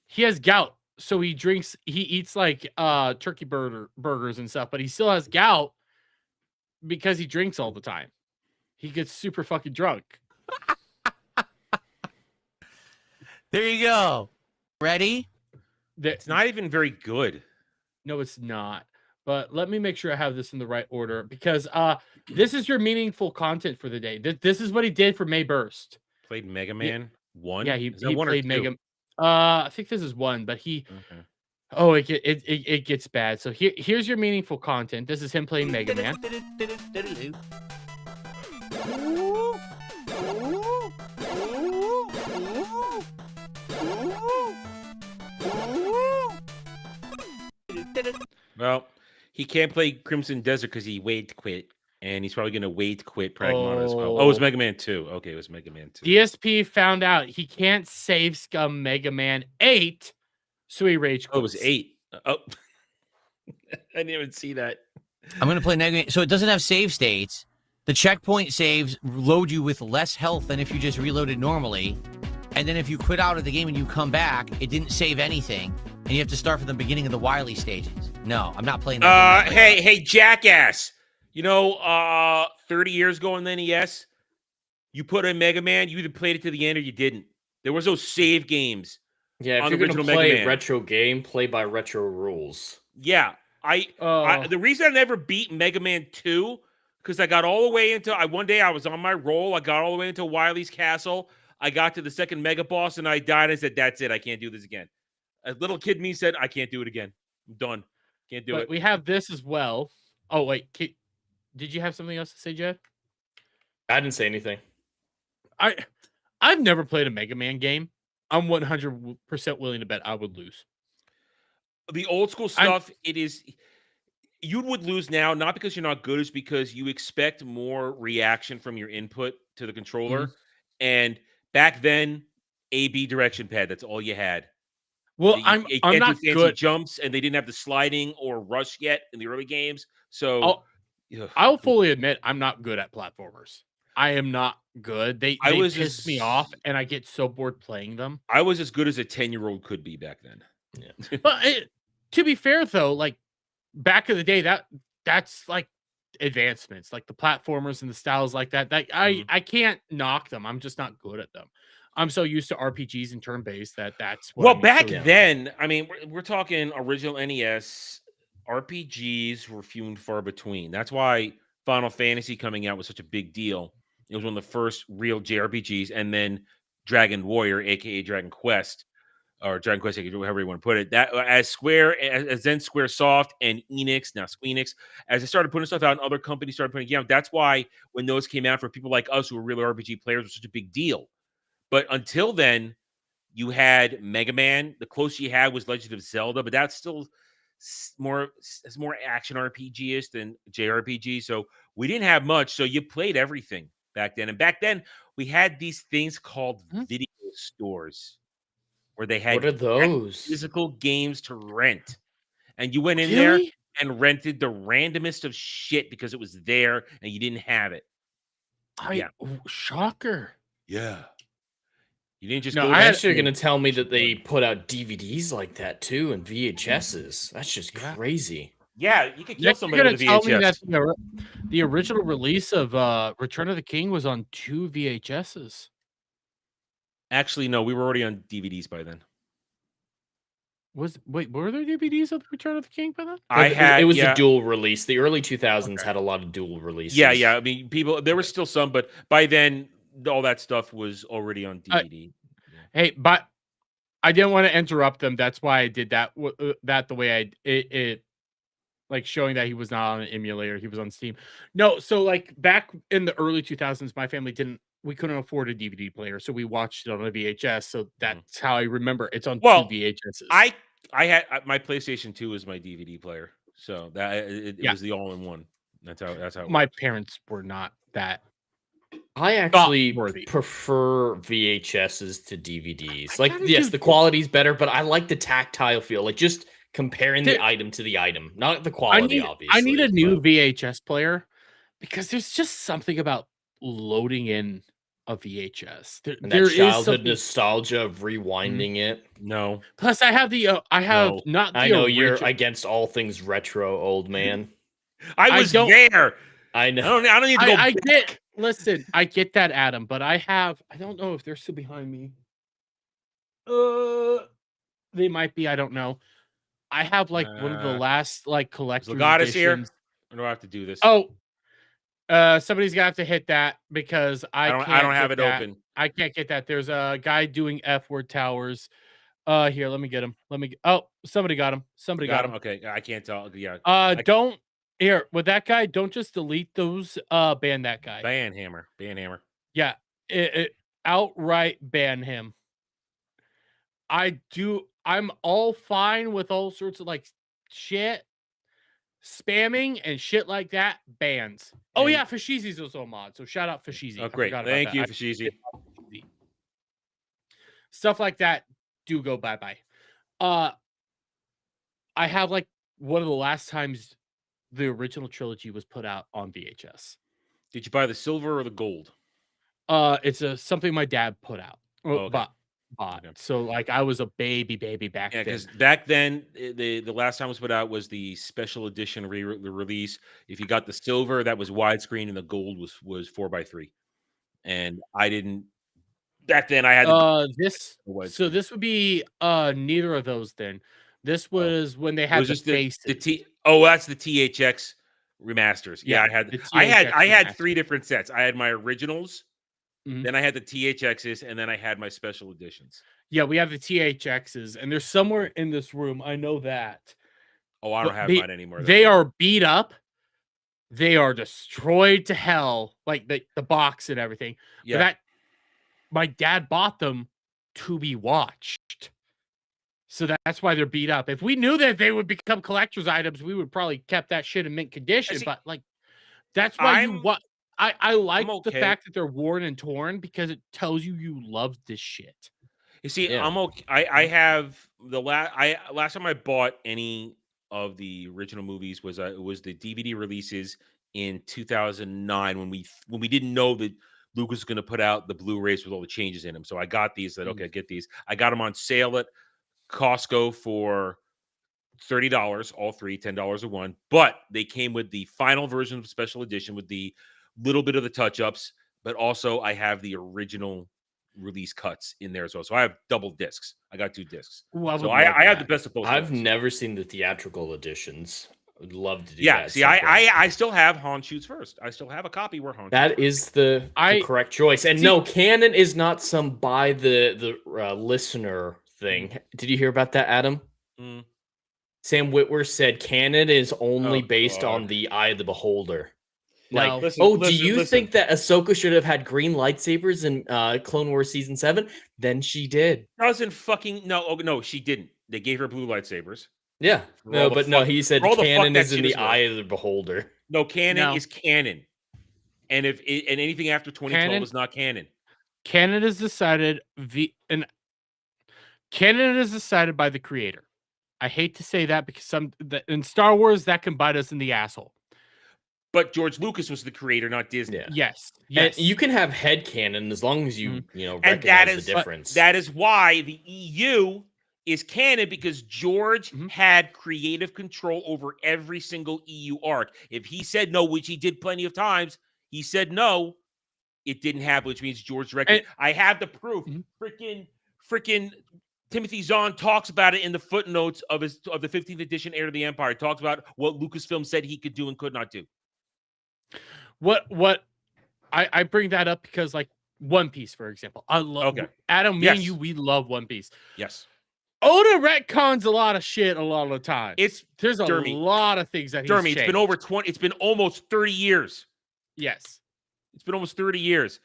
He has gout, so he eats like turkey burgers and stuff, but he still has gout because he drinks all the time. He gets super fucking drunk. There you go. Ready? It's not even very good. No, it's not. But let me make sure I have this in the right order because this is your meaningful content for the day. This is what he did for May Burst. Played Mega Man 1? Yeah, he one played Mega. I think this is 1, but he. Okay. Oh, it gets bad. So here's your meaningful content. This is him playing Mega Man. Well, he can't play Crimson Desert because he wait quit, and he's probably going to wait quit Pragmata as well. Oh, it was Mega Man 2. Okay, it was Mega Man 2. DSP found out he can't save scum Mega Man 8, so he rage quits. Oh, it was 8. Oh, I didn't even see that. I'm going to play Mega Man. So it doesn't have save states. The checkpoint saves load you with less health than if you just reloaded normally. And then if you quit out of the game and you come back, it didn't save anything. And you have to start from the beginning of the Wily stages. No, I'm not playing that. Hey, jackass. 30 years ago on the NES, you put in Mega Man, you either played it to the end or you didn't. There was those save games. Yeah, if you're going to play a retro game, play by retro rules. Yeah. The reason I never beat Mega Man 2, because I got all the way into... One day I was on my roll. I got all the way into Wily's castle. I got to the second Mega Boss, and I died. I said, that's it. I can't do this again. A little kid me said, I can't do it again. I'm done. Can't do it. We have this as well. Oh, wait. Did you have something else to say, Jed? I didn't say anything. I've never played a Mega Man game. I'm 100% willing to bet I would lose. The old school stuff, you would lose now, not because you're not good, it's because you expect more reaction from your input to the controller. And back then, A/B direction pad, that's all you had. Well, I'm not fancy good jumps, and they didn't have the sliding or rush yet in the early games. So I'll fully admit I'm not good at platformers. I am not good. They piss me off, and I get so bored playing them. I was as good as a 10-year-old could be back then. Yeah. But to be fair, though, like back in the day, that's like advancements, like the platformers and the styles like that. I can't knock them. I'm just not good at them. I'm so used to RPGs and turn-based that's what back then, I mean, we're talking original NES RPGs were few and far between. That's why Final Fantasy coming out was such a big deal. It was one of the first real JRPGs, and then Dragon Warrior, aka Dragon Quest, or Dragon Quest, however you want to put it. That as then SquareSoft and Enix, now Squeenix, as they started putting stuff out, and other companies started putting it out. That's why when those came out for people like us who were really RPG players, it was such a big deal. But until then, you had Mega Man. The closest you had was Legend of Zelda, but that's still more action RPG-ish than JRPG. So we didn't have much. So you played everything back then. And back then, we had these things called video stores where they had what are those physical games to rent. And you went in there and rented the randomest of shit because it was there and you didn't have it. Shocker. Yeah. You didn't just go. I'm actually going to tell me that they put out DVDs like that too and VHSs. That's just crazy. Yeah, you could kill somebody with a VHS. Tell me that the original release of Return of the King was on 2 VHSs. Actually, no, we were already on DVDs by then. Were there DVDs of the Return of the King by then? It was a dual release. The early 2000s had a lot of dual releases. Yeah. I mean, there were still some, but by then all that stuff was already on DVD. Hey, but I didn't want to interrupt them. That's why I did that. The way it like showing that he was not on an emulator, he was on Steam. No, so like back in the early 2000s, my family we couldn't afford a DVD player, so we watched it on a VHS. So that's how I remember it's on 2 VHSs. I had my PlayStation 2 was my DVD player, so that it was the all-in-one. That's how. My parents were not that. I actually prefer VHSs to DVDs. Yes, the quality's better, but I like the tactile feel. Like just comparing the item to the item, not the quality, obviously. I need a new VHS player because there's just something about loading in a VHS. There childhood nostalgia of rewinding it. No. Plus, I have I know you're against all things retro, old man. I was there. I know. I don't need to go. Listen, I get that, Adam, but I don't know if they're still behind me. They might be. I don't know. I have like one of the last like collector's editions. Here. Or do I have to do this? Oh, somebody's gonna have to hit that because I don't have it open. I can't get that. There's a guy doing F-word towers. Here, let me get him. Somebody got him. Somebody got him. Okay, I can't tell. Yeah. Don't. Here, with that guy, don't just delete those. Ban that guy. Ban hammer. Yeah, outright ban him. I'm all fine with all sorts of like shit, spamming and shit like that. Bans. Oh yeah, Fashizi's also a mod. So shout out Fashizi. Oh great, thank you, Fashizi. Stuff like that do go bye bye. I have like one of the last times the original trilogy was put out on VHS. Did you buy the silver or the gold? It's something my dad put out. Bought. Okay. So like I was a baby back then. Because back then the last time it was put out was the special edition release. If you got the silver, that was widescreen, and the gold was 4:3. And I didn't. Back then, I had this. So this would be neither of those. Then this was when they had the faces. That's the THX remasters. Yeah, I had 3 different sets. I had my originals. Then I had the THXs, and then I had my special editions. Yeah, we have the THXs, and they're somewhere in this room. I know that. Oh, I don't have mine anymore. They are beat up. They are destroyed to hell, like the box and everything. Yeah. But my dad bought them to be watched. So that's why they're beat up. If we knew that they would become collector's items, we would probably kept that shit in mint condition. But like, that's why I like the fact that they're worn and torn because it tells you love this shit. You see, I'm okay. I have the last time I bought any of the original movies was the DVD releases in 2009 when we didn't know that Lucas was going to put out the Blu-rays with all the changes in them. So I got these. Said, okay, get these. I got them on sale at Costco for $30, all 3, $10 a one. But they came with the final version of special edition with the little bit of the touch-ups, but also I have the original release cuts in there as well. So I have double discs. I got 2 discs. Ooh, so I have the best of both. I've never seen the theatrical editions. I would love to do that. Yeah, see, I still have Han Shoots First. I still have a copy where Han. That is the correct choice. And no, canon is not some by the listener thing. Did you hear about that, Adam? Sam Witwer said canon is only based on the eye of the beholder. Like, do you think that Ahsoka should have had green lightsabers in Clone Wars Season 7? Then she did. Doesn't fucking no, she didn't. They gave her blue lightsabers. Yeah, no, but no, he said canon is in the eye of the beholder. No, canon is canon, and if anything after 2012 is not canon. Canon is decided canon is decided by the creator. I hate to say that because in Star Wars that can bite us in the asshole. But George Lucas was the creator, not Disney. Yeah. Yes. And you can have headcanon as long as you recognize the difference. That is why the EU is canon, because George had creative control over every single EU arc. If he said no, which he did plenty of times, he said no, it didn't happen, which means George directed. I have the proof. Freaking Timothy Zahn talks about it in the footnotes of the 15th edition Heir to the Empire. He talks about what Lucasfilm said he could do and could not do. What I bring that up because, like, One Piece, for example. I love Adam, me and you, we love One Piece. Yes. Oda retcons a lot of shit a lot of the time. There's a Dermy. lot of things that he's Dermy, changed. It's been almost 30 years. Yes. It's been almost 30 years.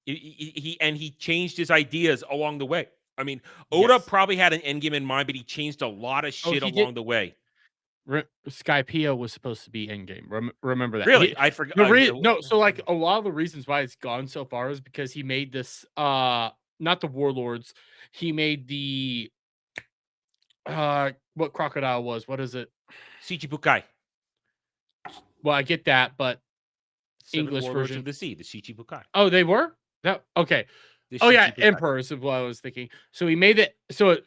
He changed his ideas along the way. I mean, Oda probably had an endgame in mind, but he changed a lot of shit along the way. Skypiea was supposed to be endgame. Remember that? Really? I forgot. No, so like a lot of the reasons why it's gone so far is because he made this not the Warlords. He made the what crocodile was? What is it? Shichibukai. Well, I get that, but English version of the sea, the Shichibukai. Oh, they were? That okay. Emperors is what I was thinking. So he made it so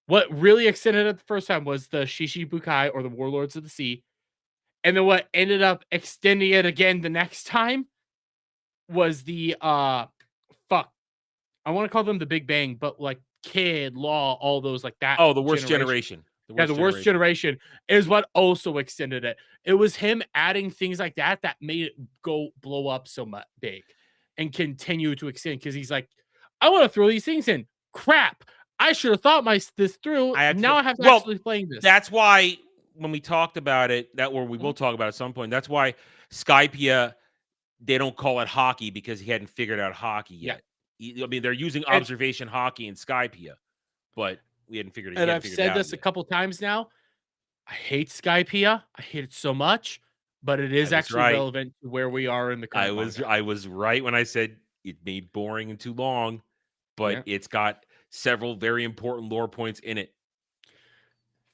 what really extended it the first time was the Shichibukai, or the Warlords of the Sea. And then what ended up extending it again the next time was the I want to call them the Big Bang, but like Kid, Law, all those like that. Oh, the worst generation. The worst generation is what also extended it. It was him adding things like that that made it blow up so much big and continue to extend, because he's like, I want to throw these things in. Crap. I should have thought this through. Now I have to actually playing this. That's why when we talked about it, we will talk about it at some point. That's why Skypiea, they don't call it hockey, because he hadn't figured out hockey yet. I mean, they're using observation hockey in Skypiea, but we hadn't figured it out. And I've said this a couple times now. I hate Skypiea. I hate it so much, but it is actually relevant to where we are in the current I was right when I said it made boring and too long, but it's got several very important lore points in it.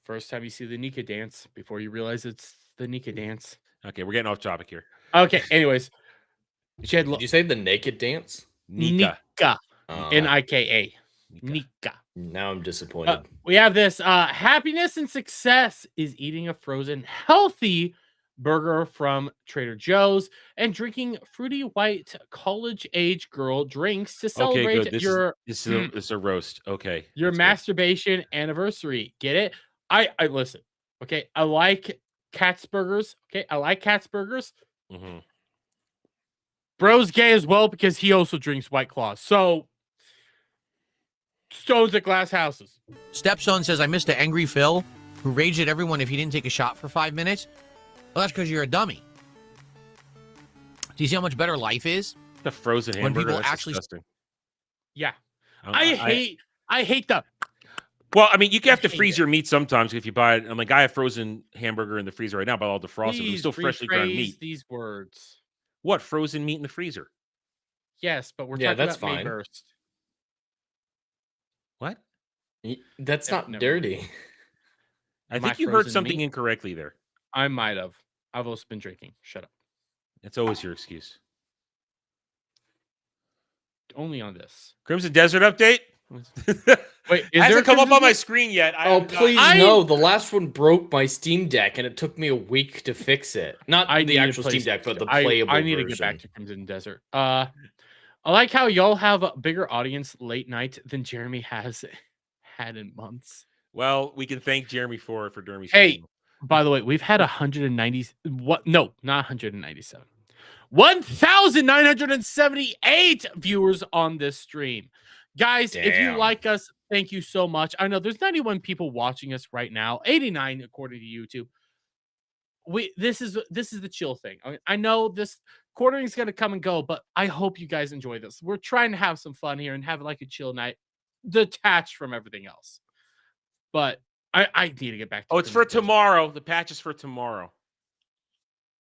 First time you see the Nika dance before you realize it's the Nika dance. Okay, we're getting off topic here. Okay, anyways. She had Did you say the naked dance? Nika. Nika. Nika. Now I'm disappointed. We have this happiness and success is eating a frozen healthy burger from Trader Joe's and drinking fruity white college age girl drinks to celebrate Okay, good. your This is a roast. Okay. your masturbation anniversary. Get it? I listen. Okay, I like Cat's burgers. Okay, I like Cat's burgers. Mm-hmm. Bro's gay as well because he also drinks White Claws. So stones at glass houses. Stepson says, I missed the angry Phil who raged at everyone if he didn't take a shot for 5 minutes. Well, that's because you're a dummy. Do you see how much better life is? The frozen When hamburger. people That's actually disgusting. Yeah. I hate the. Well, I mean, you have to freeze your meat sometimes if you buy it. I'm like, I have frozen hamburger in the freezer right now, but I'll defrost it. It's still freshly ground meat. These words. What, frozen meat in the freezer? Yes, but we're Yeah, talking that's about fine. Mayhurst. What? That's not dirty. I My think you heard frozen something meat? incorrectly there. I might have. I've also been drinking. Shut up. It's always your excuse. Only on this. Crimson Desert update? Wait, it hasn't come up on my screen yet. Please no. The last one broke my Steam Deck, and it took me a week to fix it. Not the actual Steam Deck, but the playable I need version. to get back to Crimson Desert. I like how y'all have a bigger audience late night than Jeremy has had in months. Well, we can thank Jeremy for Dermy's Hey, stream. by the way, we've had 190. What? No, not 197. 1,978 viewers on this stream. Guys, if you Damn. like us, thank you so much. I know there's 91 people watching us right now, 89 according to YouTube. This is the chill thing. I know this quartering is going to come and go, but I hope you guys enjoy this. We're trying to have some fun here and have like a chill night, detached from everything else. But I need to get back to it's for tomorrow. The patch is for tomorrow.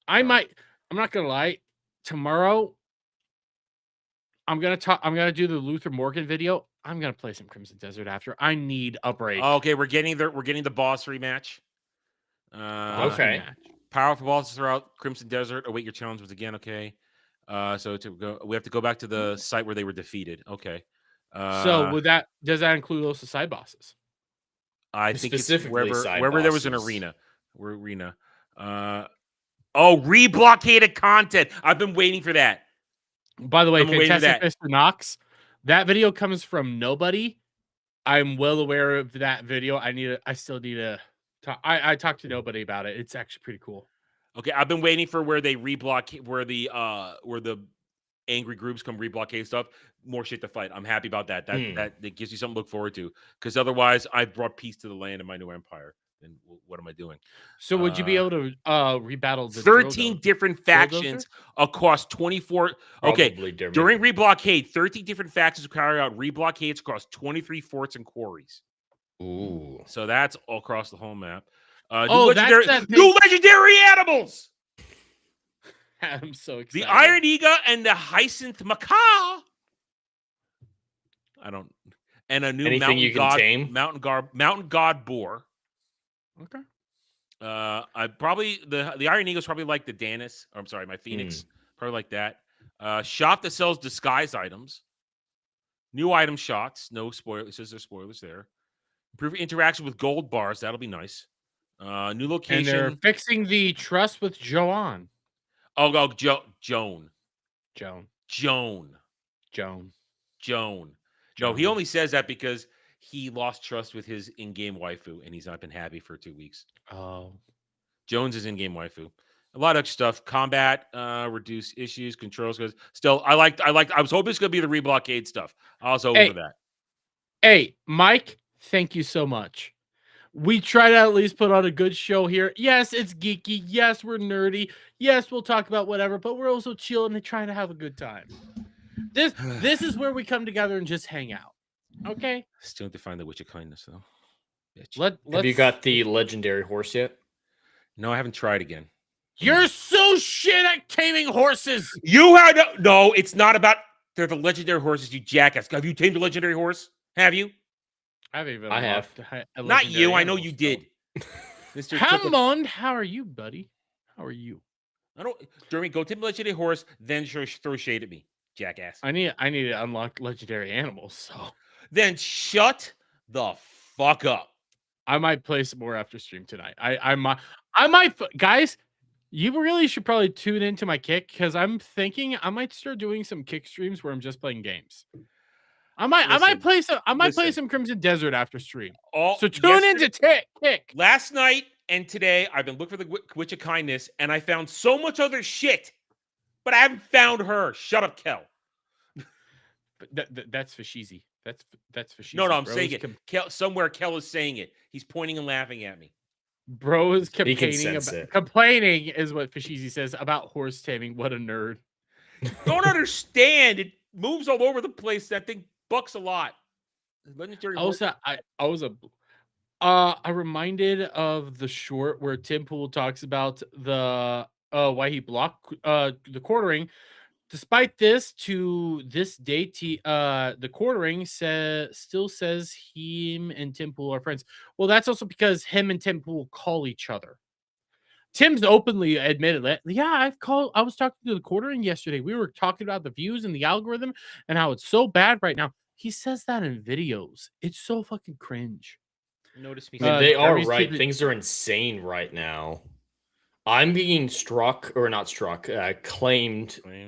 I'm not gonna lie. Tomorrow, I'm gonna do the Luther Morgan video. I'm gonna play some Crimson Desert after. I need a break. Okay, we're getting the boss rematch. Okay. Powerful bosses throughout Crimson Desert. Await your challenge once again. Okay. So we have to go back to the site where they were defeated. Okay. So does that include also side bosses? I think it's Specifically wherever there was an arena. Reblockaded content. I've been waiting for that. By the way, I'm waiting for Fantastic that. Mr. Knox, that video comes from nobody. I'm well aware of that video. I still need to talk. I talked to nobody about it. It's actually pretty cool. Okay, I've been waiting for where they reblock, where the angry groups come reblockade stuff. More shit to fight. I'm happy about that. That gives you something to look forward to. Because otherwise, I've brought peace to the land in my new empire. And what am I doing? So would you be able to rebattle the 13 different factions across 24? Okay, during reblockade, 13 different factions carry out reblockades across 23 forts and quarries. Ooh. So that's all across the whole map. New legendary animals. I'm so excited. The Iron Eagle and the Hyacinth Macaw. And a new Anything you can tame? mountain god boar. Okay. I probably the Iron Eagle's probably like the Danis. Or I'm sorry, my Phoenix. Probably like that. Shop that sells disguise items. New item shots. No spoilers. It says there's spoilers there. Improve interaction with gold bars. That'll be nice. New location. And they're fixing the trust with Joan. Joan. No, he only says that because he lost trust with his in-game waifu, and he's not been happy for 2 weeks. Oh. Jones is in-game waifu. A lot of stuff. Combat, reduce issues, controls. Still, I was hoping it's going to be the reblockade stuff. I was hoping for that. Hey, Mike, thank you so much. We try to at least put on a good show here. Yes, it's geeky. Yes, we're nerdy. Yes, we'll talk about whatever, but we're also chilling and trying to have a good time. This is where we come together and just hang out. Okay? Still have to find the Witch of Kindness, though. Have you got the legendary horse yet? No, I haven't tried again. You're so shit at taming horses. You had no. It's not about they're the legendary horses. You jackass. Have you tamed a legendary horse? Have you? I have. Not you. I know you did. Mr. Hammond, how are you, buddy? How are you? I don't. Dermy, go tip a legendary horse, then throw shade at me, jackass. I need to unlock legendary animals. So then shut the fuck up. I might play some more after stream tonight. I might guys. You really should probably tune into my kick because I'm thinking I might start doing some kick streams where I'm just playing games. I might play some Crimson Desert after stream. So tune into kick. Last night and today, I've been looking for the Witch of Kindness, and I found so much other shit, but I haven't found her. Shut up, Kel. That's Fashizi. That's Fashizi. No, I'm saying it. Somewhere Kel is saying it. He's pointing and laughing at me. Bro is complaining is what Fashizi says about horse taming. What a nerd. Don't understand. It moves all over the place. That thing bucks a lot. Legendary I reminded of the short where Tim Pool talks about the why he blocked the quartering. Despite this, to this date, the quartering still says him and Tim Pool are friends. Well, that's also because him and Tim Pool call each other. Tim's openly admitted that, yeah, I was talking to the quartering yesterday. We were talking about the views and the algorithm and how it's so bad right now. He says that in videos. It's so fucking cringe. Notice me. They are right. Things are insane right now. I'm being claimed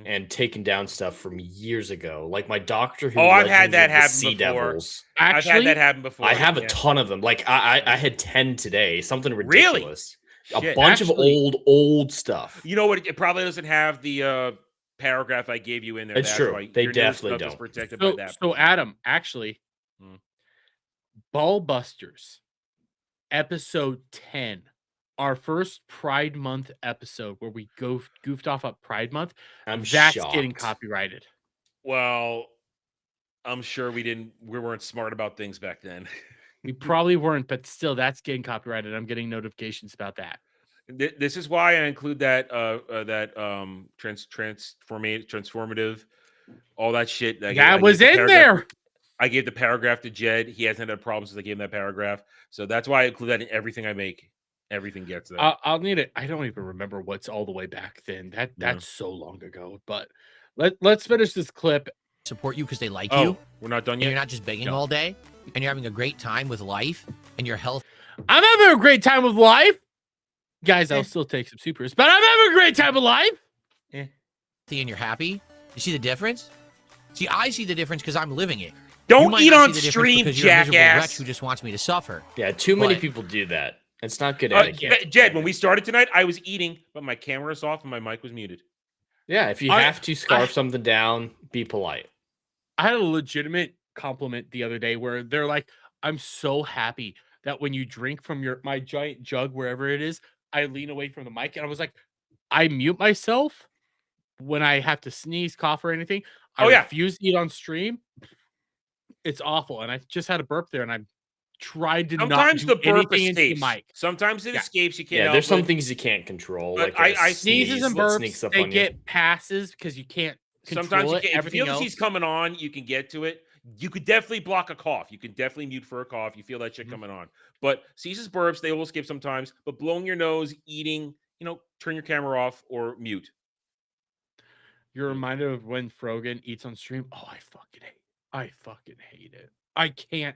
and taken down stuff from years ago. Like my doctor who I've had that happen Sea before. Devils. I've had that happen before. I have a ton of them. Like I had 10 today. Something ridiculous. Really? A bunch of old stuff. You know what? It probably doesn't have the paragraph I gave you in there. It's true. They definitely don't. Protected by that. So Adam, actually, Ballbusters, episode 10. Our first Pride Month episode where we goofed off at Pride Month. That's shocked. Getting copyrighted. Well, I'm sure we weren't smart about things back then. We probably weren't, but still, that's getting copyrighted. I'm getting notifications about that. This is why I include that transformative, all that shit. That was in there. I gave the paragraph to Jed. He hasn't had problems since I gave him that paragraph. So that's why I include that in everything I make. Everything gets that. I'll need it. I don't even remember what's all the way back then. That's so long ago. But let's finish this clip. Support you because they like you. We're not done yet. You're not just begging all day, and you're having a great time with life and your health. I'm having a great time with life, guys. I'll still take some supers, but I'm having a great time with life. And you're happy. You see the difference? See, I see the difference because I'm living it. Don't eat on stream, jackass. Who just wants me to suffer? Yeah, too many people do that. It's not good etiquette. Jed, when we started tonight, I was eating, but my camera was off and my mic was muted. Yeah, if you have to scarf something down, be polite. I had a legitimate compliment the other day where they're like, I'm so happy that when you drink from my giant jug, wherever it is, I lean away from the mic. And I was like, I mute myself when I have to sneeze, cough, or anything. I refuse to eat on stream. It's awful. And I just had a burp there and I tried to Sometimes not the do burp anything into the escapes. mic. Sometimes it escapes. You can't. Yeah, there's some things you can't control. But like I sneezes and burps. Sneaks up they on get passes because you can't. Sometimes you it. can, if you feel else. he's coming on, you can get to it. You could definitely block a cough. You can definitely mute for a cough. You feel that shit coming on. But sneezes, burps, they will skip sometimes. But blowing your nose, eating, turn your camera off or mute. You're reminded of when Frogan eats on stream. Oh, I fucking hate it. I can't.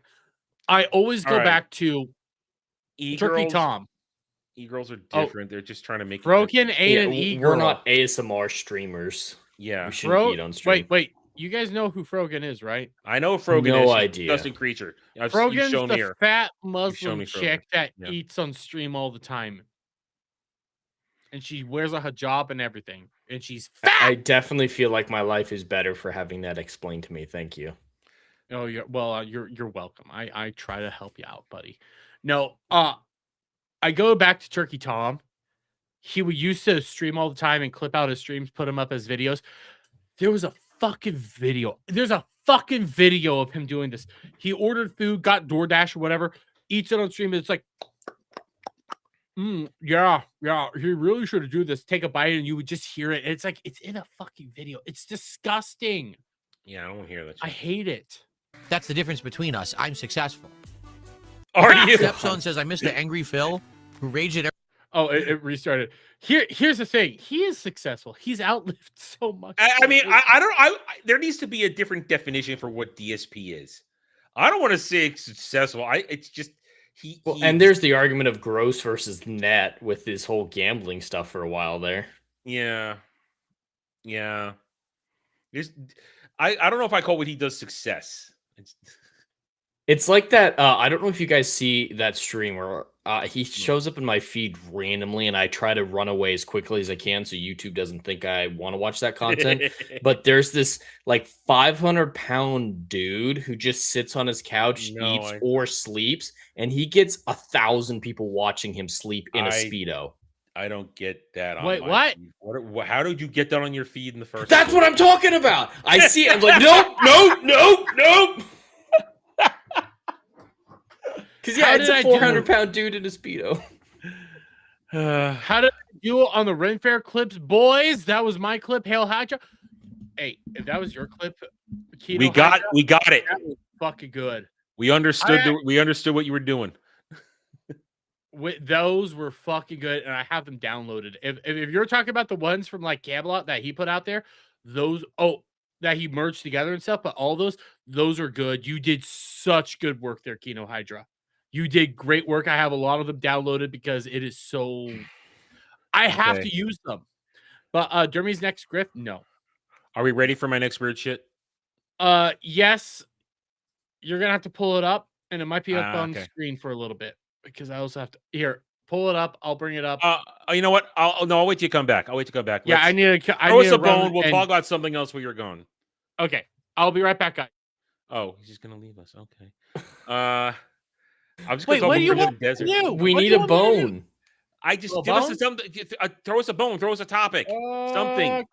I always go back to Turkey Tom. E-girls are different. They're just trying to make Frogan ain't an e-girl. We're not ASMR streamers. Yeah. We shouldn't eat on stream. Wait. You guys know who Frogan is, right? I know Frogan is. No idea. Disgusting creature. Frogan's the fat Muslim Frogan. chick that eats on stream all the time. And she wears a hijab and everything. And she's fat. I definitely feel like my life is better for having that explained to me. Thank you. Oh, you're welcome. I try to help you out, buddy. No, I go back to Turkey Tom. He would used to stream all the time and clip out his streams, put them up as videos. There's a fucking video of him doing this. He ordered food, got DoorDash or whatever, eats it on stream, and it's like, yeah, he really should do this. Take a bite, and you would just hear it. It's like it's in a fucking video. It's disgusting. Yeah, I don't want to hear that shit. I hate it. That's the difference between us. I'm successful. Are you? Stepson says, I miss the angry Phil who raged at Oh, it restarted. Here's the thing. He is successful. He's outlived so much. I mean, I don't. There needs to be a different definition for what DSP is. I don't want to say successful. It's just he. And there's the argument of gross versus net with this whole gambling stuff for a while there. Yeah. I don't know if I call what he does success. It's like that. I don't know if you guys see that stream where he shows up in my feed randomly, and I try to run away as quickly as I can so YouTube doesn't think I want to watch that content. But there's this like 500-pound dude who just sits on his couch, eats or sleeps, and he gets 1,000 people watching him sleep in a Speedo. I don't get that. Wait, what? How did you get that on your feed in the first? That's what I'm talking about. I see it. I'm like, nope. Because it's a 400-pound dude in a Speedo. How did I do it on the Ren Fair clips, boys? That was my clip. Hail Hydra. Hey, if that was your clip, we got it. That was fucking good. We understood. We understood what you were doing. Those were fucking good, and I have them downloaded. If you're talking about the ones from like Camelot that he put out there, those that he merged together and stuff, but all those are good. You did such good work there, Kino Hydra. You did great work. I have a lot of them downloaded because it is so. I have to use them. But Dermy's next grift, no. Are we ready for my next weird shit? Yes. You're gonna have to pull it up, and it might be up on okay. screen for a little bit. Because I also have to pull it up. I'll bring it up. You know what? I'll wait till you come back. Yeah, I need to. Throw us a bone. We'll talk about something else where you're going. Okay, I'll be right back, guys. Oh, he's just gonna leave us. Okay. I'm just Wait, gonna what do you to the want desert. to do? We need a bone. I just give us something. Throw us a bone. Throw us a topic. Something.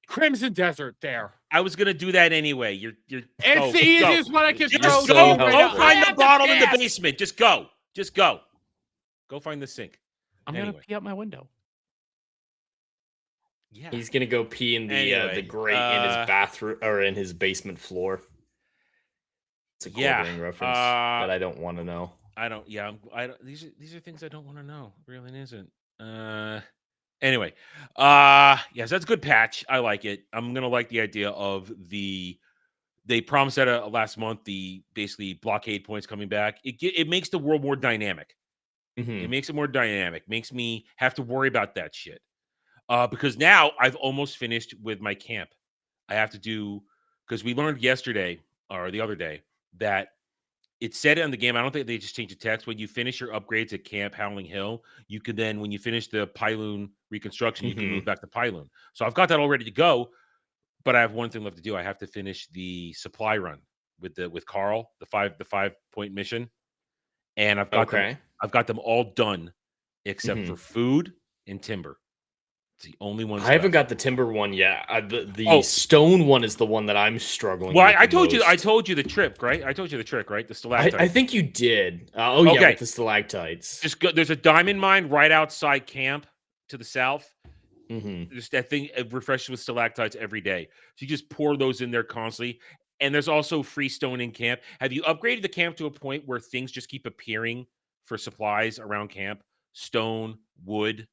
Crimson Desert. There. I was gonna do that anyway. It's the easiest one I can throw. Go find the bottle in the basement. Just go. Go find the sink. I'm gonna pee out my window. Yeah. He's gonna go pee in the grate in his bathroom or in his basement floor. It's a quartering reference that I don't want to know. I don't. Yeah. These are things I don't want to know. It really isn't. Anyway, yes, that's a good patch. I like it. I'm gonna like the idea of they promised that last month, the basically blockade points coming back. It makes the world more dynamic. It makes it more dynamic. Makes me have to worry about that shit. Because now I've almost finished with my camp. I have to do, because we learned yesterday or the other day that it said it on the game. I don't think they just changed the text. When you finish your upgrades at Camp Howling Hill, you can then, when you finish the Pyloon reconstruction, you can move back to Pyloon. So I've got that all ready to go, but I have one thing left to do. I have to finish the supply run with Carl, the 5-point mission, and I've got them all done except for food and timber. It's the only one. I haven't got the timber one yet. The stone one is the one that I'm struggling. Well, with I told you the trick, right? I told you the trick, right? The stalactites. I think you did. Yeah, with the stalactites. Just go. There's a diamond mine right outside camp to the south. Just that thing, it refreshes with stalactites every day. So you just pour those in there constantly. And there's also free stone in camp. Have you upgraded the camp to a point where things just keep appearing for supplies around camp? Stone, wood.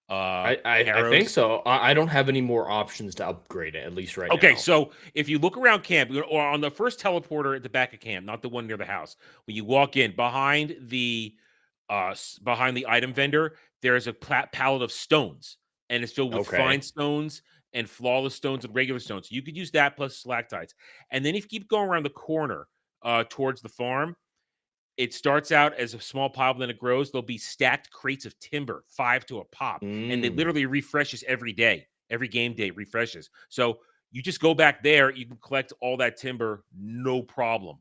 I think so. I don't have any more options to upgrade it, at least right now. Okay, so if you look around camp, or on the first teleporter at the back of camp, not the one near the house, when you walk in behind the item vendor, there is a pallet of stones, and it's filled with fine stones and flawless stones and regular stones. So you could use that plus stalactites, and then if you keep going around the corner towards the farm. It starts out as a small pile, then it grows. There'll be stacked crates of timber, 5 to a pop. And it literally refreshes every day. Every game day refreshes. So you just go back there. You can collect all that timber, no problem.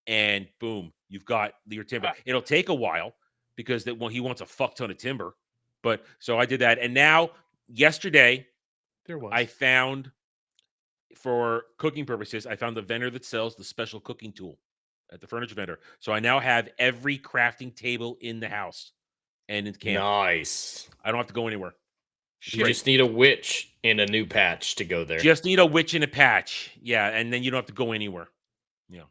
And boom, you've got your timber. It'll take a while because he wants a fuck ton of timber. But so I did that. And now, yesterday, I found, for cooking purposes, I found the vendor that sells the special cooking tool at the furniture vendor. So I now have every crafting table in the house and in camp. Nice. I don't have to go anywhere. You just need a witch in a new patch to go there. Just need a witch in a patch. Yeah, and then you don't have to go anywhere. Yeah.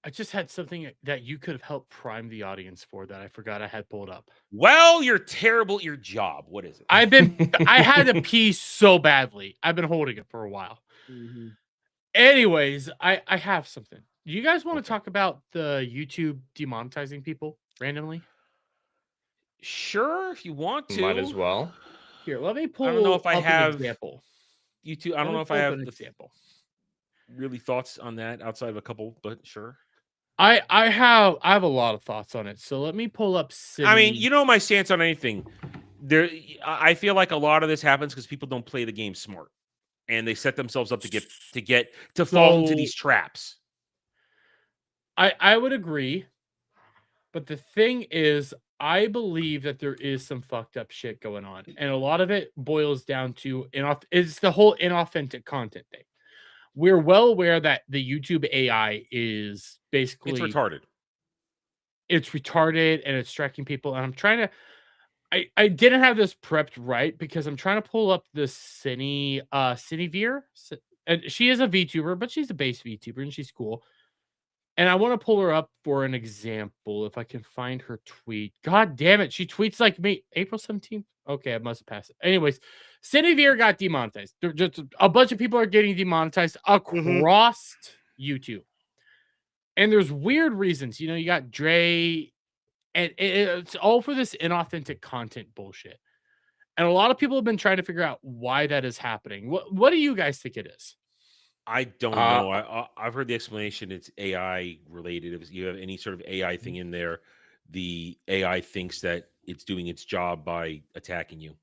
I just had something that you could have helped prime the audience for that I forgot I had pulled up. Well, you're terrible at your job. What is it? I had to pee so badly. I've been holding it for a while. Anyways, I have something. Do you guys want to talk about the YouTube demonetizing people randomly? Sure, if you want to. Might as well. Here, let me pull. I don't know if I have an example. YouTube. I don't know if I have an example. Really thoughts on that outside of a couple, but sure. I have a lot of thoughts on it. So let me pull up. I mean, you know my stance on anything. I feel like a lot of this happens because people don't play the game smart, and they set themselves up to fall into these traps. I would agree, but the thing is, I believe that there is some fucked up shit going on, and a lot of it boils down to it's the whole inauthentic content thing. We're well aware that the YouTube AI is basically it's retarded. It's retarded and it's tracking people. And I'm trying to I didn't have this prepped right because I'm trying to pull up this Cineveer. And she is a VTuber, but she's a base VTuber and she's cool. And I want to pull her up for an example if I can find her tweet. God damn it. She tweets like me. April 17th. Okay, I must have passed it. Anyways, Cineveer got demonetized. Just a bunch of people are getting demonetized across YouTube. And there's weird reasons. You know, you got Dre, and it's all for this inauthentic content bullshit. And a lot of people have been trying to figure out why that is happening. What do you guys think it is? I don't know. I've heard the explanation. It's AI related. If you have any sort of AI thing in there, the AI thinks that it's doing its job by attacking you.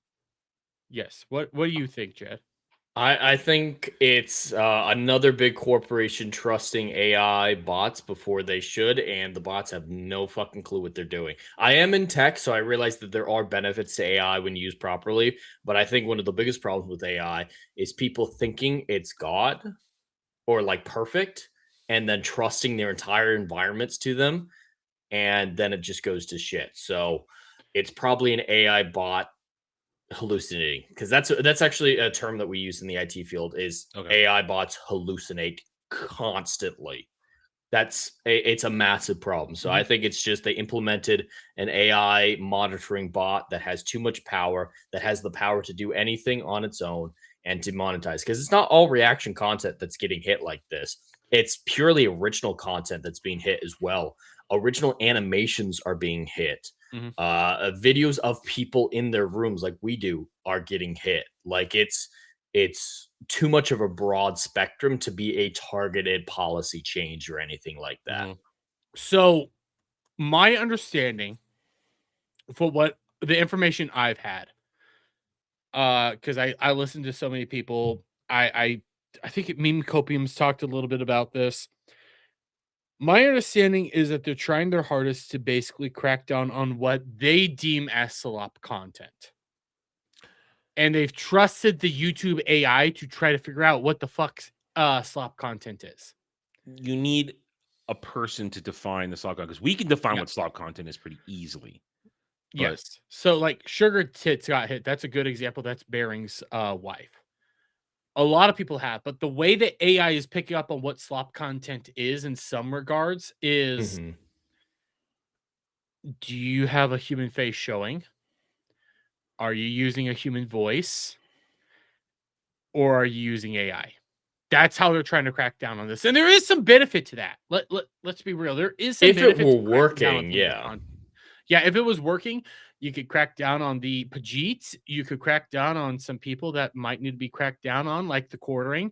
Yes. What do you think, Jed? I think it's another big corporation trusting AI bots before they should, and the bots have no fucking clue what they're doing. I am in tech, so I realize that there are benefits to AI when used properly, but I think one of the biggest problems with AI is people thinking it's God or like perfect, and then trusting their entire environments to them, and then it just goes to shit. So it's probably an AI bot hallucinating, because that's actually a term that we use in the IT field is AI bots hallucinate constantly. It's a massive problem. So I think it's just they implemented an AI monitoring bot that has too much power, that has the power to do anything on its own and to monetize, because it's not all reaction content that's getting hit like this. It's purely original content that's being hit as well. Original animations are being hit. Videos of people in their rooms like we do are getting hit. Like it's too much of a broad spectrum to be a targeted policy change or anything like that. So my understanding for what the information I've had, because I listened to so many people, I think Meme Copium's talked a little bit about this. My understanding is that they're trying their hardest to basically crack down on what they deem as slop content. And they've trusted the YouTube AI to try to figure out what the fuck slop content is. You need a person to define the slop content, because we can define what slop content is pretty easily. Yes. So like Sugar Tits got hit. That's a good example. That's Bearing's wife. A lot of people have, but the way that AI is picking up on what slop content is in some regards is, do you have a human face showing? Are you using a human voice? Or are you using AI? That's how they're trying to crack down on this. And there is some benefit to that. Let's be real. There is some benefit. If it were working, yeah, if it was working, you could crack down on the Pajits. You could crack down on some people that might need to be cracked down on, like TheQuartering.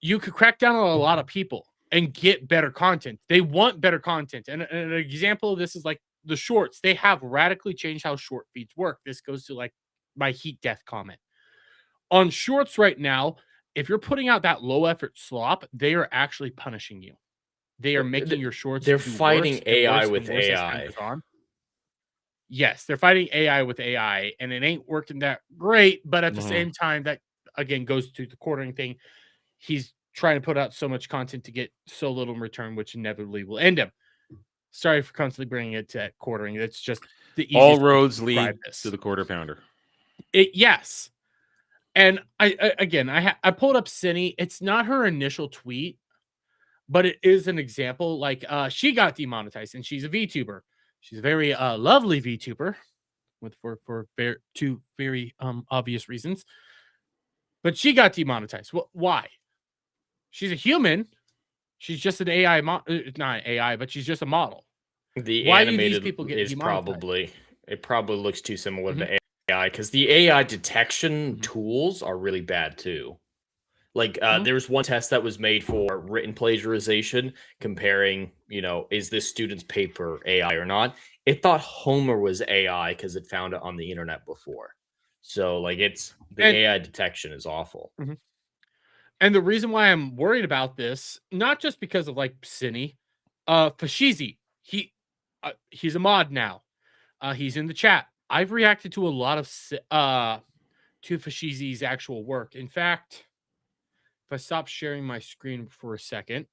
You could crack down on a lot of people and get better content. They want better content. And an example of this is like the shorts. They have radically changed how short feeds work. This goes to like my heat death comment. On shorts right now, if you're putting out that low effort slop, they are actually punishing you. They are making your shorts. They're fighting AI with AI. Yes, they're fighting AI with AI, and it ain't working that great. But at the same time, that again goes to the quartering thing. He's trying to put out so much content to get so little in return, which inevitably will end him. Sorry for constantly bringing it to quartering. It's just the easiest. All roads lead to the quarter pounder. Yes, and I pulled up Cindy. It's not her initial tweet. but it is an example. Like she got demonetized, and she's a VTuber. She's a very lovely VTuber, for two very obvious reasons. But she got demonetized. Why? She's a human. She's just an AI not AI, but she's just a model. The Why animated do these people get is demonetized? probably looks too similar to AI, because the AI detection tools are really bad too. Like there was one test that was made for written plagiarization, comparing, is this student's paper AI or not? It thought Homer was AI because it found it on the internet before. So like AI detection is awful. And the reason why I'm worried about this, not just because of like Cine, Fashizi, he's a mod now. He's in the chat. I've reacted to a lot of to Fashizi's actual work. In fact, if I stop sharing my screen for a second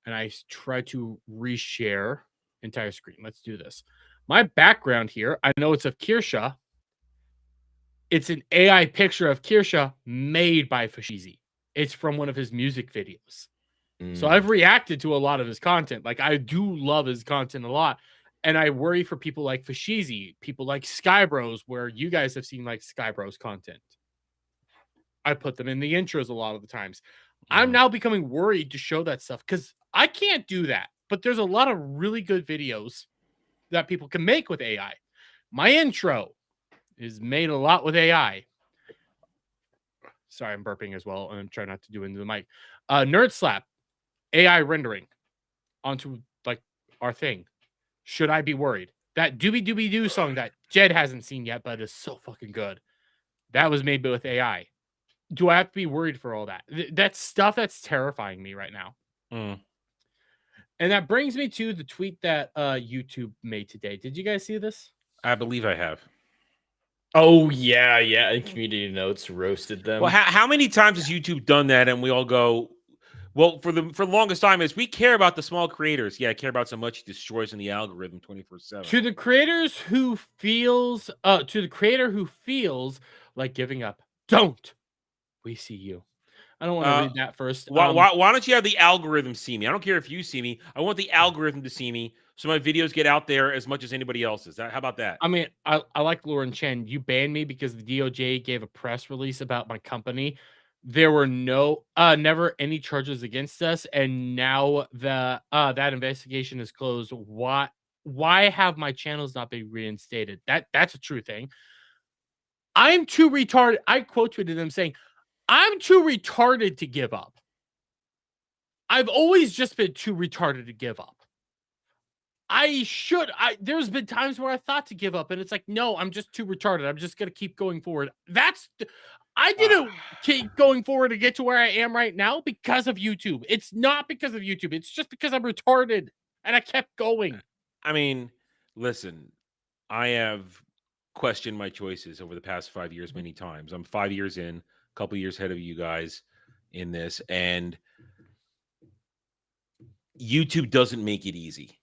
and I try to reshare entire screen, let's do this. My background here, I know it's of Kirsha. It's an AI picture of Kirsha made by Fashizi. It's from one of his music videos. So I've reacted to a lot of his content. Like, I do love his content a lot. And I worry for people like Fashizi, people like Skybros, where you guys have seen like Skybros content. I put them in the intros a lot of the times. I'm now becoming worried to show that stuff because I can't do that. But there's a lot of really good videos that people can make with AI. My intro is made a lot with AI. Sorry, I'm burping as well, and I'm trying not to do it into the mic. Nerd Slap, AI rendering onto like our thing. Should I be worried? That Doobie Doobie Doo song that Jed hasn't seen yet, but is so fucking good. That was made with AI. Do I have to be worried for all that? That's stuff that's terrifying me right now. And that brings me to the tweet that YouTube made today. Did you guys see this? I believe I have. Oh, yeah. And Community Notes roasted them. Well, how many times has YouTube done that and we all go, well, for the longest time is we care about the small creators. Yeah, I care about so much he destroys in the algorithm 24/7. To the creator who feels like giving up, don't. We see you. I don't want to read that first. Why don't you have the algorithm see me? I don't care if you see me. I want the algorithm to see me so my videos get out there as much as anybody else's. How about that? I mean, I like Lauren Chen. You banned me because the DOJ gave a press release about my company. There were never any charges against us, and now that investigation is closed. Why have my channels not been reinstated? That's a true thing. I'm too retarded. I quote tweeted them saying, I'm too retarded to give up. I've always just been too retarded to give up. There's been times where I thought to give up, and it's like, no, I'm just too retarded. I'm just going to keep going forward. I didn't keep going forward to get to where I am right now because of YouTube. It's not because of YouTube. It's just because I'm retarded, and I kept going. I mean, listen, I have questioned my choices over the past 5 years many times. I'm 5 years in, a couple years ahead of you guys in this, and YouTube doesn't make it easy.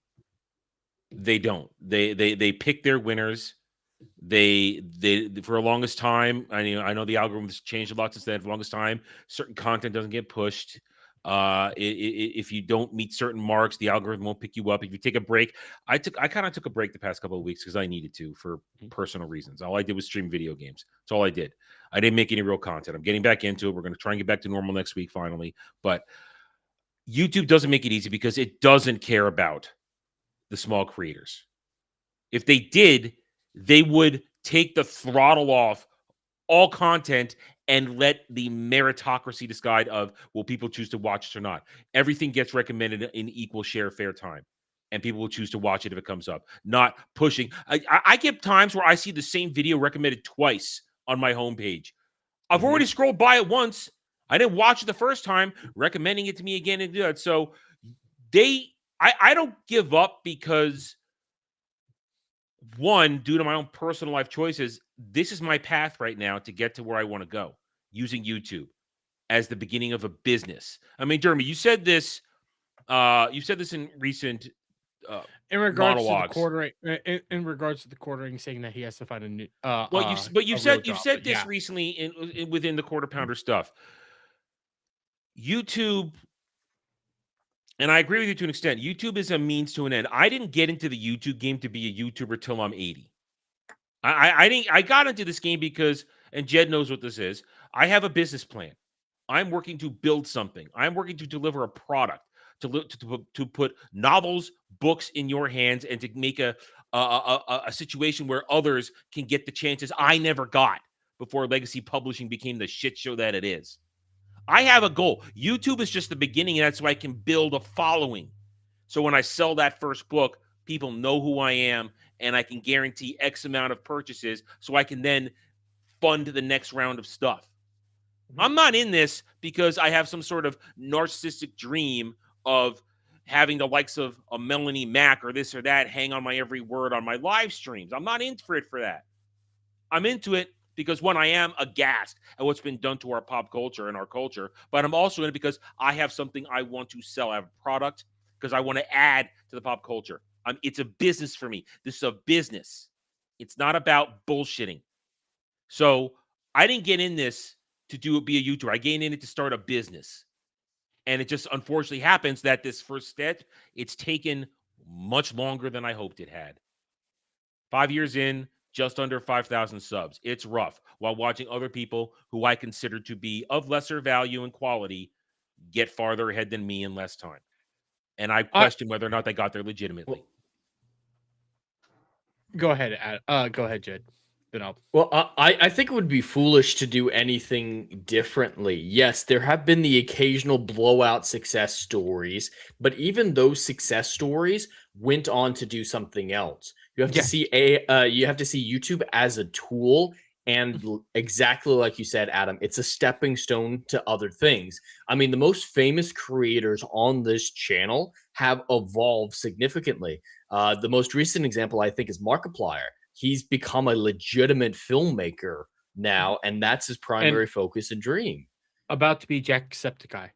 They don't. They pick their winners. They for the longest time, I know the algorithms changed a lot since then. For the longest time, certain content doesn't get pushed. If you don't meet certain marks, the algorithm won't pick you up. If you take a break, I kind of took a break the past couple of weeks because I needed to for personal reasons. All I did was stream video games. That's all I did. I didn't make any real content. I'm getting back into it. We're going to try and get back to normal next week finally. But YouTube doesn't make it easy because it doesn't care about the small creators. If they did, they would take the throttle off all content and let the meritocracy decide of, will people choose to watch it or not? Everything gets recommended in equal share, fair time. And people will choose to watch it if it comes up. Not pushing. I get times where I see the same video recommended twice on my homepage. I've already scrolled by it once. I didn't watch it the first time, recommending it to me again and do that. So I don't give up because, one, due to my own personal life choices, this is my path right now to get to where I want to go, using YouTube as the beginning of a business. I mean, Dermy, you said this in recent in regards monologues. to the quartering, in regards to the quartering, saying that he has to find a new. You've said this recently within the Quarter Pounder stuff. YouTube And I agree with you to an extent. YouTube is a means to an end. I didn't get into the YouTube game to be a YouTuber till I'm 80. I got into this game because, and Jed knows what this is, I have a business plan. I'm working to build something. I'm working to deliver a product, to put novels, books in your hands, and to make a situation where others can get the chances I never got before legacy publishing became the shit show that it is. I have a goal. YouTube is just the beginning, and that's why I can build a following. So when I sell that first book, people know who I am, and I can guarantee X amount of purchases so I can then fund the next round of stuff. I'm not in this because I have some sort of narcissistic dream of having the likes of a Melanie Mack or this or that hang on my every word on my live streams. I'm not in for it for that. I'm into it because, one, I am aghast at what's been done to our pop culture and our culture, but I'm also in it because I have something I want to sell. I have a product because I want to add to the pop culture. It's a business for me. This is a business. It's not about bullshitting. So I didn't get in this to be a YouTuber. I get in it to start a business. And it just unfortunately happens that this first step, it's taken much longer than I hoped it had. 5 years in, just under 5,000 subs. It's rough while watching other people who I consider to be of lesser value and quality get farther ahead than me in less time. And I question whether or not they got there legitimately. Go ahead, go ahead, Jed. Then I'll. Well, I think it would be foolish to do anything differently. Yes, there have been the occasional blowout success stories, but even those success stories went on to do something else. You have to see YouTube as a tool, and exactly like you said, Adam, it's a stepping stone to other things. I mean, the most famous creators on this channel have evolved significantly. The most recent example, I think, is Markiplier. He's become a legitimate filmmaker now, and that's his primary focus and dream. About to be Jacksepticeye.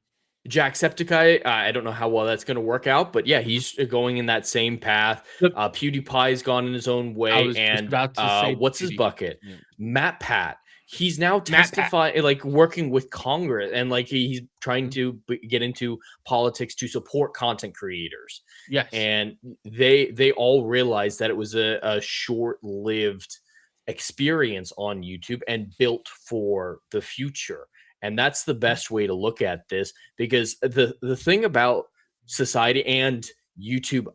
Jacksepticeye, I don't know how well that's going to work out, but yeah, he's going in that same path. PewDiePie's gone in his own way, and what's his bucket? Yeah. Matt Pat. He's now testifying, like working with Congress, and like he's trying to get into politics to support content creators. Yes, and they all realized that it was a short-lived experience on YouTube and built for the future. And that's the best way to look at this, because the thing about society and YouTube,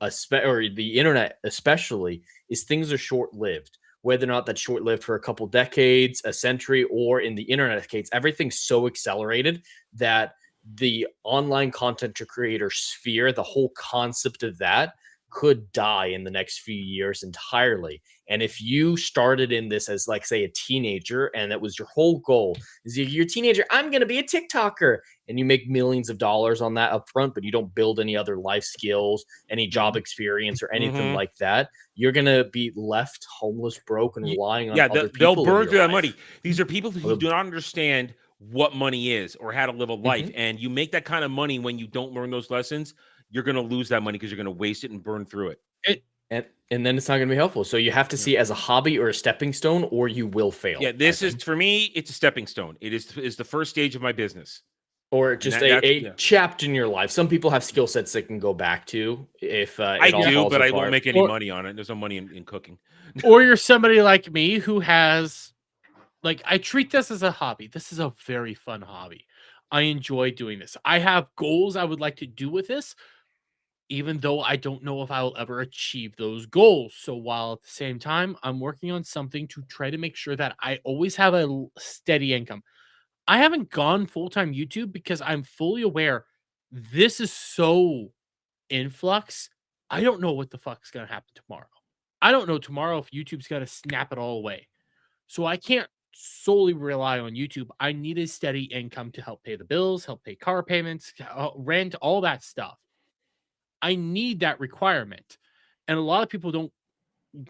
or the internet especially, is things are short-lived. Whether or not that's short-lived for a couple decades, a century, or in the internet case, everything's so accelerated that the online content creator sphere, the whole concept of that, could die in the next few years entirely. And if you started in this as, like, say, a teenager, and that was your whole goal, is you're a teenager, I'm going to be a TikToker, and you make millions of dollars on that up front, but you don't build any other life skills, any job experience, or anything like that, you're going to be left homeless, broke, and relying on other people. They'll burn through that money. These are people who do not understand what money is or how to live a life. And you make that kind of money when you don't learn those lessons, you're going to lose that money because you're going to waste it and burn through it. And then it's not going to be helpful. So you have to see it as a hobby or a stepping stone, or you will fail. Yeah, this is, for me, it's a stepping stone. It is the first stage of my business. Or just a chapter in your life. Some people have skill sets they can go back to if I do, but I won't make any money on it. There's no money in cooking. Or you're somebody like me who has, like, I treat this as a hobby. This is a very fun hobby. I enjoy doing this. I have goals I would like to do with this, even though I don't know if I will ever achieve those goals. So while at the same time, I'm working on something to try to make sure that I always have a steady income. I haven't gone full-time YouTube because I'm fully aware this is so in flux. I don't know what the fuck's going to happen tomorrow. I don't know tomorrow if YouTube's going to snap it all away. So I can't solely rely on YouTube. I need a steady income to help pay the bills, help pay car payments, rent, all that stuff. I need that requirement. And a lot of people don't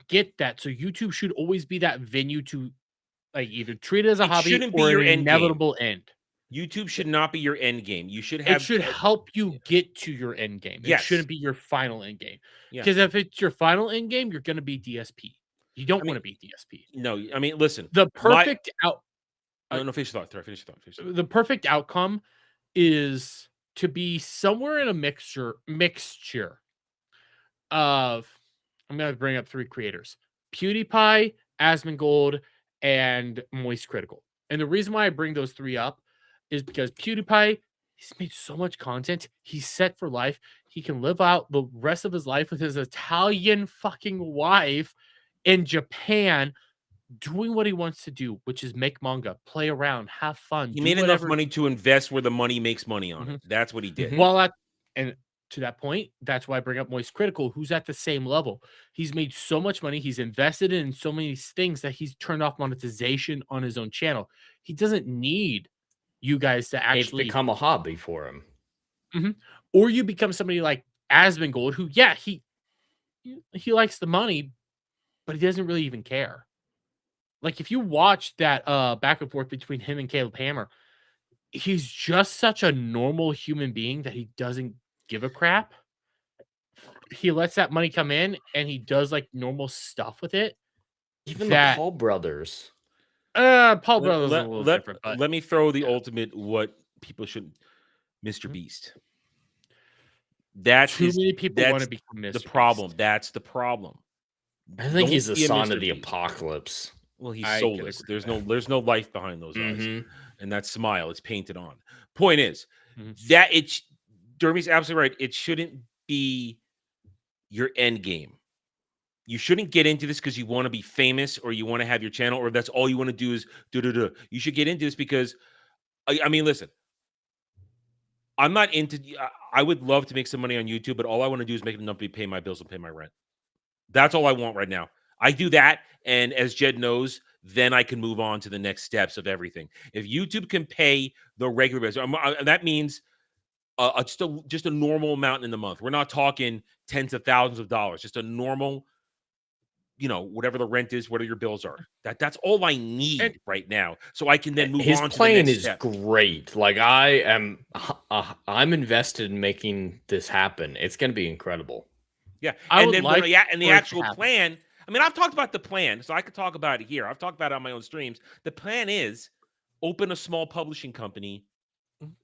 get that. So YouTube should always be that venue to, like, either treat it as a hobby or an inevitable end. YouTube should not be your end game. You should have. It should help you get to your end game. It shouldn't be your final end game. Yeah. Because if it's your final end game, you're going to be DSP. You don't want to be DSP. No, I mean, listen. The perfect No, finish your thought. Finish your thought. The perfect outcome is to be somewhere in a mixture of, I'm going to bring up 3 creators: PewDiePie, Asmongold, and Moist Critical. And the reason why I bring those 3 up is because PewDiePie, he's made so much content. He's set for life. He can live out the rest of his life with his Italian fucking wife in Japan, doing what he wants to do, which is make manga, play around, have fun. He made enough money to invest where the money makes money on it. That's what he did. Well, and to that point, that's why I bring up Moist Critical, who's at the same level. He's made so much money. He's invested in so many things that he's turned off monetization on his own channel. He doesn't need you guys to actually become a hobby for him. Or you become somebody like Asmongold, who, yeah, he likes the money, but he doesn't really even care. Like, if you watch that back and forth between him and Caleb Hammer, he's just such a normal human being that he doesn't give a crap. He lets that money come in and he does like normal stuff with it. Even the Paul brothers. Paul brothers are a little different. But let me throw the ultimate what people should. Mr. Beast. That's too many people want to become Mr. The problem. That's the problem. I think he's the son of the apocalypse. Well, he's soulless. There's no life behind those eyes, and that smile is painted on. Point is that Dermy's absolutely right. It shouldn't be your end game. You shouldn't get into this because you want to be famous or you want to have your channel or that's all you want to do is do. You should get into this because, I mean, listen, I'm not into. I would love to make some money on YouTube, but all I want to do is make enough to pay my bills and pay my rent. That's all I want right now. I do that, and as Jed knows, then I can move on to the next steps of everything. If YouTube can pay the regular bills, that means just a normal amount in the month. We're not talking tens of thousands of dollars. Just a normal, whatever the rent is, whatever your bills are. That's all I need right now, so I can then move on. His plan is step. great. Like I'm invested in making this happen. It's going to be incredible. Yeah, and then the actual plan. I mean, I've talked about the plan, so I could talk about it here. I've talked about it on my own streams. The plan is open a small publishing company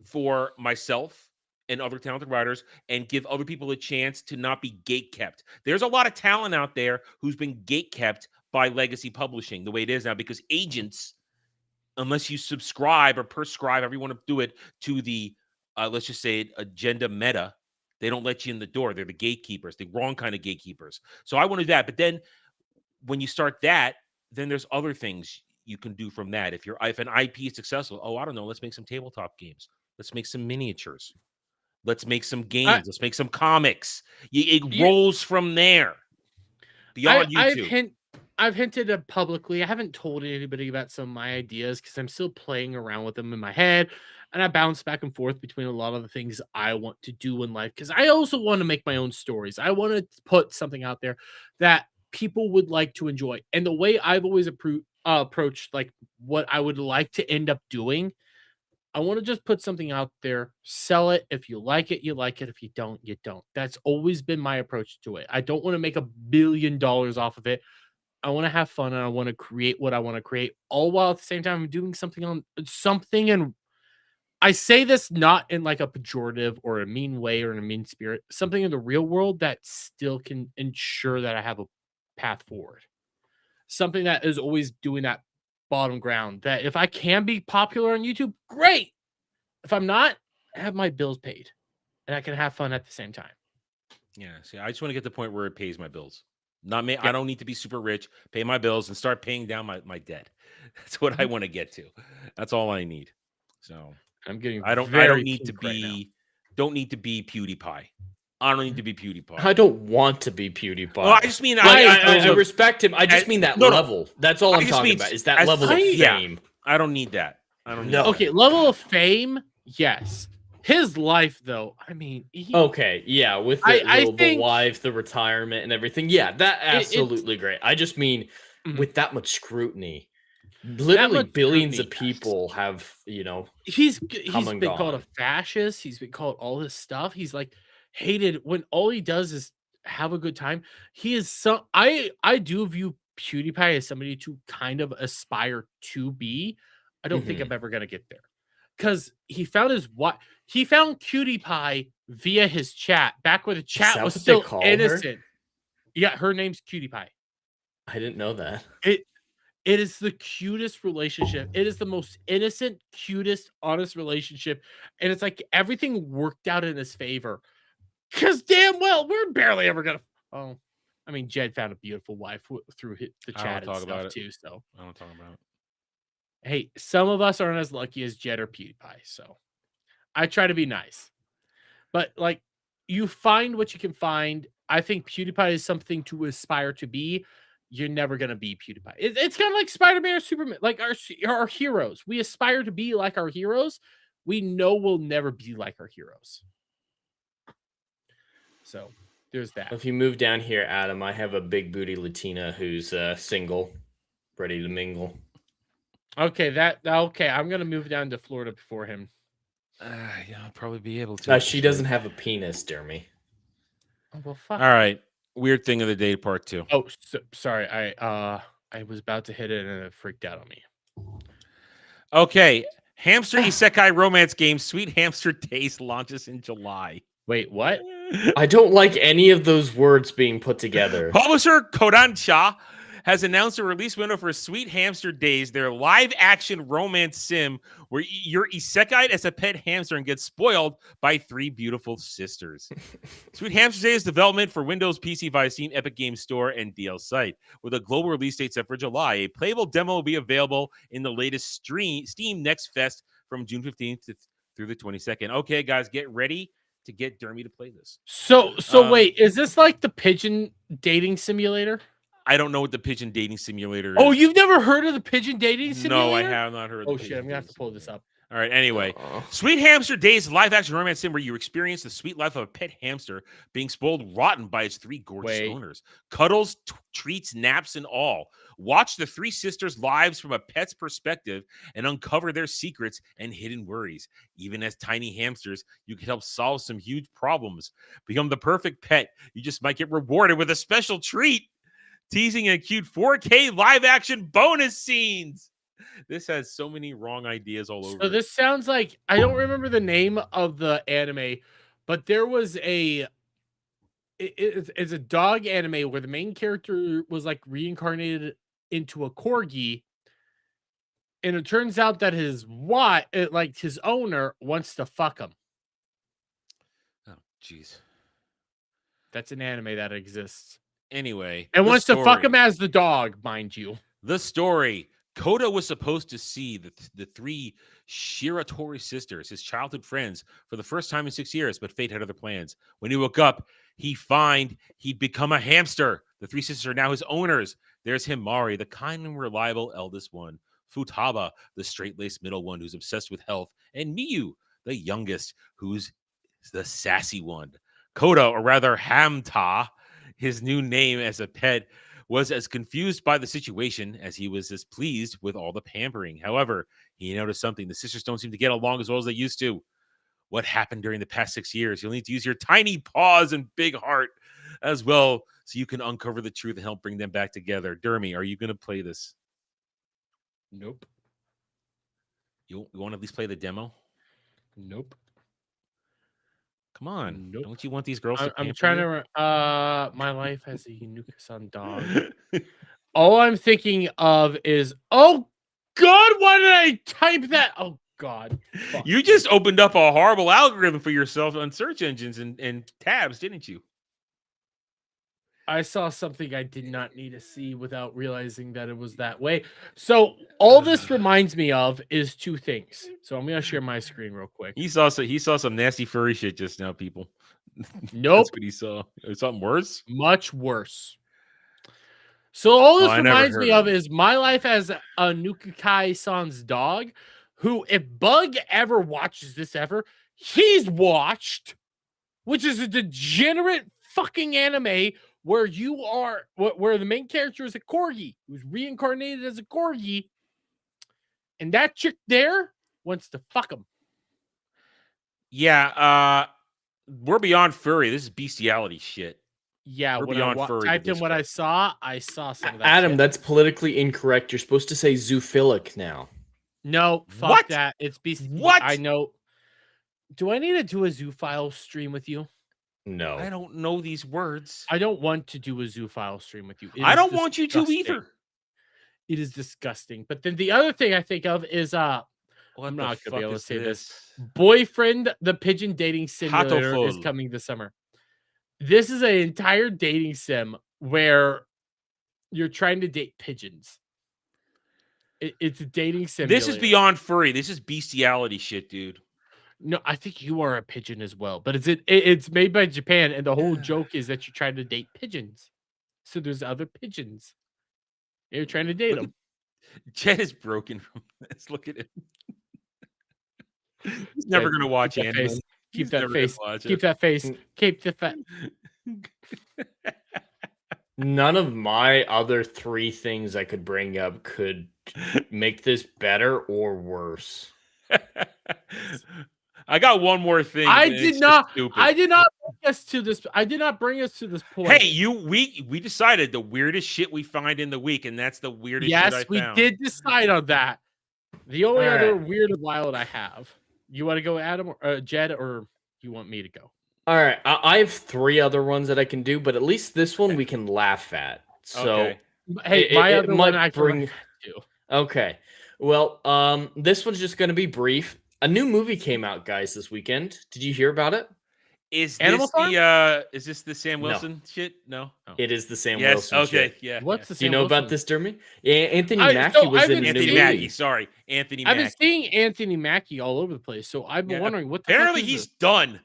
for myself and other talented writers and give other people a chance to not be gatekept. There's a lot of talent out there who's been gatekept by legacy publishing the way it is now because agents, unless you subscribe or prescribe, however you want to do it, to the, let's just say, agenda meta, they don't let you in the door. They're the gatekeepers, the wrong kind of gatekeepers. So I want to do that. But then when you start that, then there's other things you can do from that. If an IP is successful, I don't know, let's make some tabletop games. Let's make some miniatures. Let's make some games. Let's make some comics. It rolls from there. Beyond YouTube. I've hinted publicly. I haven't told anybody about some of my ideas because I'm still playing around with them in my head. And I bounce back and forth between a lot of the things I want to do in life because I also want to make my own stories. I want to put something out there that people would like to enjoy. And the way I've always approached like what I would like to end up doing, I want to just put something out there, sell it. If you like it, you like it. If you don't, you don't. That's always been my approach to it. I don't want to make $1 billion off of it. I want to have fun and I want to create what I want to create, all while at the same time I'm doing something on something. And I say this not in like a pejorative or a mean way or in a mean spirit, something in the real world that still can ensure that I have a path forward. Something that is always doing that bottom ground, that if I can be popular on YouTube, great. If I'm not, I have my bills paid and I can have fun at the same time. Yeah. See, I just want to get to the point where it pays my bills. Not me. Yeah. I don't need to be super rich, pay my bills and start paying down my debt. That's what I want to get to. That's all I need. So I'm getting I don't need to be PewDiePie. I don't need to be PewDiePie. I don't want to be PewDiePie. Well, I just mean I respect him. I just mean that level. That's all I'm talking about. Is that level of fame? Yeah, I don't need that. I don't need that. Okay, level of fame, yes. His life, though, I mean, okay, yeah, with the wife, the retirement, and everything. Yeah, that absolutely great. I just mean with that much scrutiny. Literally billions of people have, he's been called a fascist. He's been called all this stuff. He's like hated when all he does is have a good time. He is I do view PewDiePie as somebody to kind of aspire to be. I don't think I'm ever gonna get there. because he found he found Cutie Pie via his chat back when the chat was still innocent. Yeah, her name's Cutie Pie. I didn't know that. It is the cutest relationship. It is the most innocent, cutest, honest relationship. And it's like everything worked out in his favor. Because damn well, we're barely ever going to. Oh, I mean, Jed found a beautiful wife through the chat and stuff too. So I don't talk about it. Hey, some of us aren't as lucky as Jed or PewDiePie. So I try to be nice. But like, you find what you can find. I think PewDiePie is something to aspire to be. You're never gonna be PewDiePie. It's kind of like Spider-Man or Superman, like our heroes. We aspire to be like our heroes. We know we'll never be like our heroes. So there's that. If you move down here, Adam, I have a big booty Latina who's single, ready to mingle. Okay, I'm gonna move down to Florida before him. Yeah, I'll probably be able to. She doesn't have a penis, Dermy. Oh, well, fuck. All right. Weird thing of the day, part 2. Oh, sorry. I was about to hit it and it freaked out on me. Okay. Hamster Isekai romance game Sweet Hamster Days launches in July. Wait, what? I don't like any of those words being put together. Publisher Kodansha has announced a release window for Sweet Hamster Days, their live-action romance sim where you're isekai'd as a pet hamster and get spoiled by 3 beautiful sisters. Sweet Hamster Days development for Windows PC via Steam, Epic Games Store, and DL site. With a global release date set for July, a playable demo will be available in the latest Steam Next Fest from June 15th through the 22nd. Okay, guys, get ready to get Dermy to play this. So wait, is this like the pigeon dating simulator? I don't know what the pigeon dating simulator is. Oh, you've never heard of the pigeon dating simulator? No, I have not heard of Oh, shit, I'm going to have to pull this up. All right, anyway. Sweet Hamster Days live-action romance sim where you experience the sweet life of a pet hamster being spoiled rotten by its 3 gorgeous owners. Cuddles, treats, naps, and all. Watch the 3 sisters' lives from a pet's perspective and uncover their secrets and hidden worries. Even as tiny hamsters, you can help solve some huge problems. Become the perfect pet. You just might get rewarded with a special treat. Teasing and cute 4K live-action bonus scenes. This has so many wrong ideas all over. So this sounds like, I don't remember the name of the anime, but there was it's a dog anime where the main character was like reincarnated into a corgi, and it turns out that his owner wants to fuck him. Oh, jeez. That's an anime that exists. Anyway, and wants to fuck him as the dog, mind you. The story. Koda was supposed to see the 3 Shiratori sisters, his childhood friends, for the first time in 6 years, but fate had other plans. When he woke up, he'd become a hamster. The 3 sisters are now his owners. There's Himari, the kind and reliable eldest one. Futaba, the straight-laced middle one who's obsessed with health. And Miyu, the youngest, who's the sassy one. Koda, or rather Hamta, his new name as a pet, was as confused by the situation as he was as pleased with all the pampering. However, he noticed something. The sisters don't seem to get along as well as they used to. What happened during the past 6 years? You'll need to use your tiny paws and big heart as well so you can uncover the truth and help bring them back together. Dermy, are you going to play this? Nope. You want to at least play the demo? Nope. Come on. Nope. Don't you want these girls to I'm trying to... my life has a Yunuka-san dog. All I'm thinking of is... Oh, God, why did I type that? Oh, God. Fuck. You just opened up a horrible algorithm for yourself on search engines and tabs, didn't you? I saw something I did not need to see without realizing that it was that way. So all this reminds me of is 2 things. So I'm going to share my screen real quick. He saw some nasty furry shit just now, people. Nope. That's what he saw. Something worse? Much worse. So all this reminds me of is my life as a Nukakai-san's dog, who, if Bug ever watches this he's watched, which is a degenerate fucking anime where where the main character is a corgi who's reincarnated as a corgi, and that chick there wants to fuck him. Yeah, we're beyond furry. This is bestiality shit. Yeah, we're when beyond I furry. typed in what I saw some of that. Adam, shit. that's politically incorrect. You're supposed to say zoophilic now. No, fuck What? that. It's beast. What? I know. Do I need to do a Zoophile stream with you? No. I don't know these words. I don't want to do a Zoophile stream with you. I don't want you to either. It is disgusting. But then the other thing I think of is I'm What not the gonna be fuck able to is say this. this? Boyfriend, the pigeon dating simulator is Hatoful. coming this summer. This is an entire dating sim where you're trying to date pigeons. It's a dating simulator. This is beyond furry. This is bestiality shit, dude. No, I think you are a pigeon as well, but it's made by Japan, and the whole joke is that you're trying to date pigeons. So there's other pigeons. You're trying to date them. Jet is broken from this. Look at him. He's never gonna watch Keep that anime. face. Keep He's that never gonna face. watch Keep it. that face. Keep the fat. None of my other 3 things I could bring up could make this better or worse. I got one more thing. I and did it's not. just stupid. I did not bring us to this. I did not bring us to this point. Hey, we decided the weirdest shit we find in the week, and that's the weirdest shit I Yes, we found. did decide on that. The only All other right. weird wild I have. You want to go, Adam, or Jed, or you want me to go? All right, I have 3 other ones that I can do, but at least this one we can laugh at. So, Okay. Hey, it- my it other might one I bring- can do. okay. Well, this one's just going to be brief. A new movie came out, guys, this weekend. Did you hear about it? Is Animal is this the Sam No. Wilson shit? No. Oh. It is the Sam Yes. Wilson Okay. shit. Yeah. What's yeah. the Do you Sam know Wilson? about this, Dermy? Yeah, Anthony I- Mackie so was I've in been a new Anthony seeing- movie. Mackie? Sorry, Anthony I've been Mackie. seeing Anthony Mackie all over the place, so I've been Yeah, wondering what the Apparently, fuck is he's this? done.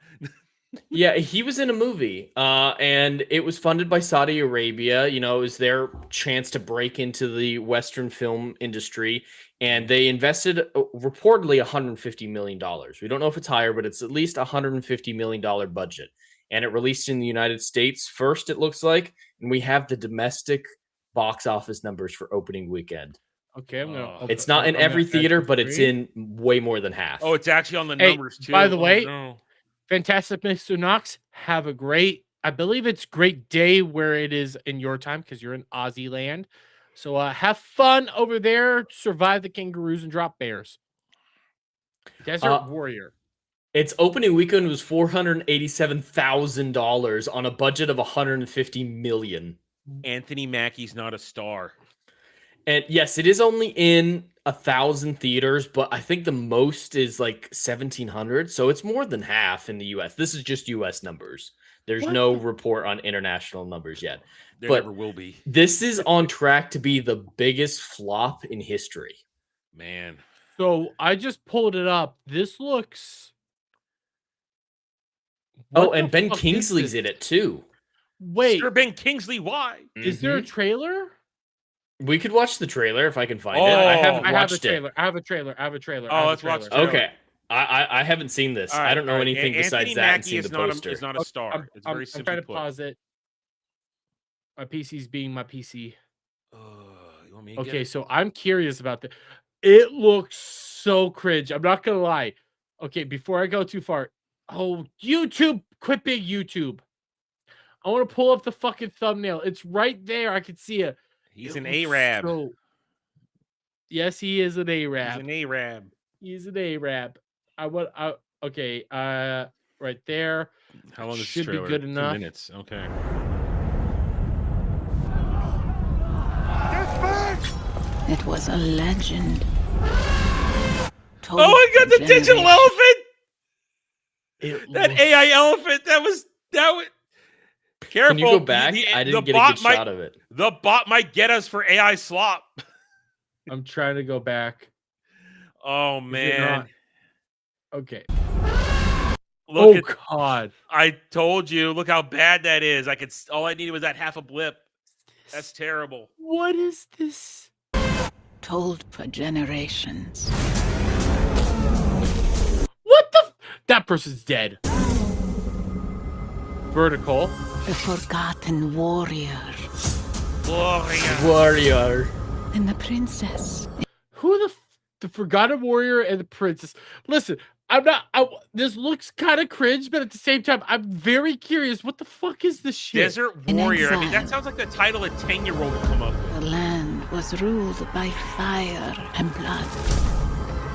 Yeah, he was in a movie, and it was funded by Saudi Arabia. You know, it was their chance to break into the Western film industry, and they invested reportedly $150 million. We don't know if it's higher, but it's at least $150 million budget. And it released in the United States first, it looks like, and we have the domestic box office numbers for opening weekend. Okay, I'm gonna. Oh. It's not in I'm gonna every theater, actually but it's agree. in way more than half. Oh, it's actually on the Hey, numbers too. by the Oh, way, no. Fantastic Mr. Knox, have a great, I believe it's great day where it is in your time because you're in Aussie land. So have fun over there, survive the kangaroos and drop bears. Desert Warrior. Its opening weekend was $487,000 on a budget of $150 million. Anthony Mackie's not a star. And yes, it is only in 1,000 theaters, but I think the most is like 1,700. So it's more than half in the US. This is just US numbers. There's no report on international numbers yet. There But never will be. this is on track to be the biggest flop in history. Man. So I just pulled it up. This looks. Oh, What and the Ben fuck is Kingsley's this? in it too. Wait, Sir Ben Kingsley, why? is there a Mhm. trailer? We could watch the trailer if I can find it. Oh, I haven't I have a watched it. trailer. I have a trailer. I have a trailer. Oh, I have a let's watch trailer. the trailer. Okay. I haven't seen this. All I don't know all right. anything besides Anthony that and Mackie seen is the not poster. is not a star. It's very I'm simply trying to put. pause it. My PC's being my PC. You want me to get Okay, it? so I'm curious about this. It looks so cringe. I'm not gonna lie. Okay, before I go too far, oh YouTube, quit being YouTube. I want to pull up the fucking thumbnail. It's right there. I can see it. He's It an looks Arab. so- Yes, he is an He's Arab. an Arab. He's an Arab. Okay, right there. How long is this Should be trailer? good 2 enough. minutes. Okay. It was a legend. Oh, I got the digital elephant. That looks- AI elephant. That was. Careful. Can you go back? I didn't get a bot good might- shot of it. The bot might get us for AI slop. I'm trying to go back. Oh Is it man. not? Okay. Look Oh at. God. I told you. Look how bad that is. All I needed was that half a blip. That's terrible. What is this? Told for generations. What the? That person's dead. Vertical. A forgotten warrior. Warrior. And the princess. Who the forgotten warrior and the princess? Listen, this looks kind of cringe, but at the same time, I'm very curious. What the fuck is this shit? Desert In Warrior. I mean, that exile. sounds like the title a 10-year-old would come up with. The land was ruled by fire and blood.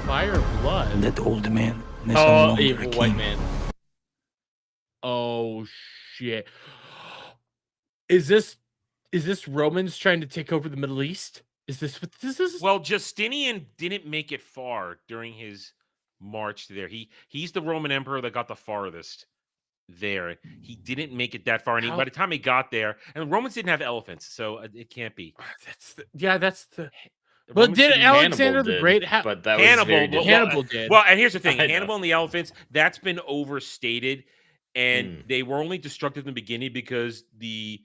Fire blood. That old man. Oh, evil white man. Oh shit. Is this Romans trying to take over the Middle East? Is this what this is? Well, Justinian didn't make it far during his march there. He's the Roman emperor that got the farthest there. He didn't make it that far, and by the time he got there, and the Romans didn't have elephants, so it can't be. That's the. But did Alexander the Great have? But that Hannibal? Hannibal did. Well, and here's the thing: Hannibal and the elephants, that's been overstated, and they were only destructive in the beginning because the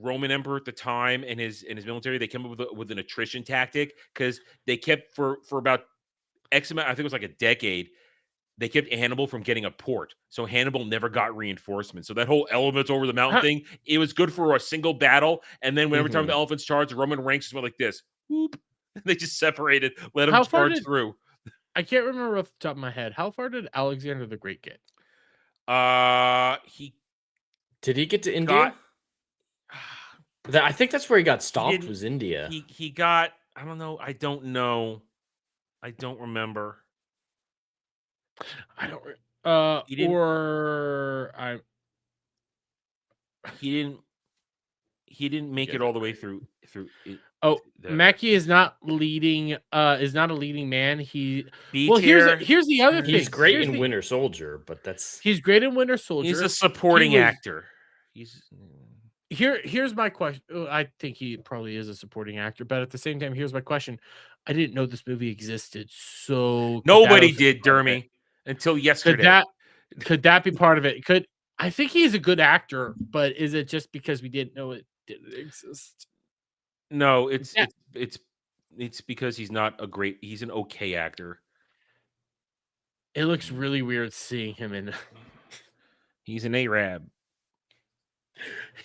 Roman emperor at the time and his military, they came up with an attrition tactic, because they kept for about X amount, I think it was like a decade, they kept Hannibal from getting a port. So Hannibal never got reinforcements. So that whole elephants over the mountain thing, it was good for a single battle. And then every time the elephants charged, the Roman ranks just went like this. Whoop. They just separated, let them charge through. I can't remember off the top of my head. How far did Alexander the Great get? Did he get to India? I think that's where he got stopped, was India. He got, I don't know. I don't know. I don't remember. I don't. He didn't make it all the way through. Mackie is not leading. Is not a leading man. Here's the other thing. He's great in Winter Soldier, but he's great in Winter Soldier. He's a supporting actor. Here's my question. I think he probably is a supporting actor, but at the same time, here's my question. I didn't know this movie existed. So nobody did, Dermy, until yesterday. Could that be part of it? I think he's a good actor, but is it just because we didn't know it didn't exist? No, it's because he's not he's an okay actor. It looks really weird seeing him in. He's an Arab.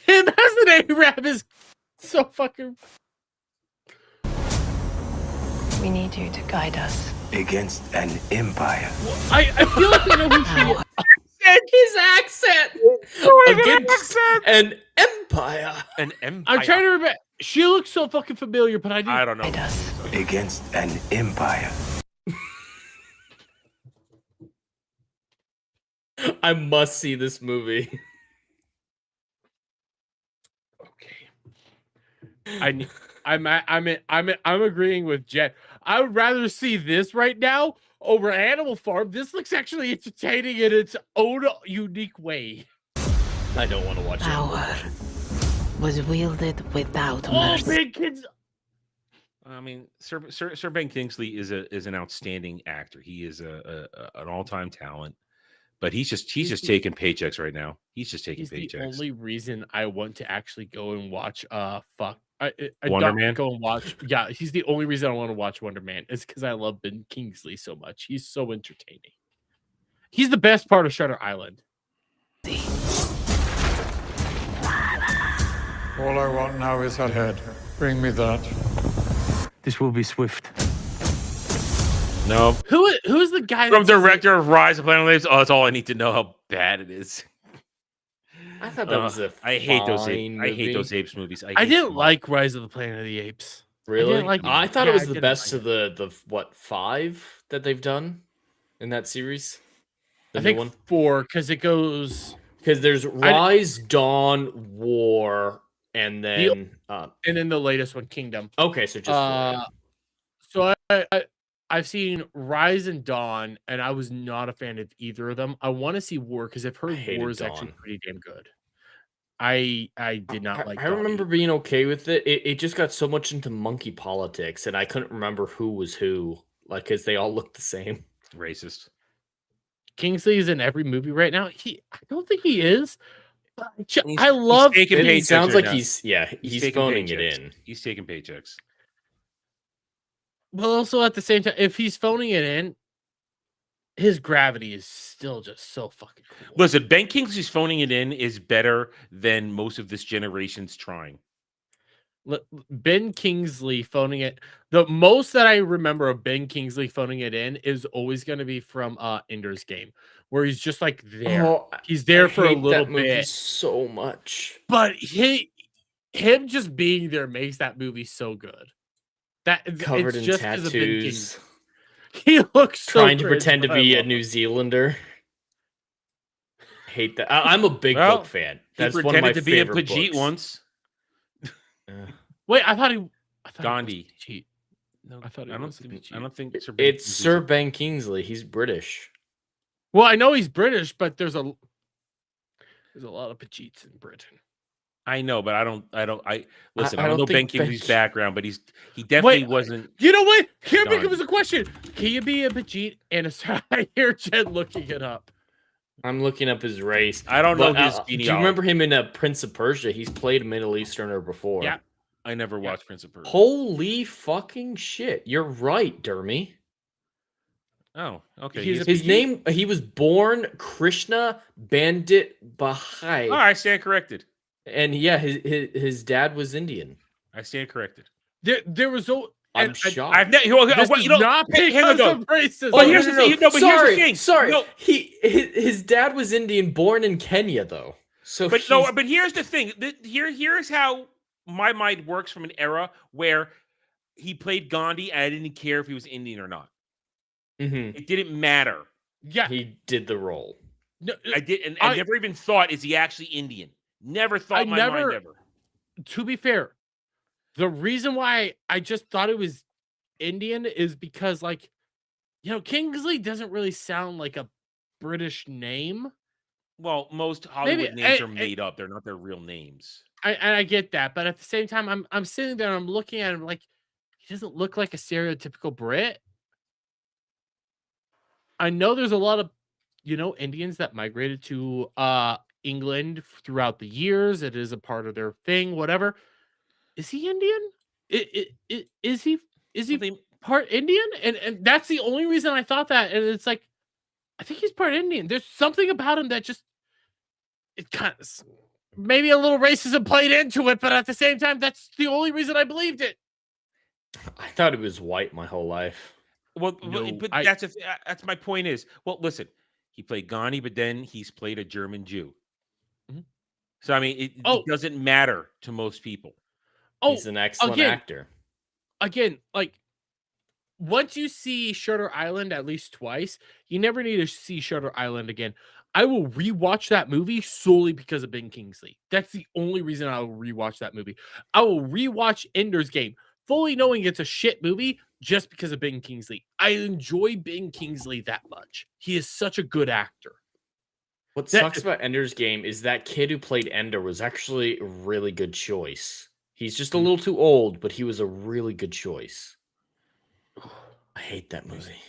Him as an Arab is so fucking. We need you to guide us against an empire. I feel like I know who she is. His accent against an empire. An empire. I'm trying to remember. She looks so fucking familiar, but I don't know. Against an empire. I must see this movie. I'm agreeing with Jen. I would rather see this right now over Animal Farm. This looks actually entertaining in its own unique way. I don't want to watch Power was wielded without mercy. mercy. Big kids. I mean, Sir Ben Kingsley is an outstanding actor. He is an all-time talent. But he's just taking paychecks right now. He's just taking paychecks. The only reason I want to actually go and watch Wonder Man? Go and watch. Yeah, he's the only reason I want to watch Wonder Man is because I love Ben Kingsley so much. He's so entertaining. He's the best part of Shutter Island. All I want now is her head. Bring me that. This will be swift. No. Who's the guy from director of Rise of Planet of the Apes? Oh, that's all I need to know how bad it is. I thought that was I hate those apes movies. I didn't like Rise of the Planet of the Apes. Really? I thought it was the best of the 5 that they've done in that series. I think 4 because it goes there's Rise, Dawn, War, and then the latest one, Kingdom. Okay, so just so I've seen Rise and Dawn, and I was not a fan of either of them. I want to see War because I've heard War is actually pretty damn good. I did not like. I remember being okay with it. It just got so much into monkey politics, and I couldn't remember who was who. Like, because they all looked the same. Racist. Kingsley is in every movie right now. I don't think he is. I love. It sounds like he's phoning it in. He's taking paychecks. But also at the same time, if he's phoning it in, his gravity is still just so fucking cool. Listen, Ben Kingsley's phoning it in is better than most of this generation's trying. Ben Kingsley phoning it. The most that I remember of Ben Kingsley phoning it in is always going to be from Ender's Game, where he's just like there. Oh, he's there for a little that movie bit. So much. But him just being there makes that movie so good. That covered it's in just tattoos. He looks so trying to cringe, pretend to but I be a love New Zealander. Hate that. I'm a big book fan. That's he one of my pretended to be a favorite Pajit books. once. Wait, I thought he. Gandhi. He no, I thought he I don't was a think. Pajit. I don't think It's Sir Ben Kingsley. He's British. Well, I know he's British, but there's a lot of Pajits in Britain. I know, but I don't listen. I I don't know don't Ben think Kingsley's background, but he definitely wasn't. You know what? Here Gandhi. becomes a question: can you be a Pajit and a I hear Jen looking it up? I'm looking up his race. I don't know his Do you genealogy. remember him in Prince of Persia? He's played a Middle Easterner before. Yeah. I never watched Prince of Persia. Holy fucking shit! You're right, Dermy. Oh, okay. His name. He was born Krishna Bandit Bahai. Oh, I stand corrected. And yeah, his dad was Indian. I stand corrected. There was no. I'm shocked. I've never. This is not because of racism. But here's the thing. No, but here's the thing. Sorry. No. His dad was Indian, born in Kenya, though. So, but no. But here's the thing. Here's how my mind works from an era where he played Gandhi, and I didn't care if he was Indian or not. Mm-hmm. It didn't matter. Yeah, he did the role. No, I did, and I never even thought, is he actually Indian? Never thought in my mind ever. To be fair, the reason why I just thought it was Indian is because, like, Kingsley doesn't really sound like a British name. Well, most Hollywood names are made up; they're not their real names. I get that, but at the same time, I'm sitting there and I'm looking at him like he doesn't look like a stereotypical Brit. I know there's a lot of, Indians that migrated to England throughout the years. It is a part of their thing, whatever. Is he Indian? Is he part Indian? And that's the only reason I thought that. And it's like, I think he's part Indian. There's something about him that just, it kind of, maybe a little racism played into it, but at the same time, that's the only reason I believed it. I thought he was white my whole life. Well, but that's my point is, well, listen, he played Gandhi, but then he's played a German Jew. Mm-hmm. So, I mean, it doesn't matter to most people. He's an excellent actor. Again, like, once you see Shutter Island at least twice, you never need to see Shutter Island again. I will rewatch that movie solely because of Ben Kingsley. That's the only reason I will rewatch that movie. I will rewatch Ender's Game, fully knowing it's a shit movie just because of Ben Kingsley. I enjoy Ben Kingsley that much. He is such a good actor. What sucks about Ender's Game is that kid who played Ender was actually a really good choice. He's just a little too old, but he was a really good choice. I hate that movie.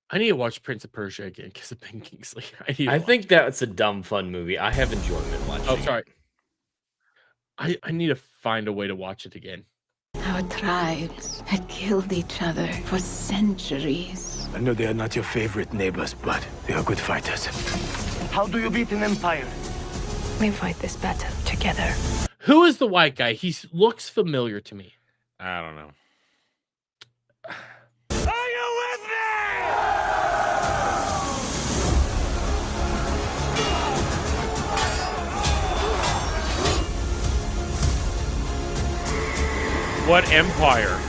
I need to watch Prince of Persia again because of Ben Kingsley. I think that's a dumb, fun movie. I have enjoyed it much. Oh, sorry. I need to find a way to watch it again. Our tribes had killed each other for centuries. I know they are not your favorite neighbors, but they are good fighters. How do you beat an empire? We fight this battle together. Who is the white guy? He looks familiar to me. I don't know. Are you with What empire?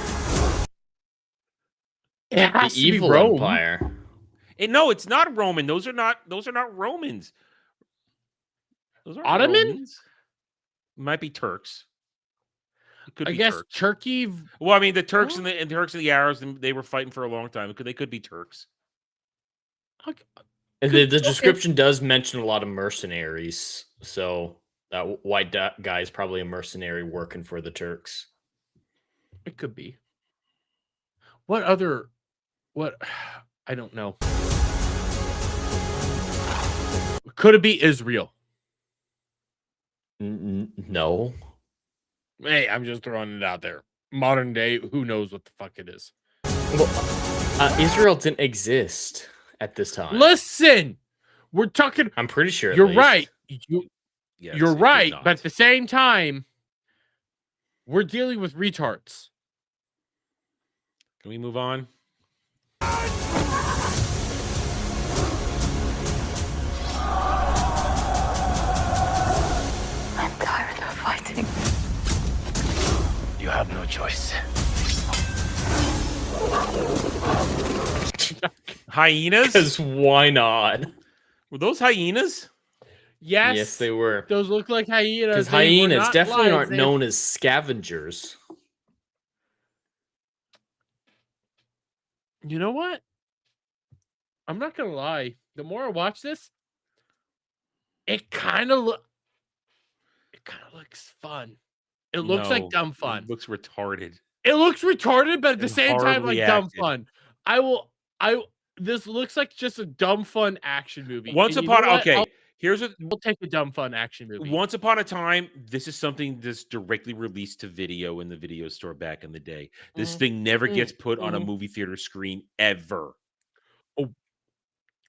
It has the to evil be Rome. empire. No, it's not Roman. Those are not Romans. Those are Ottoman? Romans. Might be Turks. It could I be guess Turks. Turkey. Well, I mean, the Turks and the Arabs, they were fighting for a long time. They could be Turks. And the description does mention a lot of mercenaries, so that white guy is probably a mercenary working for the Turks. It could be. What other? What? I don't know. Could it be Israel? No. Hey, I'm just throwing it out there. Modern day, who knows what the fuck it is? Well, Israel didn't exist at this time. Listen, we're talking. I'm pretty sure. You're right. You're right, not. but at the same time, we're dealing with retards. Can we move on? I'm tired of fighting. You have no choice. Hyenas? Because why not? Were those hyenas? Yes. Yes, they were. Those look like hyenas. Because They were hyenas not definitely lions, aren't they- known as scavengers. You know what? I'm not gonna lie. The more I watch this, it kind of looks fun. It looks like No, dumb fun. It looks retarded. It looks retarded, but at the And same time, horribly like dumb acted. fun. This looks like just a dumb fun action movie. Once And you know upon what? okay, here's what We'll take a dumb fun action movie. once upon a time, this is something that's directly released to video in the video store back in the day. This thing never gets put on a movie theater screen ever.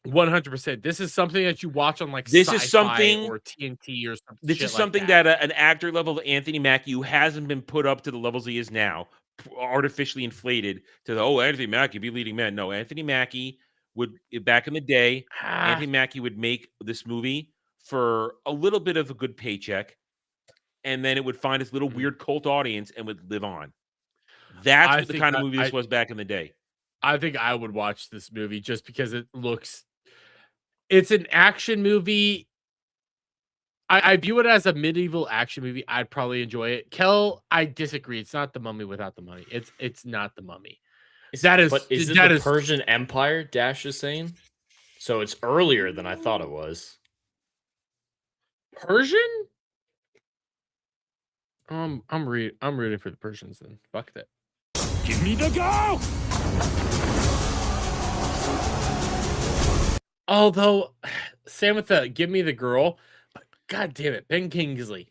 100%. This is something that you watch on like This is Sci-Fi something- or TNT or something. This shit is like something that, an actor level of Anthony Mackie, who hasn't been put up to the levels he is now, artificially inflated to Anthony Mackie be leading man. No, Anthony Mackie would back in the day. Anthony Mackie would make this movie for a little bit of a good paycheck, and then it would find its little weird cult audience and would live on. That's what the kind of movie this was back in the day. I think I would watch this movie just because it looks. It's an action movie. I view it as a medieval action movie. I'd probably enjoy it. Kel, I disagree. It's not the Mummy without the money. It's not the Mummy. Is it the Persian Empire? Dash is saying. So it's earlier than I thought it was. Persian? I'm rooting for the Persians then. Fuck that. Give me the go! Although, Sam with the give me the girl, but god damn it, Ben Kingsley.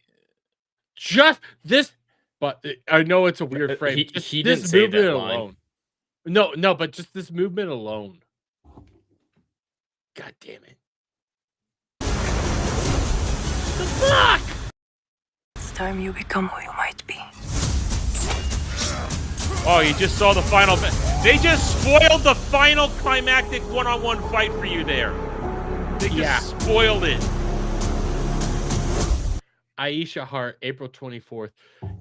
Just this, but I know it's a weird frame. He didn't say that line. Alone. No, but just this movement alone. God damn it. The fuck? It's time you become who you might be. Oh, you just saw the final. They just spoiled the final climactic one-on-one fight for you there. They just spoiled it. Aisha Hart, April 24th.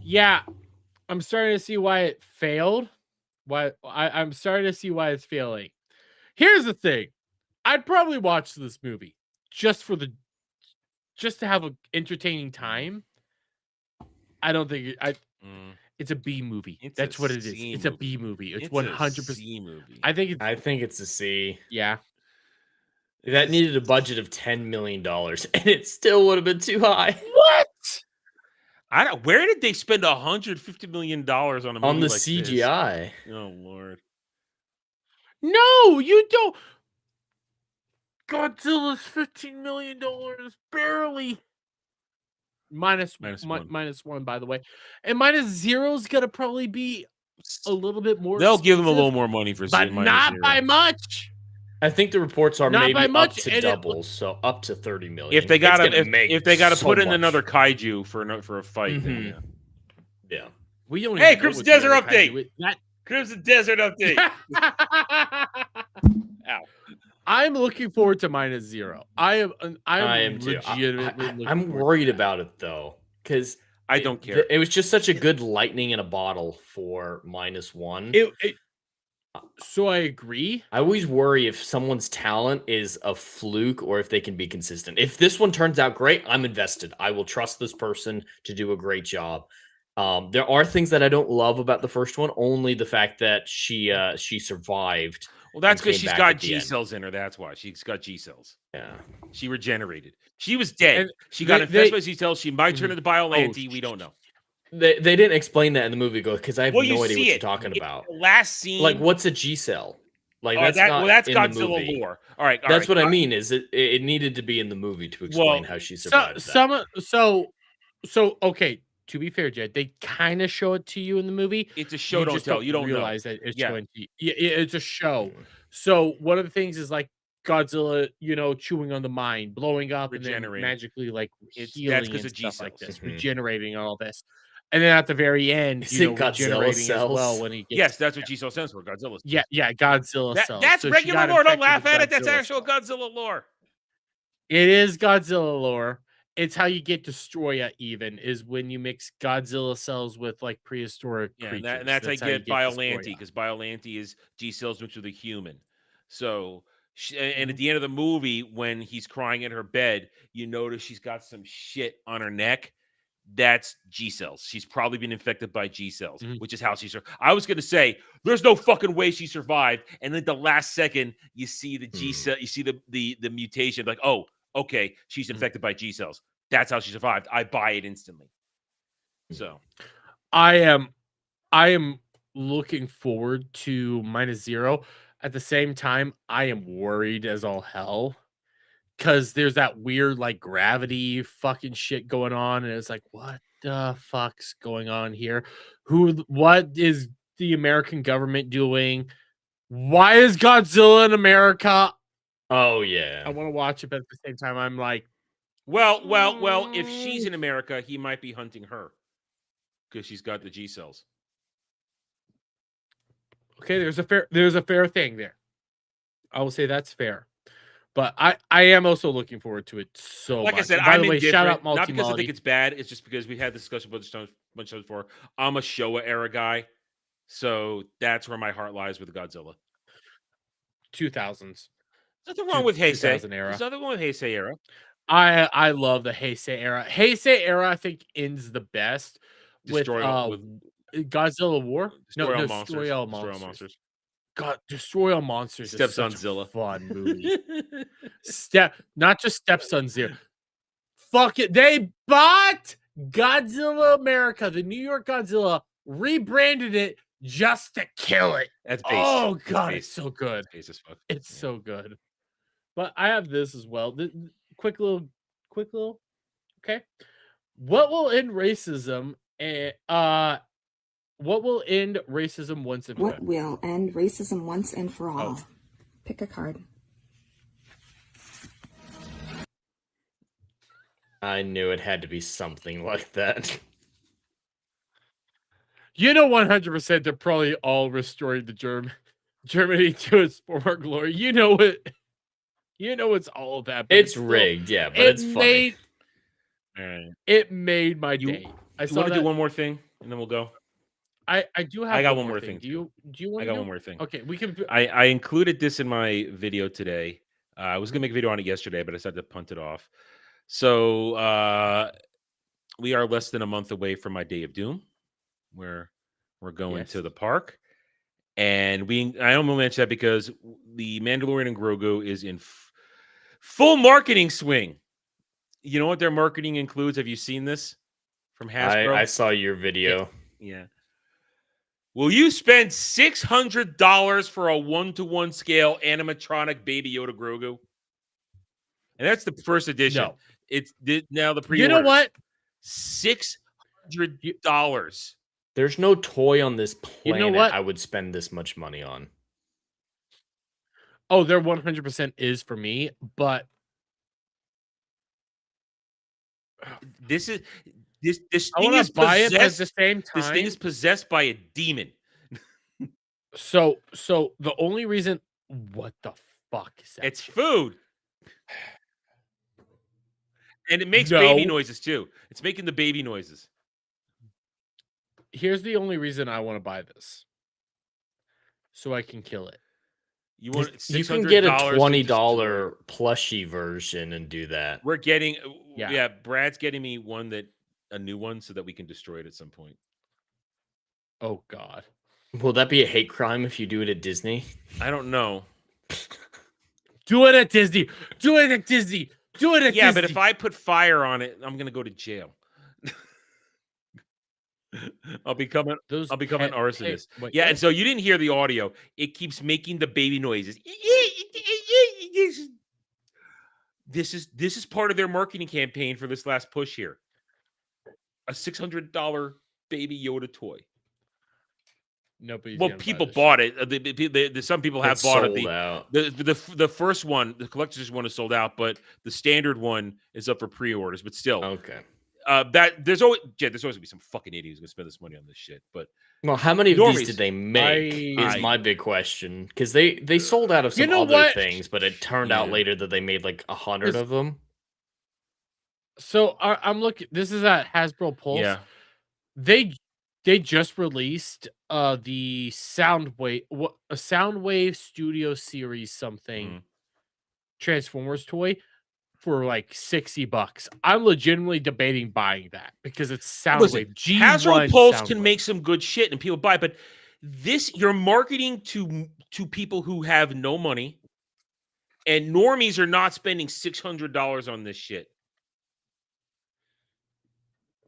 Yeah, I'm starting to see why it failed. I'm starting to see why it's failing. Here's the thing. I'd probably watch this movie just to have an entertaining time. I don't think it's a B movie. That's what it is. It's a B movie. It's 100% C movie. I think it's a C. Yeah. That needed a budget of $10 million, and it still would have been too high. What? Where did they spend $150 million on a movie On the like CGI? This? Oh Lord! No, you don't. Godzilla's $15 million, barely. Minus one, by the way, and minus zero is gonna probably be a little bit more. They'll give them a little more money for, but not by much. I think the reports are Not maybe by much, up to and doubles, so up to 30 million. If they got to, if they got to so put in much. another kaiju for a fight, then yeah. We don't. Hey, even know Crimson what the Desert other update. kaiju is. Crimson Desert update. Ow. I'm looking forward to minus zero. I am too. legitimately. looking I'm forward worried to it. about it though, because I don't care. It was just such a good lightning in a bottle for -1. So I agree. I always worry if someone's talent is a fluke or if they can be consistent. If this one turns out great, I'm invested. I will trust this person to do a great job. There are things that I don't love about the first one, only the fact that she survived. Well, that's and because came she's back got at the G end. cells in her. That's why she's got G cells. Yeah, she regenerated. She was dead. And She got they- infested they- by G cells. She might turn into Biollante. We don't know. They didn't explain that in the movie, because I have Well, you no idea see what you're it. talking It's about. the last scene. Like, what's a G cell? Like, Oh, that's not that's in the Godzilla movie. lore. All right, That's what I mean. Is it needed to be in the movie to explain how she survived that. So okay. To be fair, Jed, they kind of show it to you in the movie. It's a show, don't just tell. You don't know. realize that it's Yeah. going to. Yeah, it's a show. So one of the things is like Godzilla, chewing on the mind, blowing up, and then Regenerating. magically like That's healing 'cause and of stuff like G-cells. this, regenerating and all this. And then at the very end, Is it Godzilla regenerating as cells? well when he gets. Yes, that's what G cell stands for. Godzilla. Yeah, Godzilla cells. That's So she regular got lore. Don't infected laugh with at it. That's Godzilla actual Godzilla lore. It is Godzilla lore. It's how you get Destroya even, is when you mix Godzilla cells with like prehistoric Yeah, creatures. and that's how you get Biollante, Destroya. because Biollante is G cells mixed with a human. So, and at the end of the movie, when he's crying in her bed, you notice she's got some shit on her neck. That's G cells. She's probably been infected by G cells, which is how she survived. I was going to say, there's no fucking way she survived. And then the last second, you see the G cell, you see the mutation, like, oh, okay, she's infected by G cells. That's how she survived. I buy it instantly. So I am looking forward to -0. At the same time, I am worried as all hell because there's that weird like gravity fucking shit going on, and it's like, what the fuck's going on here? What is the American government doing? Why is Godzilla in America? Oh yeah, I want to watch it, but at the same time, I'm like, well. If she's in America, he might be hunting her because she's got the G cells. okay, there's a fair thing there. I will say that's fair. But I am also looking forward to it so like much. I said, and by I'm the way, shout out not because I think Multi-Melody. it's bad. It's just because we had this discussion bunch of times before. I'm a Showa era guy, so that's where my heart lies with Godzilla. 2000s. Nothing wrong with Heisei. 2000 era. There's nothing wrong with Heisei era. I love the Heisei era. Heisei era, I think, ends the best with Godzilla War. Destroy All Destroy All Monsters. God, Destroy All Monsters is such Stepsonzilla. a fun movie. Not just Stepsonzilla. Fuck it. They bought Godzilla America, the New York Godzilla, rebranded it just to kill it. That's base. Oh God, it's so good. Base as fuck. It's so good. But I have this as well. Quick little. Okay. What will end racism? What will end racism once and for all? What will end racism once and for all? Oh. Pick a card. I knew it had to be something like that. You know, 100% they're probably all restoring the Germany to its former glory. You know it. You know it's all of that. But It's rigged, yeah, but it's funny. It made my day. I want to do one more thing, and then we'll go. I do have. I got one more thing. Do you want? I got one more thing. Okay, we can. I included this in my video today. I was gonna make a video on it yesterday, but I decided to punt it off. So we are less than a month away from my Day of Doom, where we're going to the park, and I only mention that because the Mandalorian and Grogu is in full marketing swing. You know what their marketing includes? Have you seen this from Hasbro? I saw your video. Yeah. Will you spend $600 for a 1-to-1 scale animatronic Baby Yoda Grogu? And that's the first edition. No. It's now the pre. You know what? $600. There's no toy on this planet You know what? I would spend this much money on. Oh, there 100% is for me, but this I thing want is to buy it, but at possessed. the same time, This thing is possessed by a demon. So the only reason, what the fuck is that? It's food. And it makes baby noises too. It's making the baby noises. Here's the only reason I want to buy this. So I can kill it. You want You can get a $600 $20 plushie version and do that. We're getting Yeah. Brad's getting me a new one so that we can destroy it at some point. Oh God. Will that be a hate crime if you do it at Disney? I don't know. Do it at Disney. Do it at Disney. Do it at Yeah, Disney. but if I put fire on it, I'm gonna go to jail. I'll become an arsonist. Yeah, and so you didn't hear the audio. It keeps making the baby noises. This is part of their marketing campaign for this last push here. A $600 Baby Yoda toy. Nobody's well, people bought it. Some people have bought it. The first one, the collector's one, is sold out, but the standard one is up for pre-orders. But still, okay. There's always gonna be some fucking idiot who's gonna spend this money on this shit. But well, how many of these did they make? Is my big question, because they sold out of some other things, but it turned out later that they made like 100 of them. So I'm looking. This is at Hasbro Pulse. Yeah, They just released the Soundwave Studio Series something Transformers toy for like $60. I'm legitimately debating buying that because it's Listen, Soundwave G1 Hasbro Pulse Soundwave. can make some good shit and people buy it, but you're marketing to people who have no money, and normies are not spending $600 on this shit.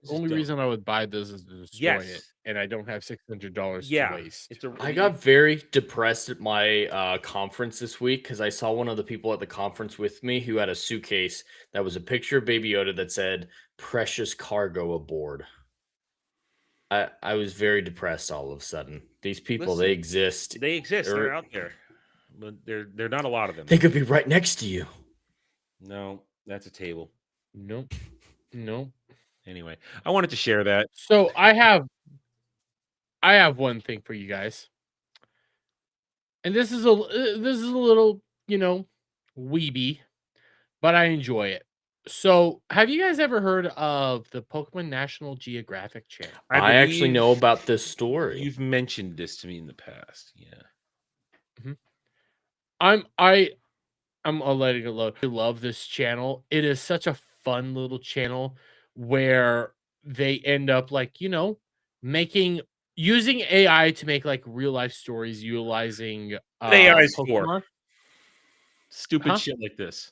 The only reason I would buy this is to destroy it, Yes. and I don't have $600 Yeah, to waste. I got very depressed at my conference this week because I saw one of the people at the conference with me who had a suitcase that was a picture of Baby Yoda that said "Precious cargo aboard." I was very depressed all of a sudden. These people, Listen, they exist. They exist. They're out there, but they're not a lot of them. They could be right next to you. No, that's a table. Nope. Nope. Anyway, I wanted to share that. So I have one thing for you guys, and this is a little, weeby, but I enjoy it. So, have you guys ever heard of the Pokemon National Geographic channel? I actually know about this story. You've mentioned this to me in the past. Yeah. I'm letting it load. I love this channel. It is such a fun little channel where they end up using AI to make like real life stories utilizing AI is for Pokemon. Stupid shit like this.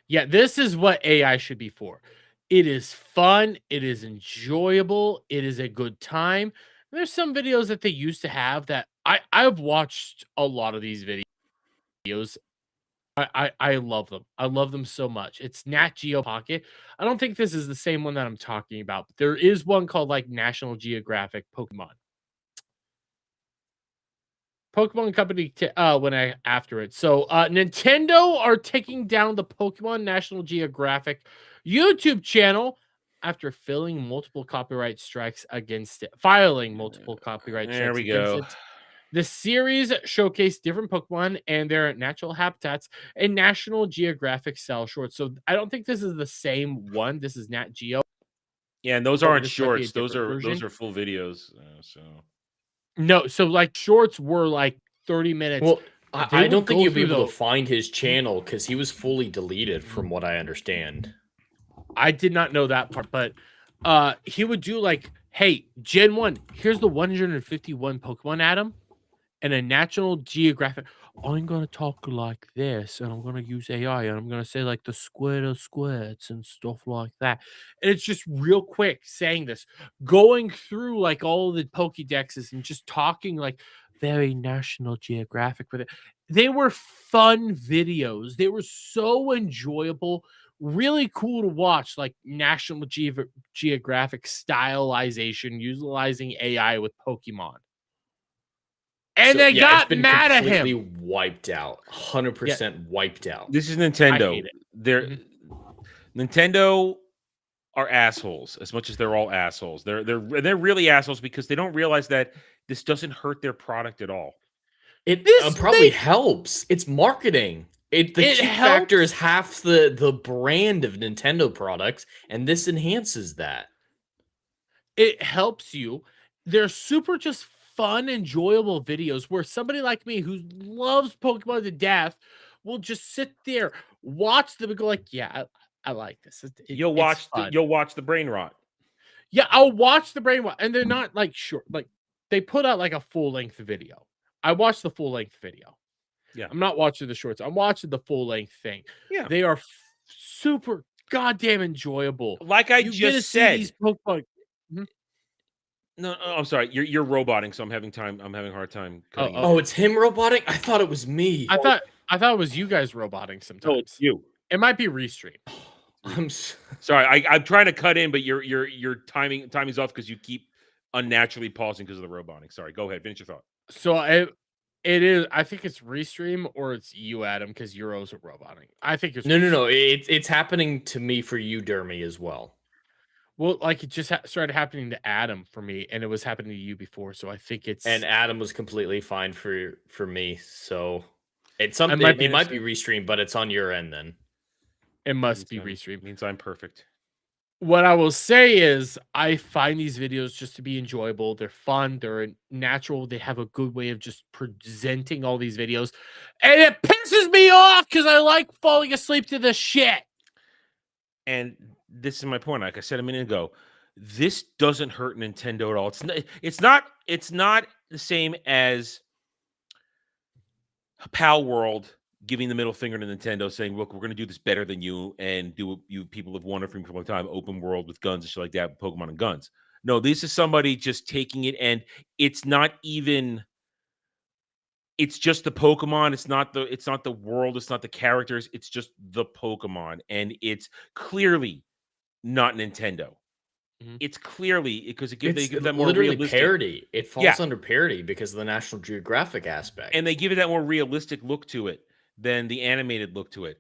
Yeah, this is what AI should be for. It is fun. It is enjoyable. It is a good time. There's some videos that they used to have that I've watched a lot of these videos. I love them. I love them so much. It's Nat Geo Pocket. I don't think this is the same one that I'm talking about. But there is one called like National Geographic Pokemon. Pokemon Company went after it. So Nintendo are taking down the Pokemon National Geographic YouTube channel after filing multiple copyright strikes against it. There we go. The series showcased different Pokemon and their natural habitats and National Geographic style shorts. So I don't think this is the same one. This is Nat Geo. Yeah, and those Or aren't this might be a shorts. Those different are version. full videos. So No, so like shorts were like 30 minutes. Well, They I would don't think go you'll be through able the- to find his channel because he was fully deleted, from what I understand. I did not know that part, but he would do like, hey, Gen 1, here's the 151 Pokemon, Adam, and a National Geographic. I'm going to talk like this, and I'm going to use AI, and I'm going to say like the squirts and stuff like that. And it's just real quick saying this, going through like all the Pokédexes and just talking like very National Geographic with it. They were fun videos. They were so enjoyable, really cool to watch, like National Geographic stylization, utilizing AI with Pokemon. And they got it's been mad at completely him. wiped out. 100% wiped out. this is Nintendo. I hate it. They're Nintendo are assholes as much as they're all assholes. They're really assholes because they don't realize that this doesn't hurt their product at all. It probably helps. It's marketing. The cheap factor is half the brand of Nintendo products, and this enhances that. It helps you. They're super just fun, enjoyable videos where somebody like me who loves Pokemon to death will just sit there, watch them, and go like, "Yeah, I like this." You'll watch the brain rot. Yeah, I'll watch the brain rot, and they're not like short. Like they put out like a full length video. I watched the full length video. Yeah, I'm not watching the shorts. I'm watching the full length thing. Yeah, they are super goddamn enjoyable. Like I You get to just see said. these Pokemon. No, I'm sorry. You're roboting, so I'm having a hard time cutting. Oh, it's him roboting? I thought it was me. I thought it was you guys roboting sometimes. it's you. It might be restream. I'm sorry. I'm trying to cut in, but your timing's off because you keep unnaturally pausing because of the roboting. Sorry. Go ahead. Finish your thought. So it is. I think it's restream or it's you, Adam, because you're also roboting. I think it's no. It's happening to me for you, Dermy, as well. Well, like it just started happening to Adam for me, and it was happening to you before. So I think it's and Adam was completely fine for me. So it's something. It might be restreamed, but it's on your end then. It must be restreamed. Means I'm perfect. What I will say is I find these videos just to be enjoyable. They're fun. They're natural. They have a good way of just presenting all these videos. And it pisses me off because I like falling asleep to this shit. And this is my point. Like I said a minute ago, this doesn't hurt Nintendo at all. It's not the same as Pal World giving the middle finger to Nintendo, saying, "Look, we're going to do this better than you, and do what you people have wanted from for a long time: open world with guns and shit like that, Pokemon and guns." No, this is somebody just taking it, and it's not even. It's just the Pokemon. It's not the world. It's not the characters. It's just the Pokemon, and it's clearly not Nintendo. It's clearly because they give that more literally realistic parody. It falls under parody because of the National Geographic aspect, and they give it that more realistic look to it than the animated look to it.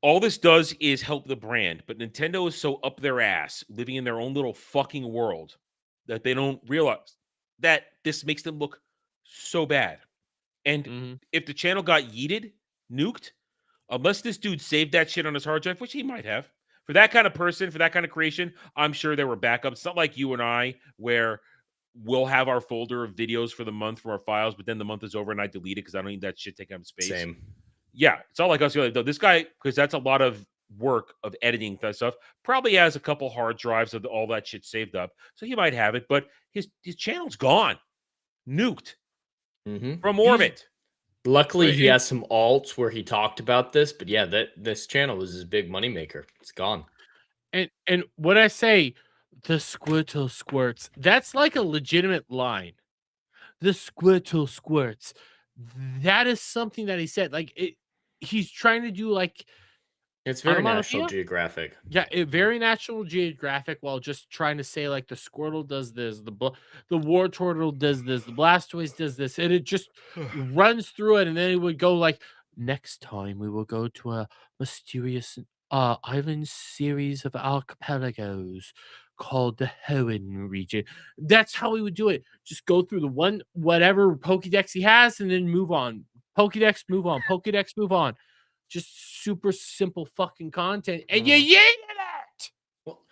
All this does is help the brand, but Nintendo is so up their ass, living in their own little fucking world, that they don't realize that this makes them look so bad. And if the channel got yeeted, nuked, unless this dude saved that shit on his hard drive, which he might have, for that kind of person, for that kind of creation, I'm sure there were backups. It's not like you and I, where we'll have our folder of videos for the month from our files, but then the month is over and I delete it because I don't need that shit taking up space. Same. Yeah, it's all like us. This guy, because that's a lot of work of editing that stuff, probably has a couple hard drives of all that shit saved up. So he might have it, but his channel's gone. Nuked. From orbit. Luckily, he has some alts where he talked about this, but yeah, this channel was his big moneymaker. It's gone. And when I say the Squirtle squirts, that's like a legitimate line. The Squirtle squirts. That is something that he said. Like he's trying to do like it's very National Geographic. Yeah, very National Geographic, while just trying to say like the Squirtle does this, the War Turtle does this, the Blastoise does this, and it just runs through it, and then it would go like, next time we will go to a mysterious island series of archipelagos called the Hoenn region. That's how we would do it. Just go through the one whatever Pokédex he has, and then move on. Pokédex, move on. Pokédex, move on. Just super simple fucking content, and you yeeted it. Well,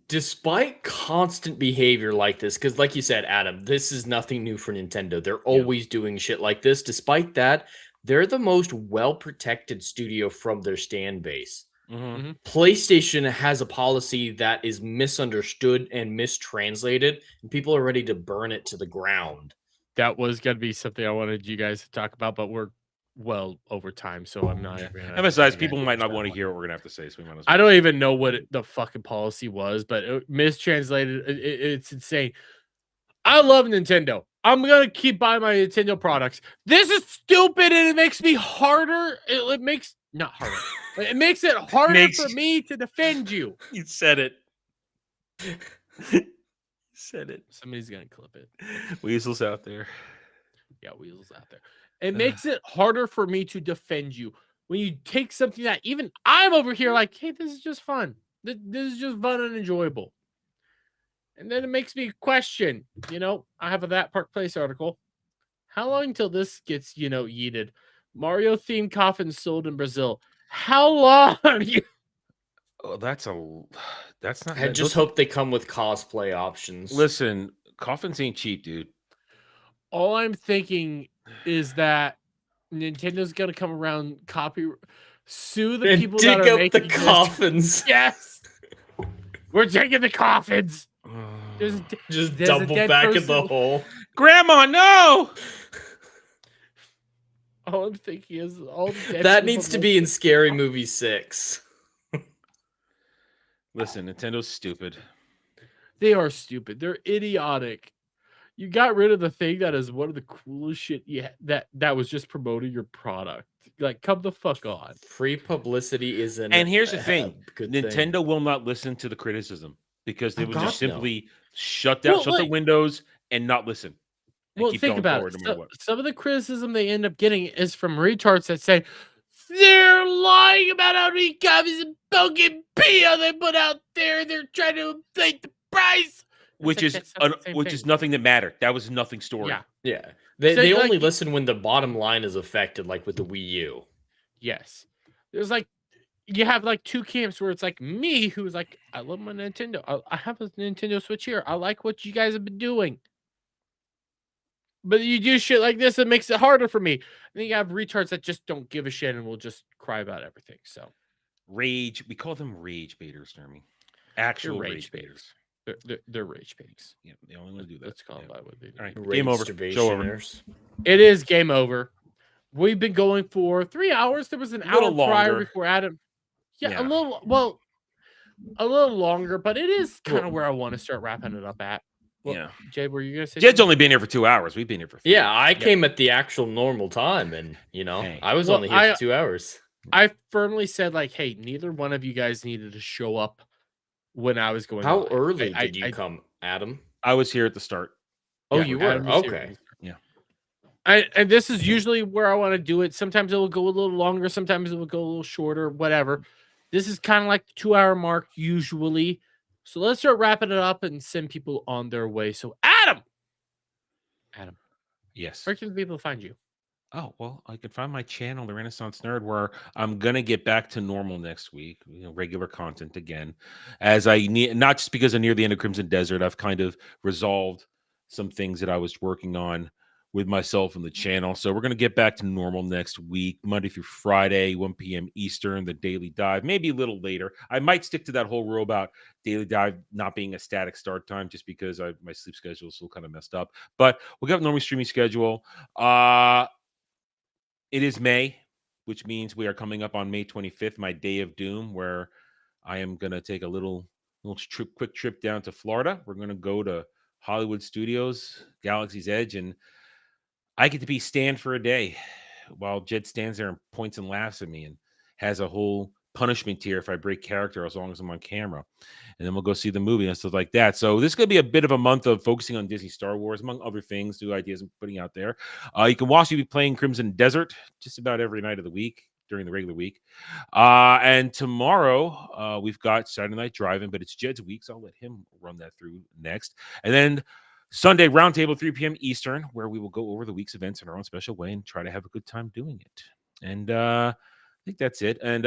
despite constant behavior like this, because like you said, Adam, this is nothing new for Nintendo. They're always doing shit like this. Despite that, they're the most well-protected studio from their stand base. PlayStation has a policy that is misunderstood and mistranslated, and people are ready to burn it to the ground. That was going to be something I wanted you guys to talk about, but we're well over time, so I'm not. And besides, people might not want to hear what we're gonna have to say, so we might as well. I don't even know what the fucking policy was, but it mistranslated. It's insane. I love Nintendo. I'm gonna keep buying my Nintendo products. This is stupid, and it makes me harder. It makes not harder. It makes it harder for me to defend you. You said it. Said it. Somebody's gonna clip it. Weasel's out there. Yeah, Weasel's out there. It makes it harder for me to defend you when you take something that even I'm over here like, hey, this is just fun. This is just fun and enjoyable. And then it makes me question, I have a That Park Place article. How long till this gets, yeeted? Mario themed coffins sold in Brazil. How long? Oh, that's not. I just hope they come with cosplay options. Listen, coffins ain't cheap, dude. All I'm thinking is that Nintendo's gonna come around, sue the and people dig that are up the making coffins. Yes, we're taking the coffins. Just double back in the hole. Grandma, no. All I'm thinking is that needs to be in Scary Movie 6. Listen, Nintendo's stupid. They are stupid. They're idiotic. You got rid of the thing that is one of the coolest shit that was just promoting your product. Like, come the fuck on. Free publicity is And here's the thing. Nintendo will not listen to the criticism because they will just simply shut the windows and not listen. Well, think about it. Some of the criticism they end up getting is from retards that say they're lying about how many copies of Pokemon they put out there. They're trying to inflate the price. Which is nothing that mattered. That was nothing story. Yeah. They only listen when the bottom line is affected, like with the Wii U. Yes. There's like, you have like two camps where it's like me, who's like, I love my Nintendo. I have a Nintendo Switch here. I like what you guys have been doing. But you do shit like this, it makes it harder for me. And then you have retards that just don't give a shit and will just cry about everything. So rage. We call them rage baiters, Dermy. Actual rage baiters. They're rage baiters. Yeah, they only want to do that. Let's call them by what they do. All right, game over. Show over. It is game over. We've been going for 3 hours. There was an hour prior before Adam. Yeah, a little longer, but it is kind of where I want to start wrapping it up at. Well, yeah, Jade, were you gonna say? Jed's only been here for 2 hours. We've been here for 3. Yeah, I came at the actual normal time, and I was only here for 2 hours. I firmly said like, hey, neither one of you guys needed to show up when I was going. How early did you come, Adam? I was here at the start. Oh, you were? Okay. Yeah. And this is usually where I want to do it. Sometimes it will go a little longer. Sometimes it will go a little shorter. Whatever. This is kind of like the 2 hour mark usually. So let's start wrapping it up and send people on their way. So Adam. Yes. Where can people find you? Oh, well, I can find my channel, The Renaissance Nerd, where I'm going to get back to normal next week, regular content again. As I need, not just because I'm near the end of Crimson Desert, I've kind of resolved some things that I was working on with myself and the channel. So we're going to get back to normal next week, Monday through Friday, 1 p.m. Eastern, the Daily Dive, maybe a little later. I might stick to that whole rule about Daily Dive not being a static start time just because my sleep schedule is still kind of messed up. But we'll get a normal streaming schedule. It is May, which means we are coming up on May 25th, my day of doom, where I am going to take a quick trip down to Florida. We're going to go to Hollywood Studios, Galaxy's Edge, and I get to be Stan for a day while Jed stands there and points and laughs at me and has a whole punishment tier if I break character as long as I'm on camera. And then we'll go see the movie and stuff like that. So this is going to be a bit of a month of focusing on Disney Star Wars, among other things, new ideas I'm putting out there. You can watch me be playing Crimson Desert just about every night of the week during the regular week. And tomorrow we've got Saturday Night Drive-In, but it's Jed's week, so I'll let him run that through next. And then Sunday Roundtable, 3 p.m. Eastern, where we will go over the week's events in our own special way and try to have a good time doing it. And I think that's it. And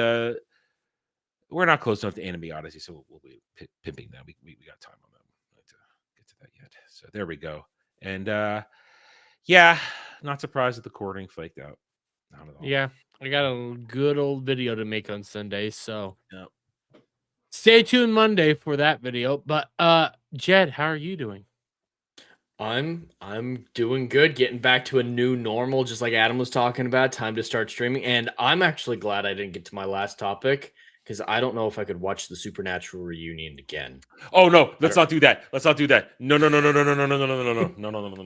we're not close enough to Anime Odyssey, so we'll be pimping that. We got time on that. We'll not to get to that yet. So there we go. And yeah, not surprised that TheQuartering flaked out. Not at all. Yeah, I got a good old video to make on Sunday, so stay tuned Monday for that video. But Jed, how are you doing? I'm doing good, getting back to a new normal, just like Adam was talking about. Time to start streaming, and I'm actually glad I didn't get to my last topic because I don't know if I could watch the Supernatural reunion again. Oh no, let's not do that. Let's not do that. No.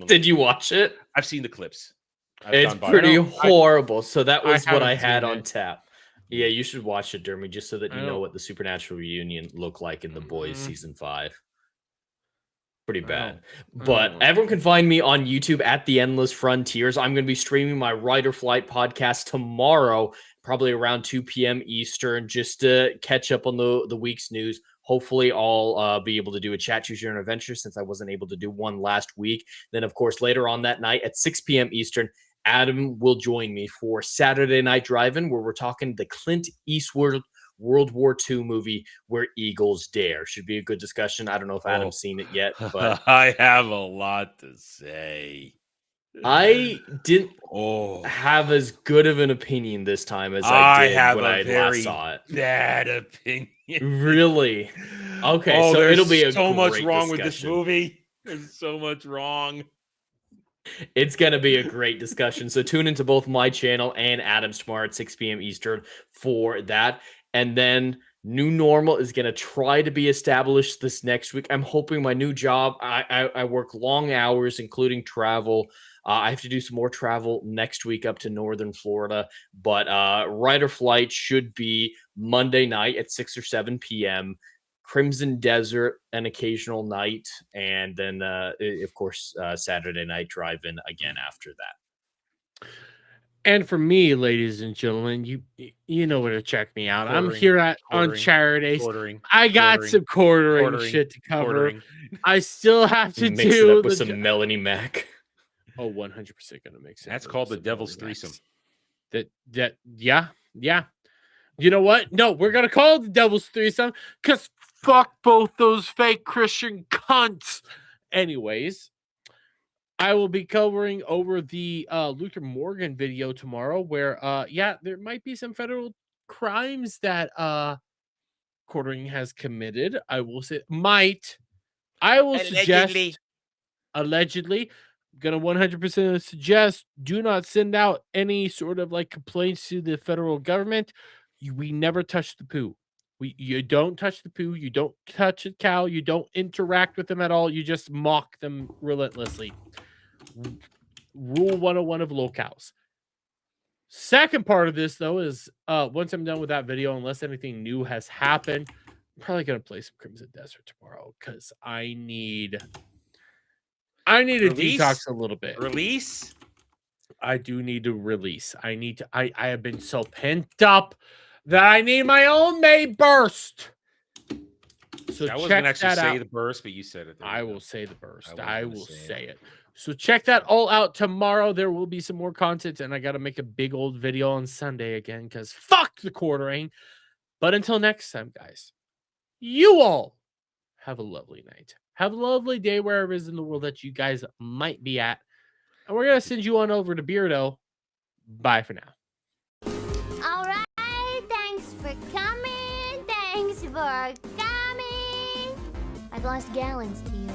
Did you watch it? I've seen the clips. It's pretty horrible. So that was what I had on tap. Yeah, you should watch it, Dermy, just so that you know what the Supernatural reunion looked like in The Boys season 5. Pretty bad. But everyone can find me on YouTube at The Endless Frontiers. I'm going to be streaming my Rider Flight podcast tomorrow, probably around 2 p.m. Eastern, just to catch up on the week's news. Hopefully, I'll be able to do a Chat, Choose Your Own Adventure since I wasn't able to do one last week. Then, of course, later on that night at 6 p.m. Eastern, Adam will join me for Saturday Night Drive-In, where we're talking the Clint Eastwood World War II movie, Where Eagles Dare. Should be a good discussion. I don't know if Adam's seen it yet, but I have a lot to say. I didn't have as good of an opinion this time as I did when I last saw it. Bad opinion. Really? Okay, so it'll be so much wrong with this movie. There's so much wrong. It's going to be a great discussion. So tune into both my channel and Adam's tomorrow at 6 p.m. Eastern for that. And then new normal is going to try to be established this next week. I'm hoping my new job, I work long hours, including travel. I have to do some more travel next week up to northern Florida. But Rider Flight should be Monday night at 6 or 7 p.m. Crimson Desert, an occasional night. And then, of course, Saturday Night Drive-In again after that. And for me, ladies and gentlemen, you know where to check me out. I'm here on Saturdays. I got some quartering shit to cover. I still have to mix it up with some Melanie Mac. Oh, 100% gonna mix it. That's called the Devil's Threesome. Yeah. You know what? No, we're gonna call it the Devil's Threesome because fuck both those fake Christian cunts. Anyways, I will be covering over the Luther Morgan video tomorrow, where yeah, there might be some federal crimes that Quartering has committed. I will say might. I will suggest allegedly. Gonna 100% suggest do not send out any sort of like complaints to the federal government. We never touch the poo. You don't touch the poo. You don't touch a cow. You don't interact with them at all. You just mock them relentlessly. Rule 101 of locales. Second part of this though is once I'm done with that video, unless anything new has happened, I'm probably gonna play some Crimson Desert tomorrow because I need to detox a little bit. Release? I do need to release. I have been so pent up that I need my own May burst. So I wasn't check gonna actually that say out. the burst, but you said it. I will say the burst. I I was will gonna say say it. So check that all out tomorrow. There will be some more content, and I got to make a big old video on Sunday again because fuck the quartering. But until next time, guys, you all have a lovely night. Have a lovely day wherever it is in the world that you guys might be at. And we're going to send you on over to Beardo. Bye for now. All right, thanks for coming. Thanks for coming. I've lost gallons to you.